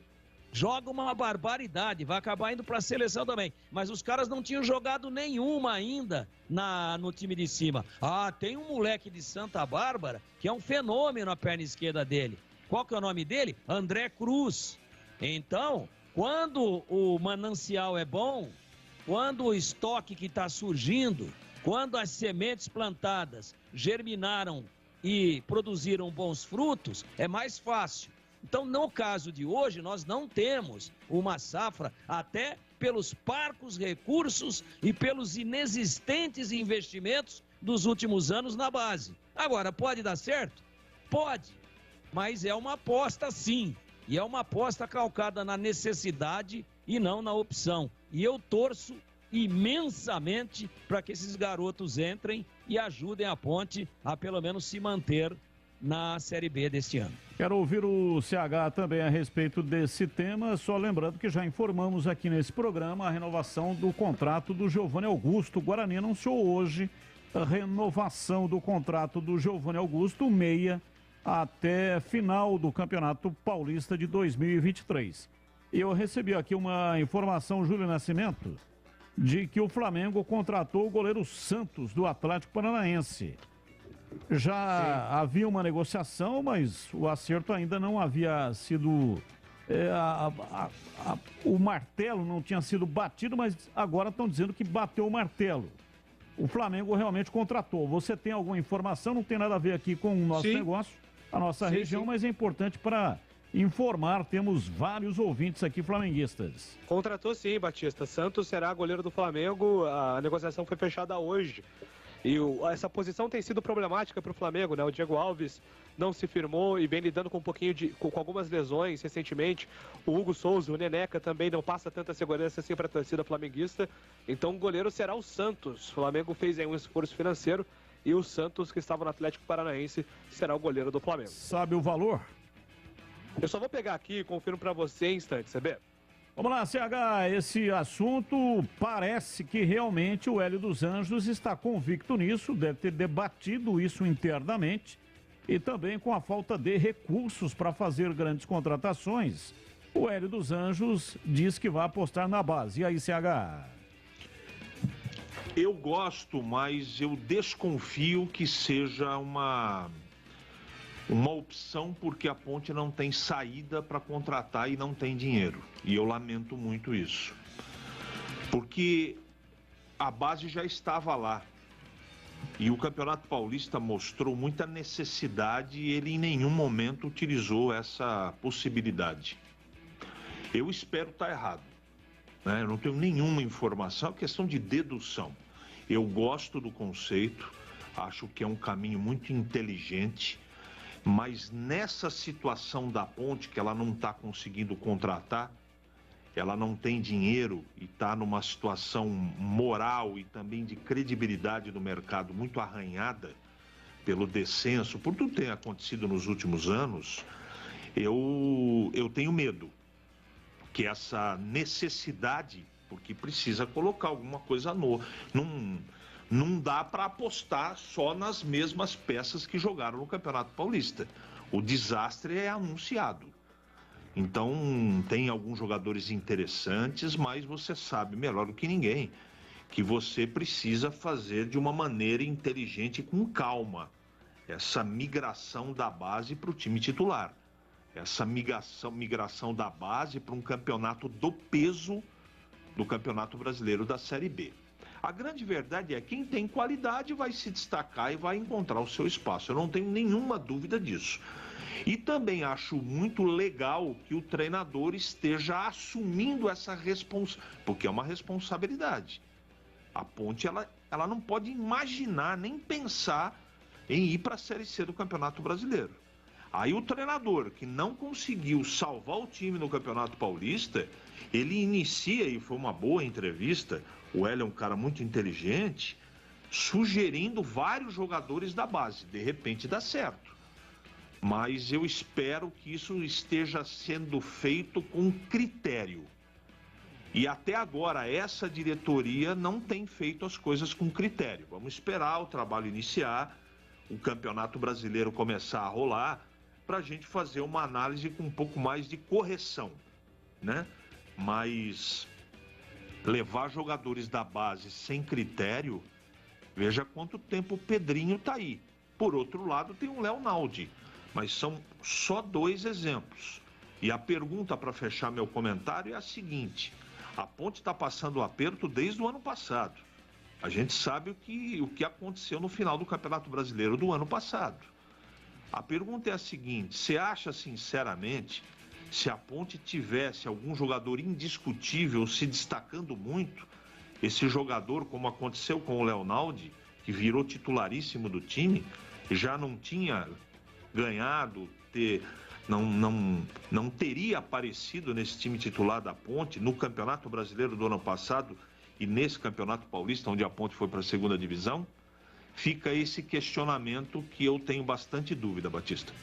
Joga uma barbaridade, vai acabar indo para a seleção também. Mas os caras não tinham jogado nenhuma ainda no time de cima. Tem um moleque de Santa Bárbara que é um fenômeno na perna esquerda dele. Qual que é o nome dele? André Cruz. Então, quando o manancial é bom, quando o estoque que está surgindo, quando as sementes plantadas germinaram e produziram bons frutos, é mais fácil. Então, no caso de hoje, nós não temos uma safra, até pelos parcos recursos e pelos inexistentes investimentos dos últimos anos na base. Agora, pode dar certo? Pode, mas é uma aposta sim, e é uma aposta calcada na necessidade e não na opção. E eu torço imensamente para que esses garotos entrem e ajudem a Ponte a pelo menos se manter na Série B deste ano. Quero ouvir o CH também a respeito desse tema, só lembrando que já informamos aqui nesse programa a renovação do contrato do Giovanni Augusto. O Guarani anunciou hoje a renovação do contrato do Giovanni Augusto, meia, até final do Campeonato Paulista de 2023. Eu recebi aqui uma informação, Júlio Nascimento, de que o Flamengo contratou o goleiro Santos, do Atlético Paranaense. Já havia uma negociação, mas o acerto ainda não havia sido... o martelo não tinha sido batido, mas agora estão dizendo que bateu o martelo. O Flamengo realmente contratou. Você tem alguma informação? Não tem nada a ver aqui com o nosso negócio, a nossa região, mas é importante para informar. Temos vários ouvintes aqui flamenguistas. Contratou sim, Batista. Santos será goleiro do Flamengo. A negociação foi fechada hoje. E essa posição tem sido problemática para o Flamengo, né? O Diego Alves não se firmou e vem lidando com um pouquinho com algumas lesões recentemente. O Hugo Souza, o Neneca, também não passa tanta segurança assim para a torcida flamenguista. Então o goleiro será o Santos. O Flamengo fez aí um esforço financeiro e o Santos, que estava no Atlético Paranaense, será o goleiro do Flamengo. Sabe o valor? Eu só vou pegar aqui e confirmo para você em instantes, CB. Vamos lá, CH, esse assunto parece que realmente o Hélio dos Anjos está convicto nisso, deve ter debatido isso internamente e também com a falta de recursos para fazer grandes contratações. O Hélio dos Anjos diz que vai apostar na base. E aí, CH? Eu gosto, mas eu desconfio que seja uma opção, porque a Ponte não tem saída para contratar e não tem dinheiro. E eu lamento muito isso. Porque a base já estava lá. E o Campeonato Paulista mostrou muita necessidade e ele em nenhum momento utilizou essa possibilidade. Eu espero estar errado, né? Eu não tenho nenhuma informação, é questão de dedução. Eu gosto do conceito, acho que é um caminho muito inteligente, mas nessa situação da Ponte, que ela não está conseguindo contratar, ela não tem dinheiro e está numa situação moral e também de credibilidade do mercado muito arranhada pelo descenso, por tudo que tem acontecido nos últimos anos, eu tenho medo que essa necessidade, porque precisa colocar alguma coisa nova, não dá para apostar só nas mesmas peças que jogaram no Campeonato Paulista. O desastre é anunciado. Então, tem alguns jogadores interessantes, mas você sabe melhor do que ninguém que você precisa fazer de uma maneira inteligente e com calma essa migração da base para o time titular. Essa migração da base para um campeonato do peso do Campeonato Brasileiro da Série B. A grande verdade é que quem tem qualidade vai se destacar e vai encontrar o seu espaço. Eu não tenho nenhuma dúvida disso. E também acho muito legal que o treinador esteja assumindo essa responsabilidade, porque é uma responsabilidade. A Ponte, ela não pode imaginar, nem pensar em ir para a Série C do Campeonato Brasileiro. Aí o treinador, que não conseguiu salvar o time no Campeonato Paulista, ele inicia, e foi uma boa entrevista, o Hélio é um cara muito inteligente, sugerindo vários jogadores da base. De repente dá certo. Mas eu espero que isso esteja sendo feito com critério. E até agora essa diretoria não tem feito as coisas com critério. Vamos esperar o trabalho iniciar, o Campeonato Brasileiro começar a rolar, para a gente fazer uma análise com um pouco mais de correção, né? Mas levar jogadores da base sem critério, veja quanto tempo o Pedrinho está aí. Por outro lado, tem o Léo Naldi. Mas são só 2 exemplos. E a pergunta para fechar meu comentário é a seguinte: a Ponte está passando o aperto desde o ano passado. A gente sabe o que aconteceu no final do Campeonato Brasileiro do ano passado. A pergunta é a seguinte: você acha sinceramente, se a Ponte tivesse algum jogador indiscutível se destacando muito, esse jogador, como aconteceu com o Léo Naldi, que virou titularíssimo do time, já não tinha ganhado, não teria aparecido nesse time titular da Ponte no Campeonato Brasileiro do ano passado e nesse Campeonato Paulista, onde a Ponte foi para a segunda divisão, fica esse questionamento que eu tenho bastante dúvida, Batista.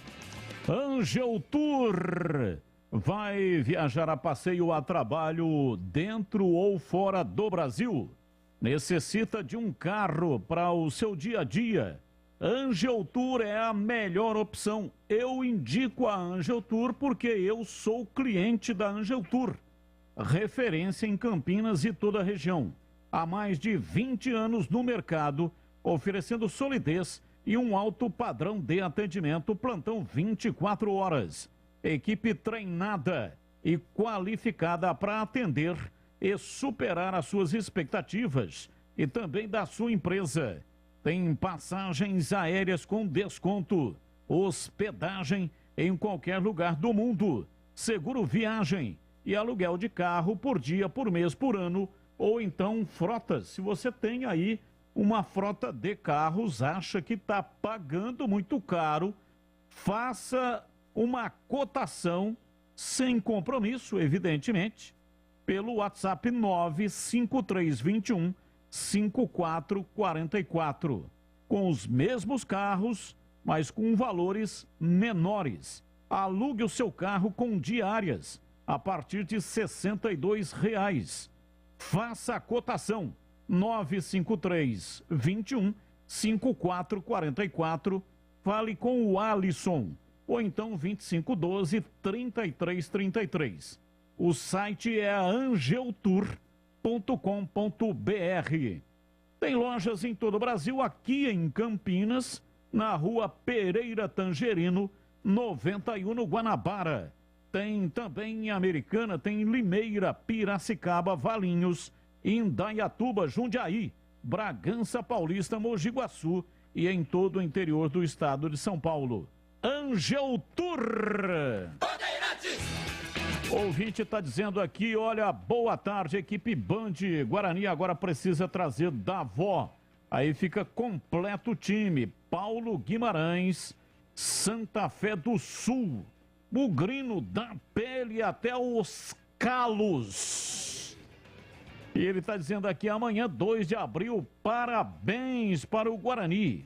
Angel Tour vai viajar a passeio a trabalho dentro ou fora do Brasil? Necessita de um carro para o seu dia a dia? Angel Tour é a melhor opção. Eu indico a Angel Tour porque eu sou cliente da Angel Tour. Referência em Campinas e toda a região. Há mais de 20 anos no mercado, oferecendo solidez e um alto padrão de atendimento, plantão 24 horas. Equipe treinada e qualificada para atender e superar as suas expectativas e também da sua empresa. Tem passagens aéreas com desconto, hospedagem em qualquer lugar do mundo, seguro viagem e aluguel de carro por dia, por mês, por ano, ou então frotas. Se você tem aí uma frota de carros, acha que está pagando muito caro, faça uma cotação sem compromisso, evidentemente, pelo WhatsApp 95321 5444, com os mesmos carros, mas com valores menores. Alugue o seu carro com diárias a partir de R$ 62,00. Faça a cotação 95321 5444. Fale com o Alisson ou então 2512 3333. O site é angeltour.com.br. Tem lojas em todo o Brasil, aqui em Campinas, na rua Pereira Tangerino, 91, no Guanabara. Tem também em Americana, tem em Limeira, Piracicaba, Valinhos, Indaiatuba, Jundiaí, Bragança Paulista, Mogi Guaçu e em todo o interior do estado de São Paulo. Angel Tour. O ouvinte está dizendo aqui, olha, boa tarde, equipe Band. Guarani agora precisa trazer Davó. Aí fica completo o time. Paulo Guimarães, Santa Fé do Sul, Bugrino da pele até os calos. E ele está dizendo aqui, amanhã 2 de abril, parabéns para o Guarani.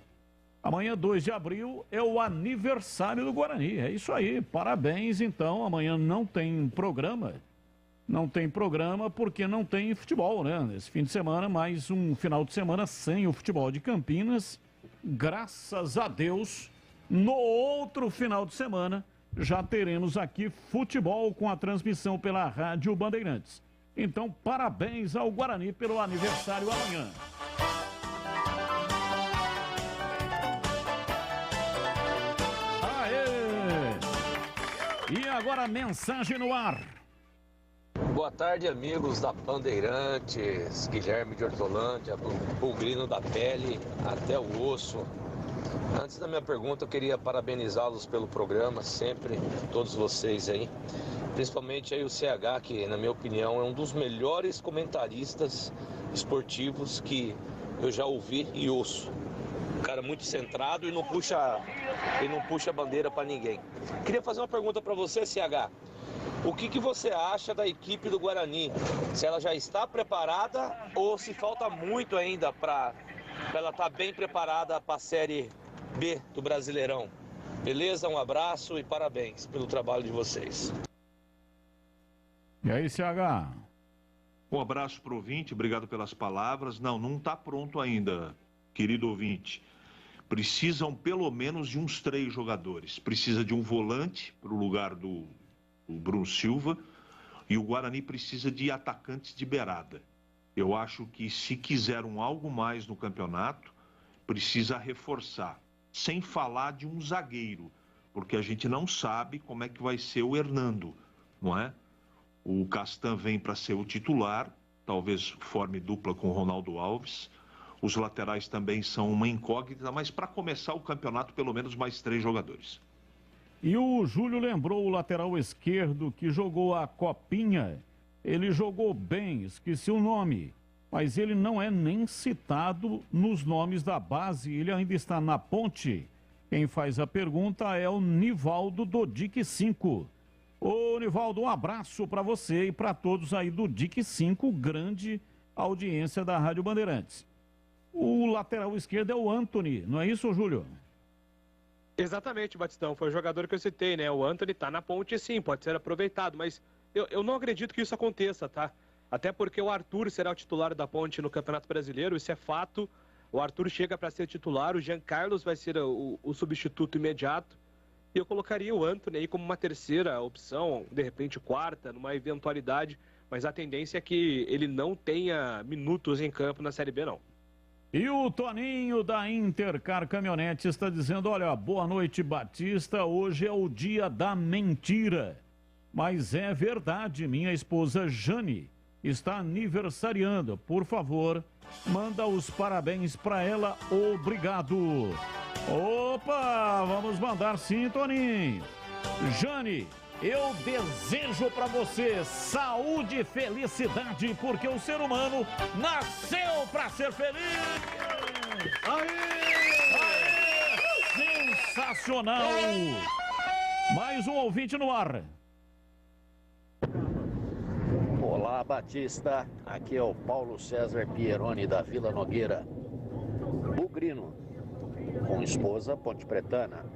Amanhã, 2 de abril, é o aniversário do Guarani. É isso aí, parabéns. Então, amanhã não tem programa. Não tem programa porque não tem futebol, né? Esse fim de semana, mais um final de semana sem o futebol de Campinas. Graças a Deus, no outro final de semana, já teremos aqui futebol com a transmissão pela Rádio Bandeirantes. Então, parabéns ao Guarani pelo aniversário amanhã. E agora, mensagem no ar. Boa tarde, amigos da Bandeirantes. Guilherme de Hortolândia, Bugrino da pele até o osso. Antes da minha pergunta, eu queria parabenizá-los pelo programa, sempre, todos vocês aí. Principalmente aí o CH, que, na minha opinião, é um dos melhores comentaristas esportivos que eu já ouvi e ouço. Um cara muito centrado e não puxa a bandeira para ninguém. Queria fazer uma pergunta para você, CH. O que você acha da equipe do Guarani? Se ela já está preparada ou se falta muito ainda para ela estar bem preparada para a Série B do Brasileirão? Beleza? Um abraço e parabéns pelo trabalho de vocês. E aí, CH? Um abraço para o ouvinte, obrigado pelas palavras. Não está pronto ainda, querido ouvinte. Precisam pelo menos de uns 3 jogadores. Precisa de um volante para o lugar do Bruno Silva e o Guarani precisa de atacantes de beirada. Eu acho que se quiser algo mais no campeonato, precisa reforçar. Sem falar de um zagueiro, porque a gente não sabe como é que vai ser o Hernando, não é? O Castan vem para ser o titular, talvez forme dupla com o Ronaldo Alves. Os laterais também são uma incógnita, mas para começar o campeonato, pelo menos mais 3 jogadores. E o Júlio lembrou o lateral esquerdo que jogou a Copinha. Ele jogou bem, esqueci o nome, mas ele não é nem citado nos nomes da base, ele ainda está na Ponte. Quem faz a pergunta é o Nivaldo do DIC 5. Ô, Nivaldo, um abraço para você e para todos aí do DIC 5, grande a audiência da Rádio Bandeirantes. O lateral esquerdo é o Antony, não é isso, Júlio? Exatamente, Batistão. Foi o jogador que eu citei, né? O Antony tá na ponte, sim, pode ser aproveitado, mas eu não acredito que isso aconteça, tá? Até porque o Arthur será o titular da ponte no Campeonato Brasileiro, isso é fato. O Arthur chega para ser titular, o Jean Carlos vai ser o substituto imediato. E eu colocaria o Antony aí como uma terceira opção, de repente quarta, numa eventualidade, mas a tendência é que ele não tenha minutos em campo na Série B, não. E o Toninho da Intercar Caminhonete está dizendo, olha, boa noite, Batista, hoje é o dia da mentira. Mas é verdade, minha esposa Jane está aniversariando. Por favor, manda os parabéns para ela, obrigado. Opa, vamos mandar sim, Toninho. Jane, eu desejo para você saúde e felicidade, porque o ser humano nasceu para ser feliz. Aê! Sensacional! Mais um ouvinte no ar. Olá, Batista. Aqui é o Paulo César Pieroni, da Vila Nogueira. Bugrino, com esposa pontepretana,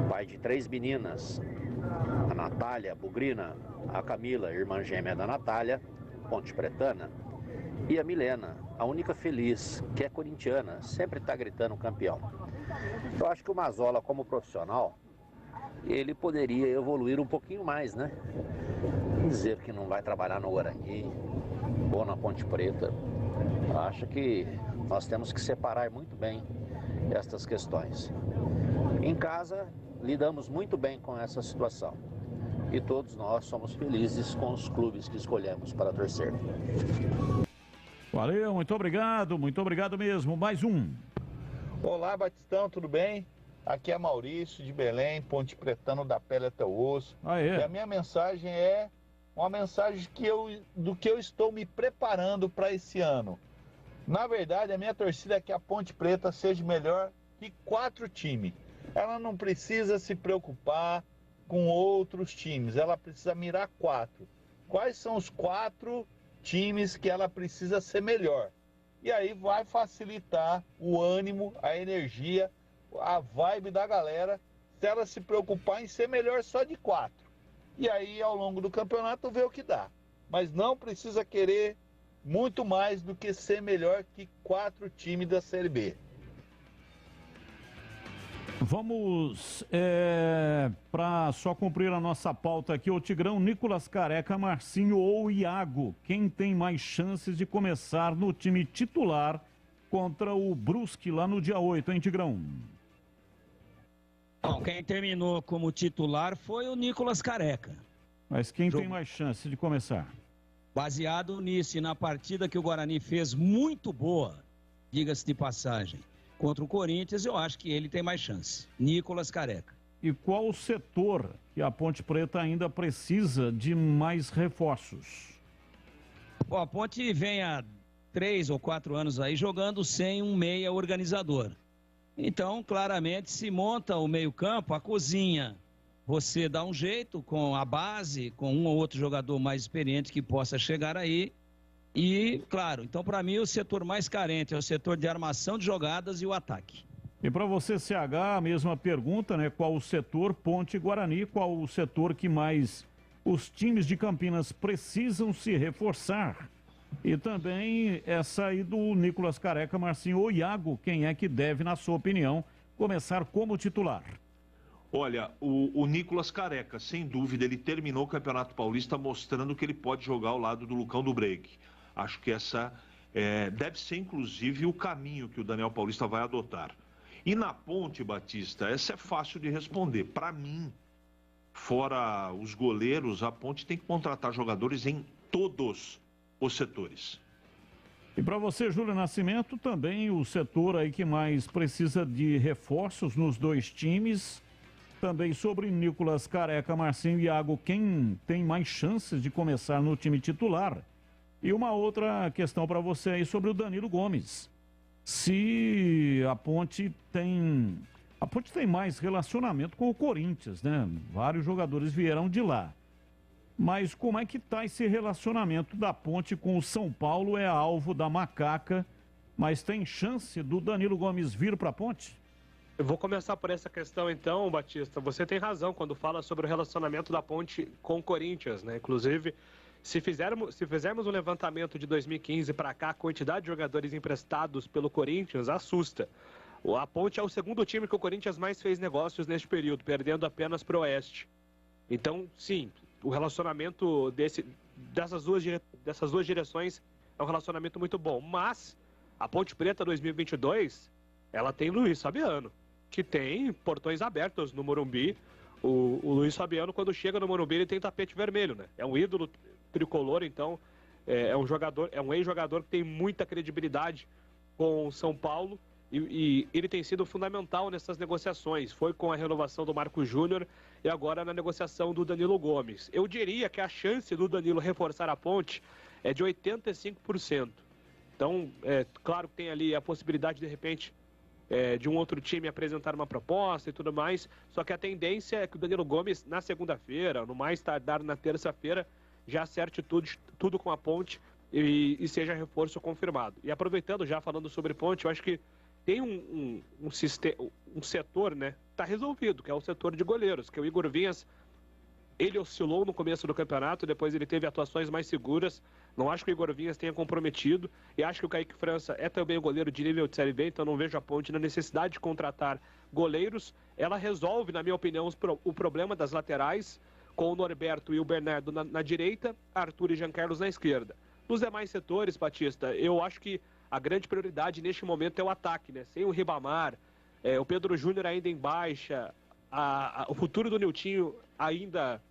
pai de 3 meninas. A Natália Bugrina, a Camila, irmã gêmea da Natália, pontepretana, e a Milena, a única feliz, que é corintiana, sempre está gritando campeão. Eu acho que o Mazzola, como profissional, ele poderia evoluir um pouquinho mais, né? Dizer que não vai trabalhar no Guarani ou na Ponte Preta. Acho que nós temos que separar muito bem estas questões. Em casa, lidamos muito bem com essa situação. E todos nós somos felizes com os clubes que escolhemos para torcer. Valeu, muito obrigado mesmo. Mais um. Olá, Batistão, tudo bem? Aqui é Maurício, de Belém, pontepretano da pele até o osso. E a minha mensagem é uma mensagem do que eu estou me preparando para esse ano. Na verdade, a minha torcida é que a Ponte Preta seja melhor que 4 times. Ela não precisa se preocupar com outros times, ela precisa mirar 4. Quais são os 4 times que ela precisa ser melhor? E aí vai facilitar o ânimo, a energia, a vibe da galera, se ela se preocupar em ser melhor só de 4. E aí, ao longo do campeonato, vê o que dá. Mas não precisa querer muito mais do que ser melhor que 4 times da Série B. Vamos, para só cumprir a nossa pauta aqui, o Tigrão, Nicolas Careca, Marcinho ou Iago, quem tem mais chances de começar no time titular contra o Brusque lá no dia 8, hein, Tigrão? Bom, quem terminou como titular foi o Nicolas Careca. Mas quem tem mais chance de começar? Baseado nisso e na partida que o Guarani fez muito boa, diga-se de passagem, contra o Corinthians, eu acho que ele tem mais chance. Nicolas Careca. E qual o setor que a Ponte Preta ainda precisa de mais reforços? Bom, a Ponte vem há 3 ou 4 anos aí jogando sem um meia organizador. Então, claramente, se monta o meio-campo, a cozinha, você dá um jeito com a base, com um ou outro jogador mais experiente que possa chegar aí. E, claro, então para mim o setor mais carente é o setor de armação de jogadas e o ataque. E para você, CH, a mesma pergunta, né? Qual o setor Ponte Guarani, qual o setor que mais os times de Campinas precisam se reforçar? E também essa aí do Nicolas Careca, Marcinho ou Iago, quem é que deve, na sua opinião, começar como titular? Olha, o Nicolas Careca, sem dúvida, ele terminou o Campeonato Paulista mostrando que ele pode jogar ao lado do Lucão do Break. Acho que essa deve ser, inclusive, o caminho que o Daniel Paulista vai adotar. E na Ponte, Batista, essa é fácil de responder. Para mim, fora os goleiros, a Ponte tem que contratar jogadores em todos os setores. E para você, Júlio Nascimento, também o setor aí que mais precisa de reforços nos 2 times. Também sobre Nicolas Careca, Marcinho e Iago, quem tem mais chances de começar no time titular? E uma outra questão para você aí sobre o Danilo Gomes. Se a Ponte tem mais relacionamento com o Corinthians, né? Vários jogadores vieram de lá. Mas como é que está esse relacionamento da Ponte com o São Paulo? É alvo da macaca, mas tem chance do Danilo Gomes vir para a Ponte? Eu vou começar por essa questão então, Batista. Você tem razão quando fala sobre o relacionamento da Ponte com o Corinthians, né? Inclusive, se fizermos um levantamento de 2015 para cá, a quantidade de jogadores emprestados pelo Corinthians assusta. A Ponte é o segundo time que o Corinthians mais fez negócios neste período, perdendo apenas para o Oeste. Então, sim, o relacionamento dessas duas direções é um relacionamento muito bom. Mas a Ponte Preta 2022, ela tem Luiz Fabiano, que tem portões abertos no Morumbi. O Luiz Fabiano, quando chega no Morumbi, ele tem tapete vermelho, né? É um ídolo tricolor, então é um ex-jogador que tem muita credibilidade com o São Paulo e ele tem sido fundamental nessas negociações. Foi com a renovação do Marco Júnior e agora na negociação do Danilo Gomes. Eu diria que a chance do Danilo reforçar a Ponte é de 85%. Então, claro que tem ali a possibilidade, de repente, de um outro time apresentar uma proposta e tudo mais, só que a tendência é que o Danilo Gomes, na segunda-feira, no mais tardar na terça-feira, já acerte tudo com a Ponte e seja reforço confirmado. E aproveitando, já falando sobre Ponte, eu acho que tem um setor, né, tá resolvido, que é o setor de goleiros, que o Igor Vinhas, ele oscilou no começo do campeonato, depois ele teve atuações mais seguras. Não acho que o Igor Vinhas tenha comprometido. E acho que o Kaique França é também um goleiro de nível de Série B, então não vejo a Ponte na necessidade de contratar goleiros. Ela resolve, na minha opinião, o problema das laterais, com o Norberto e o Bernardo na direita, Arthur e Jean Carlos na esquerda. Nos demais setores, Batista, eu acho que a grande prioridade neste momento é o ataque, né? Sem o Ribamar, o Pedro Júnior ainda em baixa, o futuro do Niltinho ainda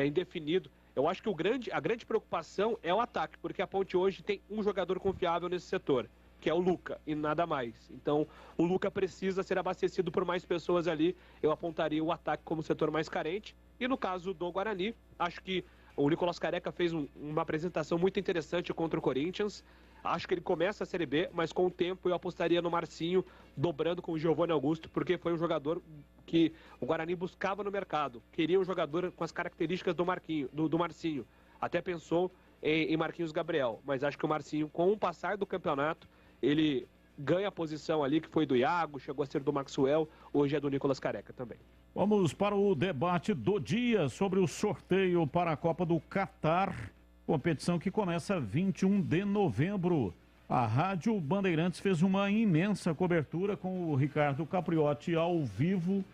indefinido. Eu acho que a grande preocupação é o ataque, porque a Ponte hoje tem um jogador confiável nesse setor, que é o Luca, e nada mais. Então, o Luca precisa ser abastecido por mais pessoas ali. Eu apontaria o ataque como setor mais carente. E no caso do Guarani, acho que o Nicolás Careca fez uma apresentação muito interessante contra o Corinthians. Acho que ele começa a Série B, mas com o tempo eu apostaria no Marcinho, dobrando com o Giovanni Augusto, porque foi um jogador que o Guarani buscava no mercado. Queria um jogador com as características do Marcinho. Até pensou em Marquinhos Gabriel, mas acho que o Marcinho, com o passar do campeonato, ele ganha a posição ali, que foi do Iago, chegou a ser do Maxwell, hoje é do Nicolás Careca também. Vamos para o debate do dia sobre o sorteio para a Copa do Catar. Competição que começa 21 de novembro. A Rádio Bandeirantes fez uma imensa cobertura com o Ricardo Capriotti ao vivo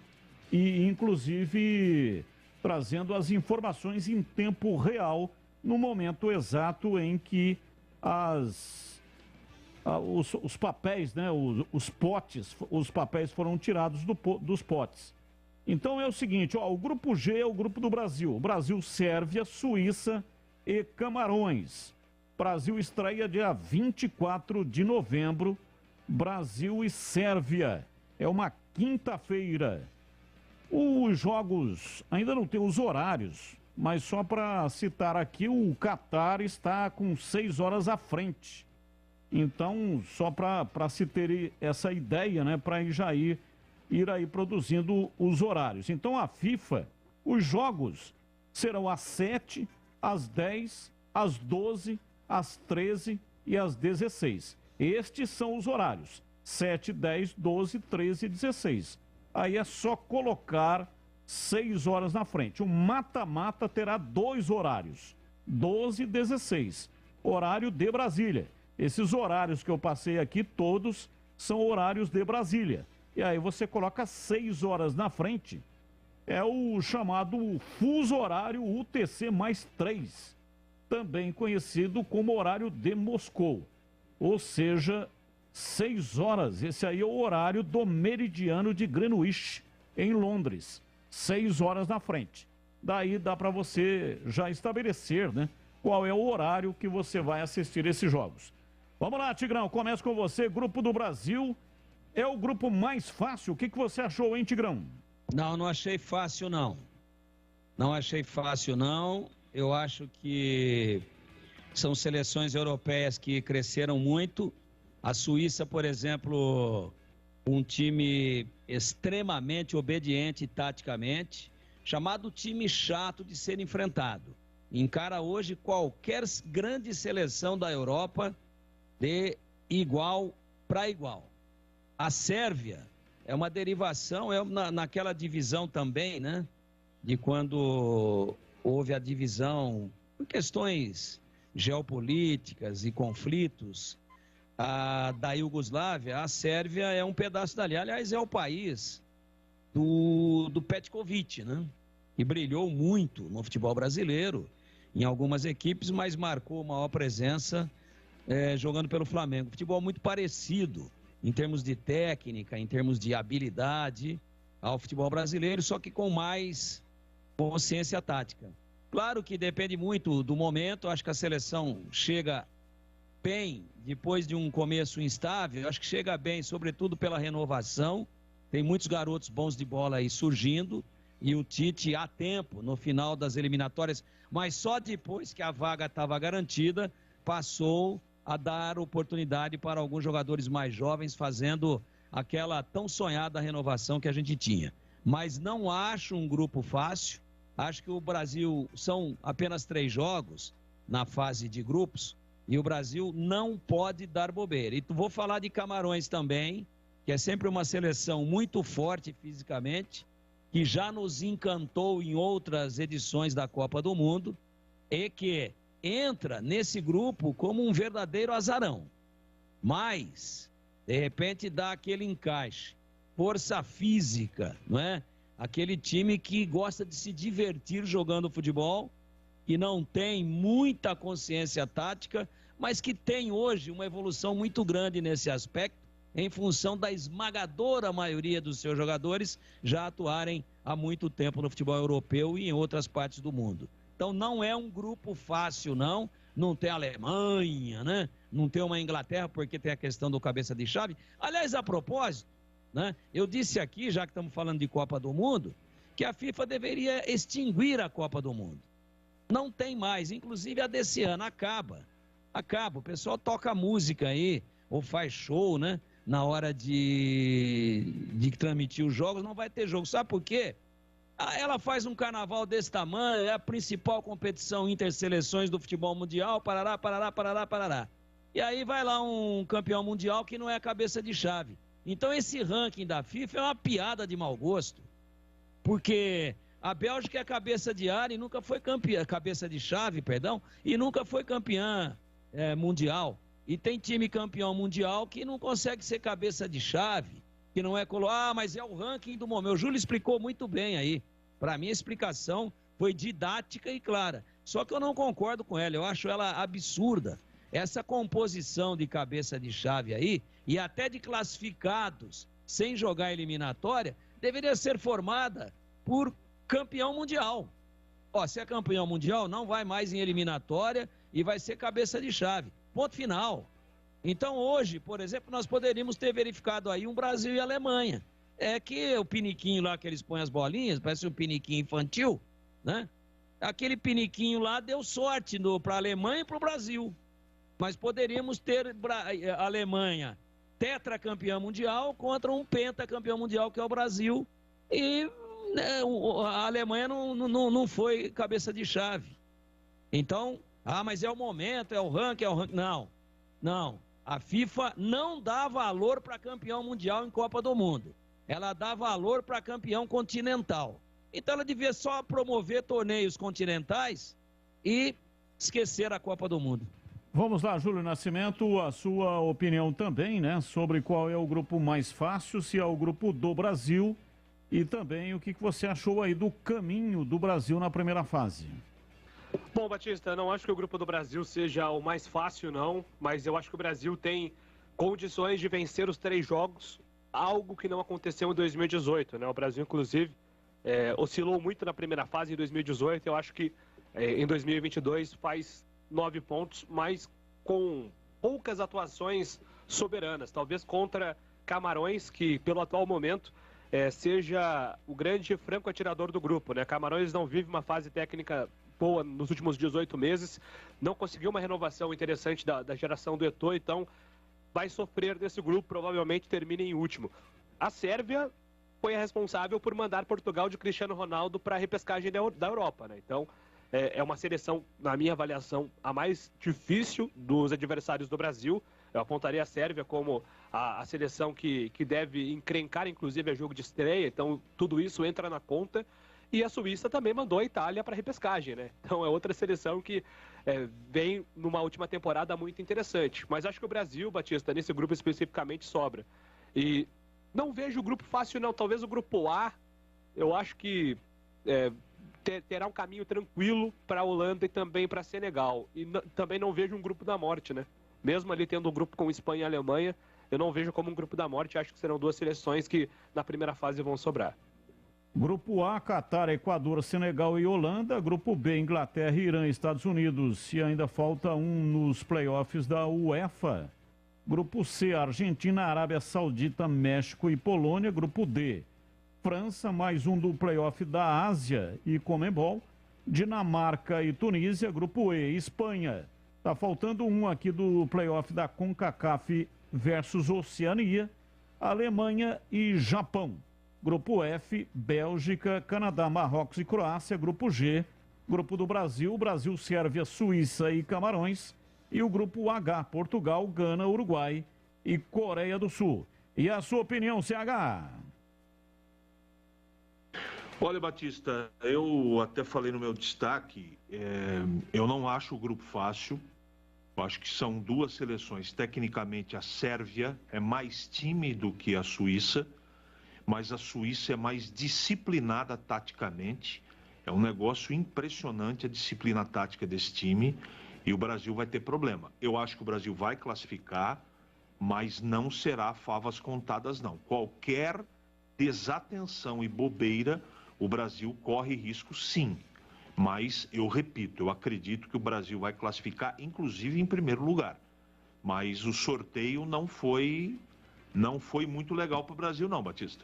e, inclusive, trazendo as informações em tempo real no momento exato em que os papéis, né, os papéis foram tirados dos potes. Então é o seguinte, o grupo G é o grupo do Brasil. Brasil, Sérvia, Suíça e Camarões. Brasil estreia dia 24 de novembro. Brasil e Sérvia. É uma quinta-feira. Os jogos ainda não tem os horários, mas só para citar aqui, o Catar está com 6 horas à frente. Então, só para se ter essa ideia, né, para ir aí produzindo os horários. Então, a FIFA, os jogos serão às 7, às 10, às 12, às 13 e às 16. Estes são os horários: 7, 10, 12, 13 e 16. Aí é só colocar 6 horas na frente. O mata-mata terá 2 horários: 12 e 16. Horário de Brasília. Esses horários que eu passei aqui, todos são horários de Brasília. E aí você coloca 6 horas na frente. É o chamado fuso horário UTC+3, também conhecido como horário de Moscou. Ou seja, 6 horas, esse aí é o horário do meridiano de Greenwich, em Londres. 6 horas na frente. Daí dá para você já estabelecer, né, qual é o horário que você vai assistir esses jogos. Vamos lá, Tigrão, começa com você. Grupo do Brasil é o grupo mais fácil. O que você achou, hein, Tigrão? Não achei fácil, não. Não achei fácil, não. Eu acho que são seleções europeias que cresceram muito. A Suíça, por exemplo, um time extremamente obediente taticamente, chamado time chato de ser enfrentado. encara hoje qualquer grande seleção da Europa de igual para igual. A Sérvia é uma derivação, naquela divisão também, né? De quando houve a divisão por questões geopolíticas e conflitos da Iugoslávia, a Sérvia é um pedaço dali. Aliás, é o país do Petkovic, né? Que brilhou muito no futebol brasileiro, em algumas equipes, mas marcou maior presença jogando pelo Flamengo. Futebol muito parecido em termos de técnica, em termos de habilidade ao futebol brasileiro, só que com mais consciência tática. Claro que depende muito do momento, acho que a seleção chega bem depois de um começo instável, acho que chega bem, sobretudo pela renovação, tem muitos garotos bons de bola aí surgindo, e o Tite há tempo, no final das eliminatórias, mas só depois que a vaga estava garantida, passou a dar oportunidade para alguns jogadores mais jovens, fazendo aquela tão sonhada renovação que a gente tinha. Mas não acho um grupo fácil, acho que o Brasil, são apenas 3 jogos na fase de grupos, e o Brasil não pode dar bobeira. E vou falar de Camarões também, que é sempre uma seleção muito forte fisicamente, que já nos encantou em outras edições da Copa do Mundo, e que entra nesse grupo como um verdadeiro azarão. Mas, de repente, dá aquele encaixe. Força física, não é? Aquele time que gosta de se divertir jogando futebol, que não tem muita consciência tática, mas que tem hoje uma evolução muito grande nesse aspecto, em função da esmagadora maioria dos seus jogadores já atuarem há muito tempo no futebol europeu e em outras partes do mundo. Então não é um grupo fácil, não tem a Alemanha, né? Não tem uma Inglaterra, porque tem a questão do cabeça de chave. Aliás, a propósito, né? Eu disse aqui, já que estamos falando de Copa do Mundo, que a FIFA deveria extinguir a Copa do Mundo. Não tem mais, inclusive a desse ano acaba. O pessoal toca música aí, ou faz show, né? Na hora de transmitir os jogos, não vai ter jogo. Sabe por quê? Ela faz um carnaval desse tamanho, é a principal competição interseleções do futebol mundial, parará. E aí vai lá um campeão mundial que não é a cabeça de chave. Então esse ranking da FIFA é uma piada de mau gosto. Porque a Bélgica é cabeça de área e nunca foi campeã, cabeça de chave, perdão, e nunca foi campeã mundial. E tem time campeão mundial que não consegue ser cabeça de chave, que não é mas é o ranking do momento. O Júlio explicou muito bem aí. Para mim a explicação foi didática e clara. Só que eu não concordo com ela, eu acho ela absurda. Essa composição de cabeça de chave aí, e até de classificados sem jogar eliminatória, deveria ser formada por campeão mundial. Se é campeão mundial, não vai mais em eliminatória e vai ser cabeça de chave. Ponto final. Então hoje, por exemplo, nós poderíamos ter verificado aí um Brasil e Alemanha. É que o piniquinho lá que eles põem as bolinhas, parece um piniquinho infantil, né? Aquele piniquinho lá deu sorte para a Alemanha e para o Brasil. Mas poderíamos ter a Alemanha tetracampeã mundial contra um pentacampeão mundial que é o Brasil. E a Alemanha não foi cabeça de chave. Então, mas é o momento, é o ranking. Não. A FIFA não dá valor para campeão mundial em Copa do Mundo. Ela dá valor para campeão continental. Então ela devia só promover torneios continentais e esquecer a Copa do Mundo. Vamos lá, Júlio Nascimento, a sua opinião também, né? Sobre qual é o grupo mais fácil, se é o grupo do Brasil, e também o que você achou aí do caminho do Brasil na primeira fase. Bom, Batista, não acho que o grupo do Brasil seja o mais fácil, não, mas eu acho que o Brasil tem condições de vencer os 3 jogos, algo que não aconteceu em 2018, né? O Brasil, inclusive, oscilou muito na primeira fase em 2018, eu acho que em 2022 faz 9 pontos, mas com poucas atuações soberanas, talvez contra Camarões, que pelo atual momento seja o grande franco atirador do grupo, né? Camarões não vive uma fase técnica boa nos últimos 18 meses, não conseguiu uma renovação interessante da geração do Eto'o, então vai sofrer nesse grupo, provavelmente termine em último. A Sérvia foi a responsável por mandar Portugal de Cristiano Ronaldo para a repescagem da Europa, né? Então é uma seleção, na minha avaliação, a mais difícil dos adversários do Brasil. Eu apontaria a Sérvia como a seleção que deve encrencar, inclusive, a jogo de estreia. Então, tudo isso entra na conta. E a Suíça também mandou a Itália para a repescagem, né? Então, é outra seleção que vem numa última temporada muito interessante. Mas acho que o Brasil, Batista, nesse grupo especificamente, sobra. E não vejo o grupo fácil, não. Talvez o grupo A, eu acho que terá um caminho tranquilo para a Holanda e também para Senegal. E também não vejo um grupo da morte, né? Mesmo ali tendo um grupo com Espanha e Alemanha, eu não vejo como um grupo da morte. Acho que serão duas seleções que na primeira fase vão sobrar. Grupo A, Catar, Equador, Senegal e Holanda. Grupo B, Inglaterra, Irã e Estados Unidos. E ainda falta um nos playoffs da UEFA. Grupo C, Argentina, Arábia Saudita, México e Polônia. Grupo D, França, mais um do playoff da Ásia e Conmebol. Dinamarca e Tunísia. Grupo E, Espanha. Tá faltando um aqui do playoff da CONCACAF versus Oceania. Alemanha e Japão. Grupo F, Bélgica, Canadá, Marrocos e Croácia. Grupo G, Grupo do Brasil, Brasil, Sérvia, Suíça e Camarões. E o Grupo H, Portugal, Gana, Uruguai e Coreia do Sul. E a sua opinião, CH? Olha, Batista, eu até falei no meu destaque, eu não acho o grupo fácil. Eu acho que são duas seleções. Tecnicamente, a Sérvia é mais time do que a Suíça, mas a Suíça é mais disciplinada taticamente. É um negócio impressionante a disciplina tática desse time e o Brasil vai ter problema. Eu acho que o Brasil vai classificar, mas não será favas contadas, não. Qualquer desatenção e bobeira, o Brasil corre risco, sim. Mas, eu repito, eu acredito que o Brasil vai classificar, inclusive, em primeiro lugar. Mas o sorteio não foi muito legal para o Brasil, não, Batista.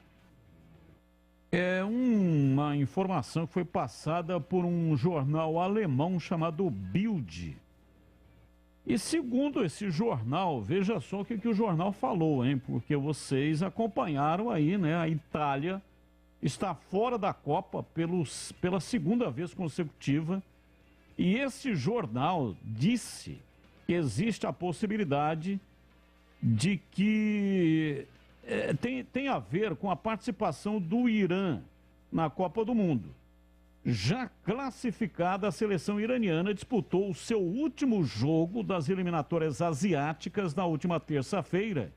É uma informação que foi passada por um jornal alemão chamado Bild. E segundo esse jornal, veja só o que o jornal falou, hein? Porque vocês acompanharam aí, né? A Itália está fora da Copa pela segunda vez consecutiva. E esse jornal disse que existe a possibilidade de que tem a ver com a participação do Irã na Copa do Mundo. Já classificada, a seleção iraniana disputou o seu último jogo das eliminatórias asiáticas na última terça-feira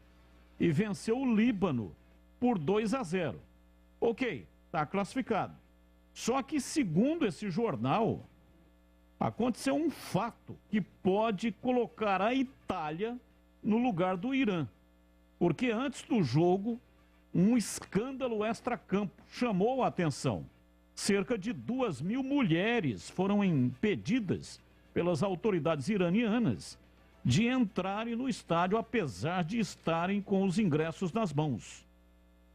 e venceu o Líbano por 2-0. Ok, está classificado. Só que, segundo esse jornal, aconteceu um fato que pode colocar a Itália no lugar do Irã. Porque antes do jogo, um escândalo extracampo chamou a atenção. Cerca de 2.000 mulheres foram impedidas pelas autoridades iranianas de entrarem no estádio, apesar de estarem com os ingressos nas mãos.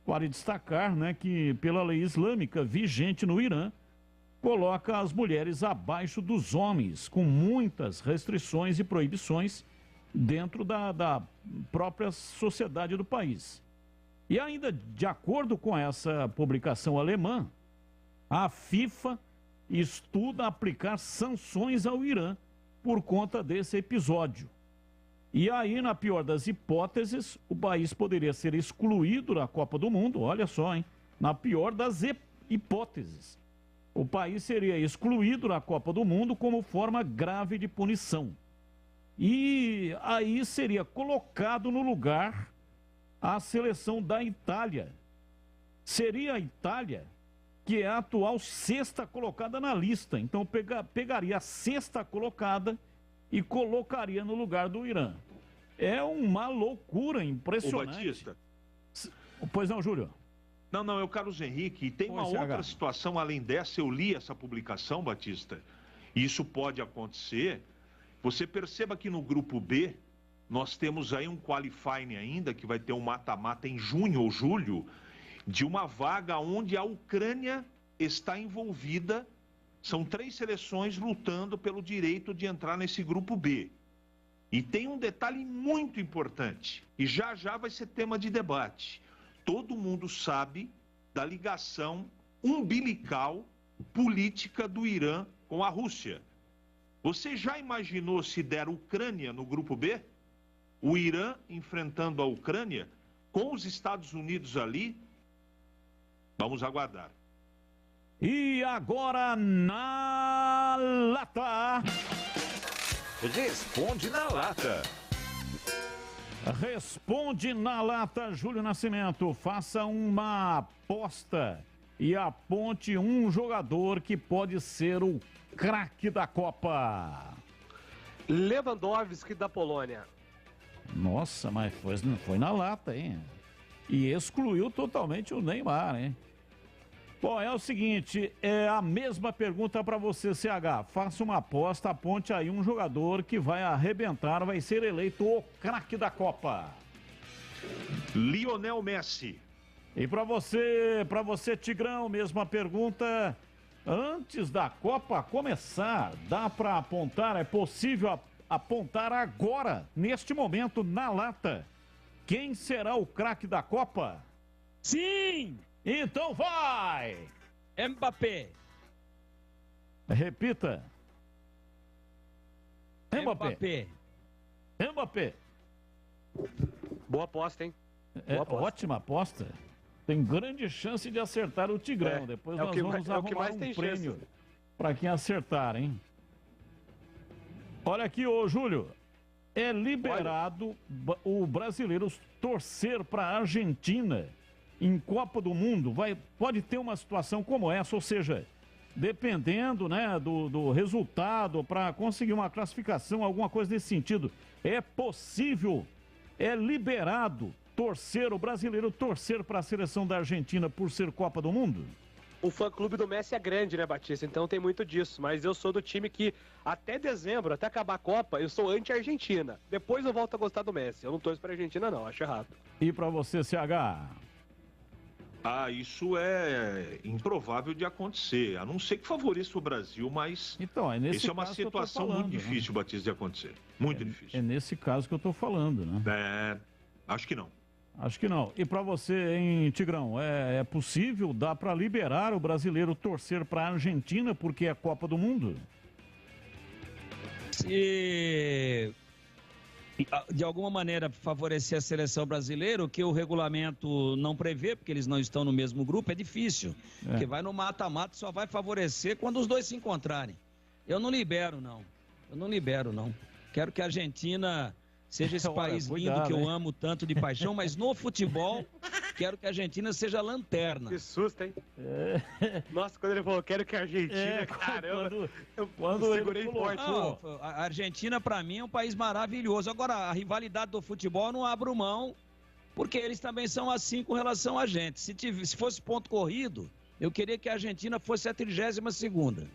Vale destacar, né, que pela lei islâmica vigente no Irã, coloca as mulheres abaixo dos homens, com muitas restrições e proibições dentro da própria sociedade do país. E ainda, de acordo com essa publicação alemã, a FIFA estuda aplicar sanções ao Irã por conta desse episódio. E aí, na pior das hipóteses, o país poderia ser excluído da Copa do Mundo. Olha só, hein? Na pior das hipóteses, o país seria excluído da Copa do Mundo como forma grave de punição. E aí seria colocado no lugar a seleção da Itália. Seria a Itália, que é a atual sexta colocada na lista. Então pegaria a sexta colocada e colocaria no lugar do Irã. É uma loucura impressionante. Ô, Batista. Pois não, Júlio? Não, é o Carlos Henrique. E tem uma outra situação além dessa. Eu li essa publicação, Batista. E isso pode acontecer. Você perceba que no grupo B, nós temos aí um qualifying ainda, que vai ter um mata-mata em junho ou julho, de uma vaga onde a Ucrânia está envolvida. São 3 seleções lutando pelo direito de entrar nesse grupo B. E tem um detalhe muito importante, e já vai ser tema de debate. Todo mundo sabe da ligação umbilical política do Irã com a Rússia. Você já imaginou se der Ucrânia no grupo B? O Irã enfrentando a Ucrânia com os Estados Unidos ali? Vamos aguardar. E agora na lata. Responde na lata. Responde na lata, Júlio Nascimento. Faça uma aposta e aponte um jogador que pode ser o craque da Copa. Lewandowski da Polônia. Nossa, mas foi na lata, hein? E excluiu totalmente o Neymar, hein? Bom, é o seguinte, é a mesma pergunta para você, CH. Faça uma aposta, aponte aí um jogador que vai arrebentar, vai ser eleito o craque da Copa. Lionel Messi. E para você, Tigrão, mesma pergunta. Antes da Copa começar, dá para apontar, é possível apontar agora, neste momento, na lata, quem será o craque da Copa? Sim! Então vai! Mbappé. Repita. Mbappé. Mbappé. Boa aposta, hein? Boa aposta. Ótima aposta. Tem grande chance de acertar o Tigrão. Depois nós vamos arrumar um prêmio para quem acertar, hein? Olha aqui, ô Júlio. É liberado o brasileiro torcer para a Argentina em Copa do Mundo. Pode ter uma situação como essa, ou seja, dependendo, né, do resultado para conseguir uma classificação, alguma coisa nesse sentido. É possível, é liberado o brasileiro torcer para a seleção da Argentina por ser Copa do Mundo? O fã-clube do Messi é grande, né, Batista? Então tem muito disso. Mas eu sou do time que, até dezembro, até acabar a Copa, eu sou anti-Argentina. Depois eu volto a gostar do Messi. Eu não torço pra Argentina, não. Acho errado. E pra você, CH? Isso é improvável de acontecer. A não ser que favoreça o Brasil, mas então, isso é uma situação muito difícil, né, Batista, de acontecer. Muito difícil. É nesse caso que eu tô falando, né? Acho que não. Acho que não. E para você, hein, Tigrão, é possível, dá para liberar o brasileiro torcer para a Argentina porque é Copa do Mundo? Se de alguma maneira favorecer a seleção brasileira, o que o regulamento não prevê, porque eles não estão no mesmo grupo, é difícil. Porque vai no mata-mata, só vai favorecer quando os dois se encontrarem. Eu não libero, não. Quero que a Argentina seja esse país lindo que eu amo tanto de paixão, mas no futebol, quero que a Argentina seja lanterna. Que susto, hein? Nossa, quando ele falou, quero que a Argentina, caramba, quando segurei forte. A Argentina, pra mim, é um país maravilhoso. Agora, a rivalidade do futebol, não abro mão, porque eles também são assim com relação a gente. Se fosse ponto corrido, eu queria que a Argentina fosse a 32ª.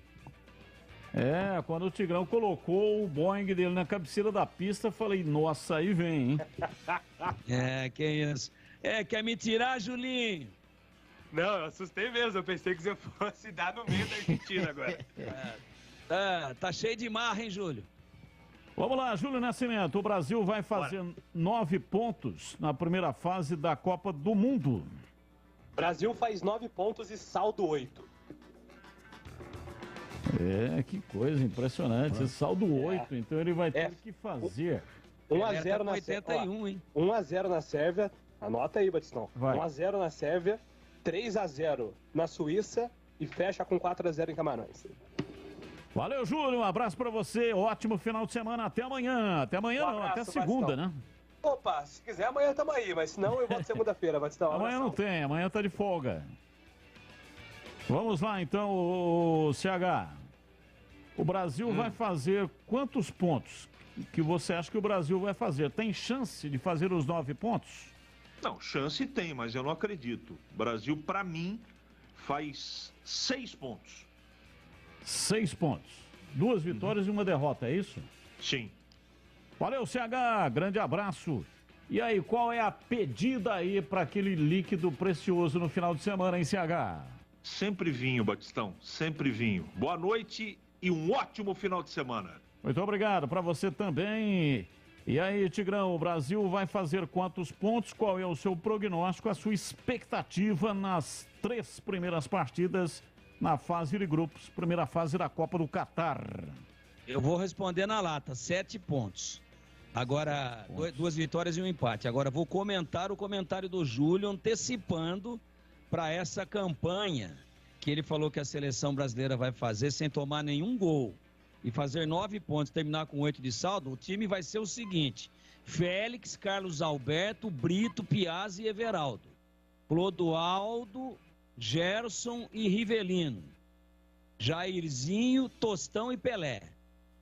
Quando o Tigrão colocou o Boeing dele na cabeceira da pista, falei, nossa, aí vem, hein? Que isso. Quer me tirar, Julinho? Não, eu assustei mesmo, eu pensei que você fosse dar no meio da Argentina agora. Tá cheio de marra, hein, Júlio? Vamos lá, Júlio Nascimento, o Brasil vai fazer 9 pontos na primeira fase da Copa do Mundo. Brasil faz 9 pontos e saldo 8. Que coisa impressionante. Esse saldo 8, então ele vai ter que fazer. 1-0 na Sérvia. 1-0 na Sérvia. Anota aí, Batistão. 1-0 na Sérvia, 3-0 na Suíça e fecha com 4-0 em Camarões. Valeu, Júlio. Um abraço pra você. Ótimo final de semana. Até amanhã. Até amanhã não, até segunda, Batistão, né? Opa, se quiser amanhã tamo aí, mas se não eu volto segunda-feira, Batistão. Amanhã não tem, amanhã tá de folga. Vamos lá então, o CH. O Brasil vai fazer quantos pontos que você acha que o Brasil vai fazer? Tem chance de fazer os 9 pontos? Não, chance tem, mas eu não acredito. O Brasil, para mim, faz 6 pontos. 6 pontos. 2 vitórias e 1 derrota, é isso? Sim. Valeu, CH. Grande abraço. E aí, qual é a pedida aí para aquele líquido precioso no final de semana, hein, CH? Sempre vinho, Batistão. Sempre vinho. Boa noite e um ótimo final de semana. Muito obrigado para você também. E aí, Tigrão, o Brasil vai fazer quantos pontos? Qual é o seu prognóstico, a sua expectativa nas 3 primeiras partidas na fase de grupos, primeira fase da Copa do Catar. Eu vou responder na lata, 7 pontos. Agora, 2 vitórias e um empate. Agora, vou comentar o comentário do Júlio, antecipando para essa campanha que ele falou que a seleção brasileira vai fazer sem tomar nenhum gol e fazer 9 pontos, terminar com 8 de saldo. O time vai ser o seguinte: Félix, Carlos Alberto, Brito, Piazza e Everaldo, Clodoaldo, Gerson e Rivelino, Jairzinho, Tostão e Pelé.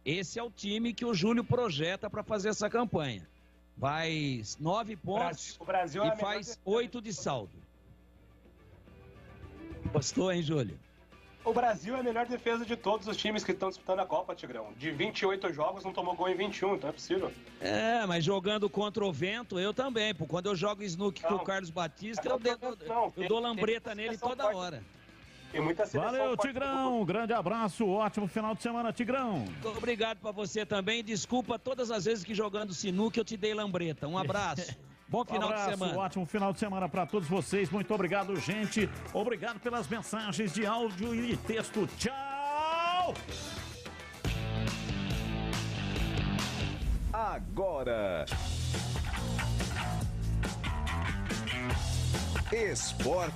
Esse é o time que o Júlio projeta para fazer essa campanha. Vai 9 pontos o Brasil e faz 8 de saldo. Gostou, hein, Júlio? O Brasil é a melhor defesa de todos os times que estão disputando a Copa, Tigrão. De 28 jogos, não tomou gol em 21, então é possível. É, mas jogando contra o vento, eu também. Pô. Quando eu jogo snooker com o Carlos Batista, eu dou lambreta nele toda hora. Tem muita seleção. Valeu, Tigrão. Grande abraço. Ótimo final de semana, Tigrão. Muito obrigado pra você também. Desculpa todas as vezes que jogando sinuca eu te dei lambreta. Um abraço. Bom final de semana. Ótimo final de semana para todos vocês. Muito obrigado, gente. Obrigado pelas mensagens de áudio e texto. Tchau! Agora, Esporte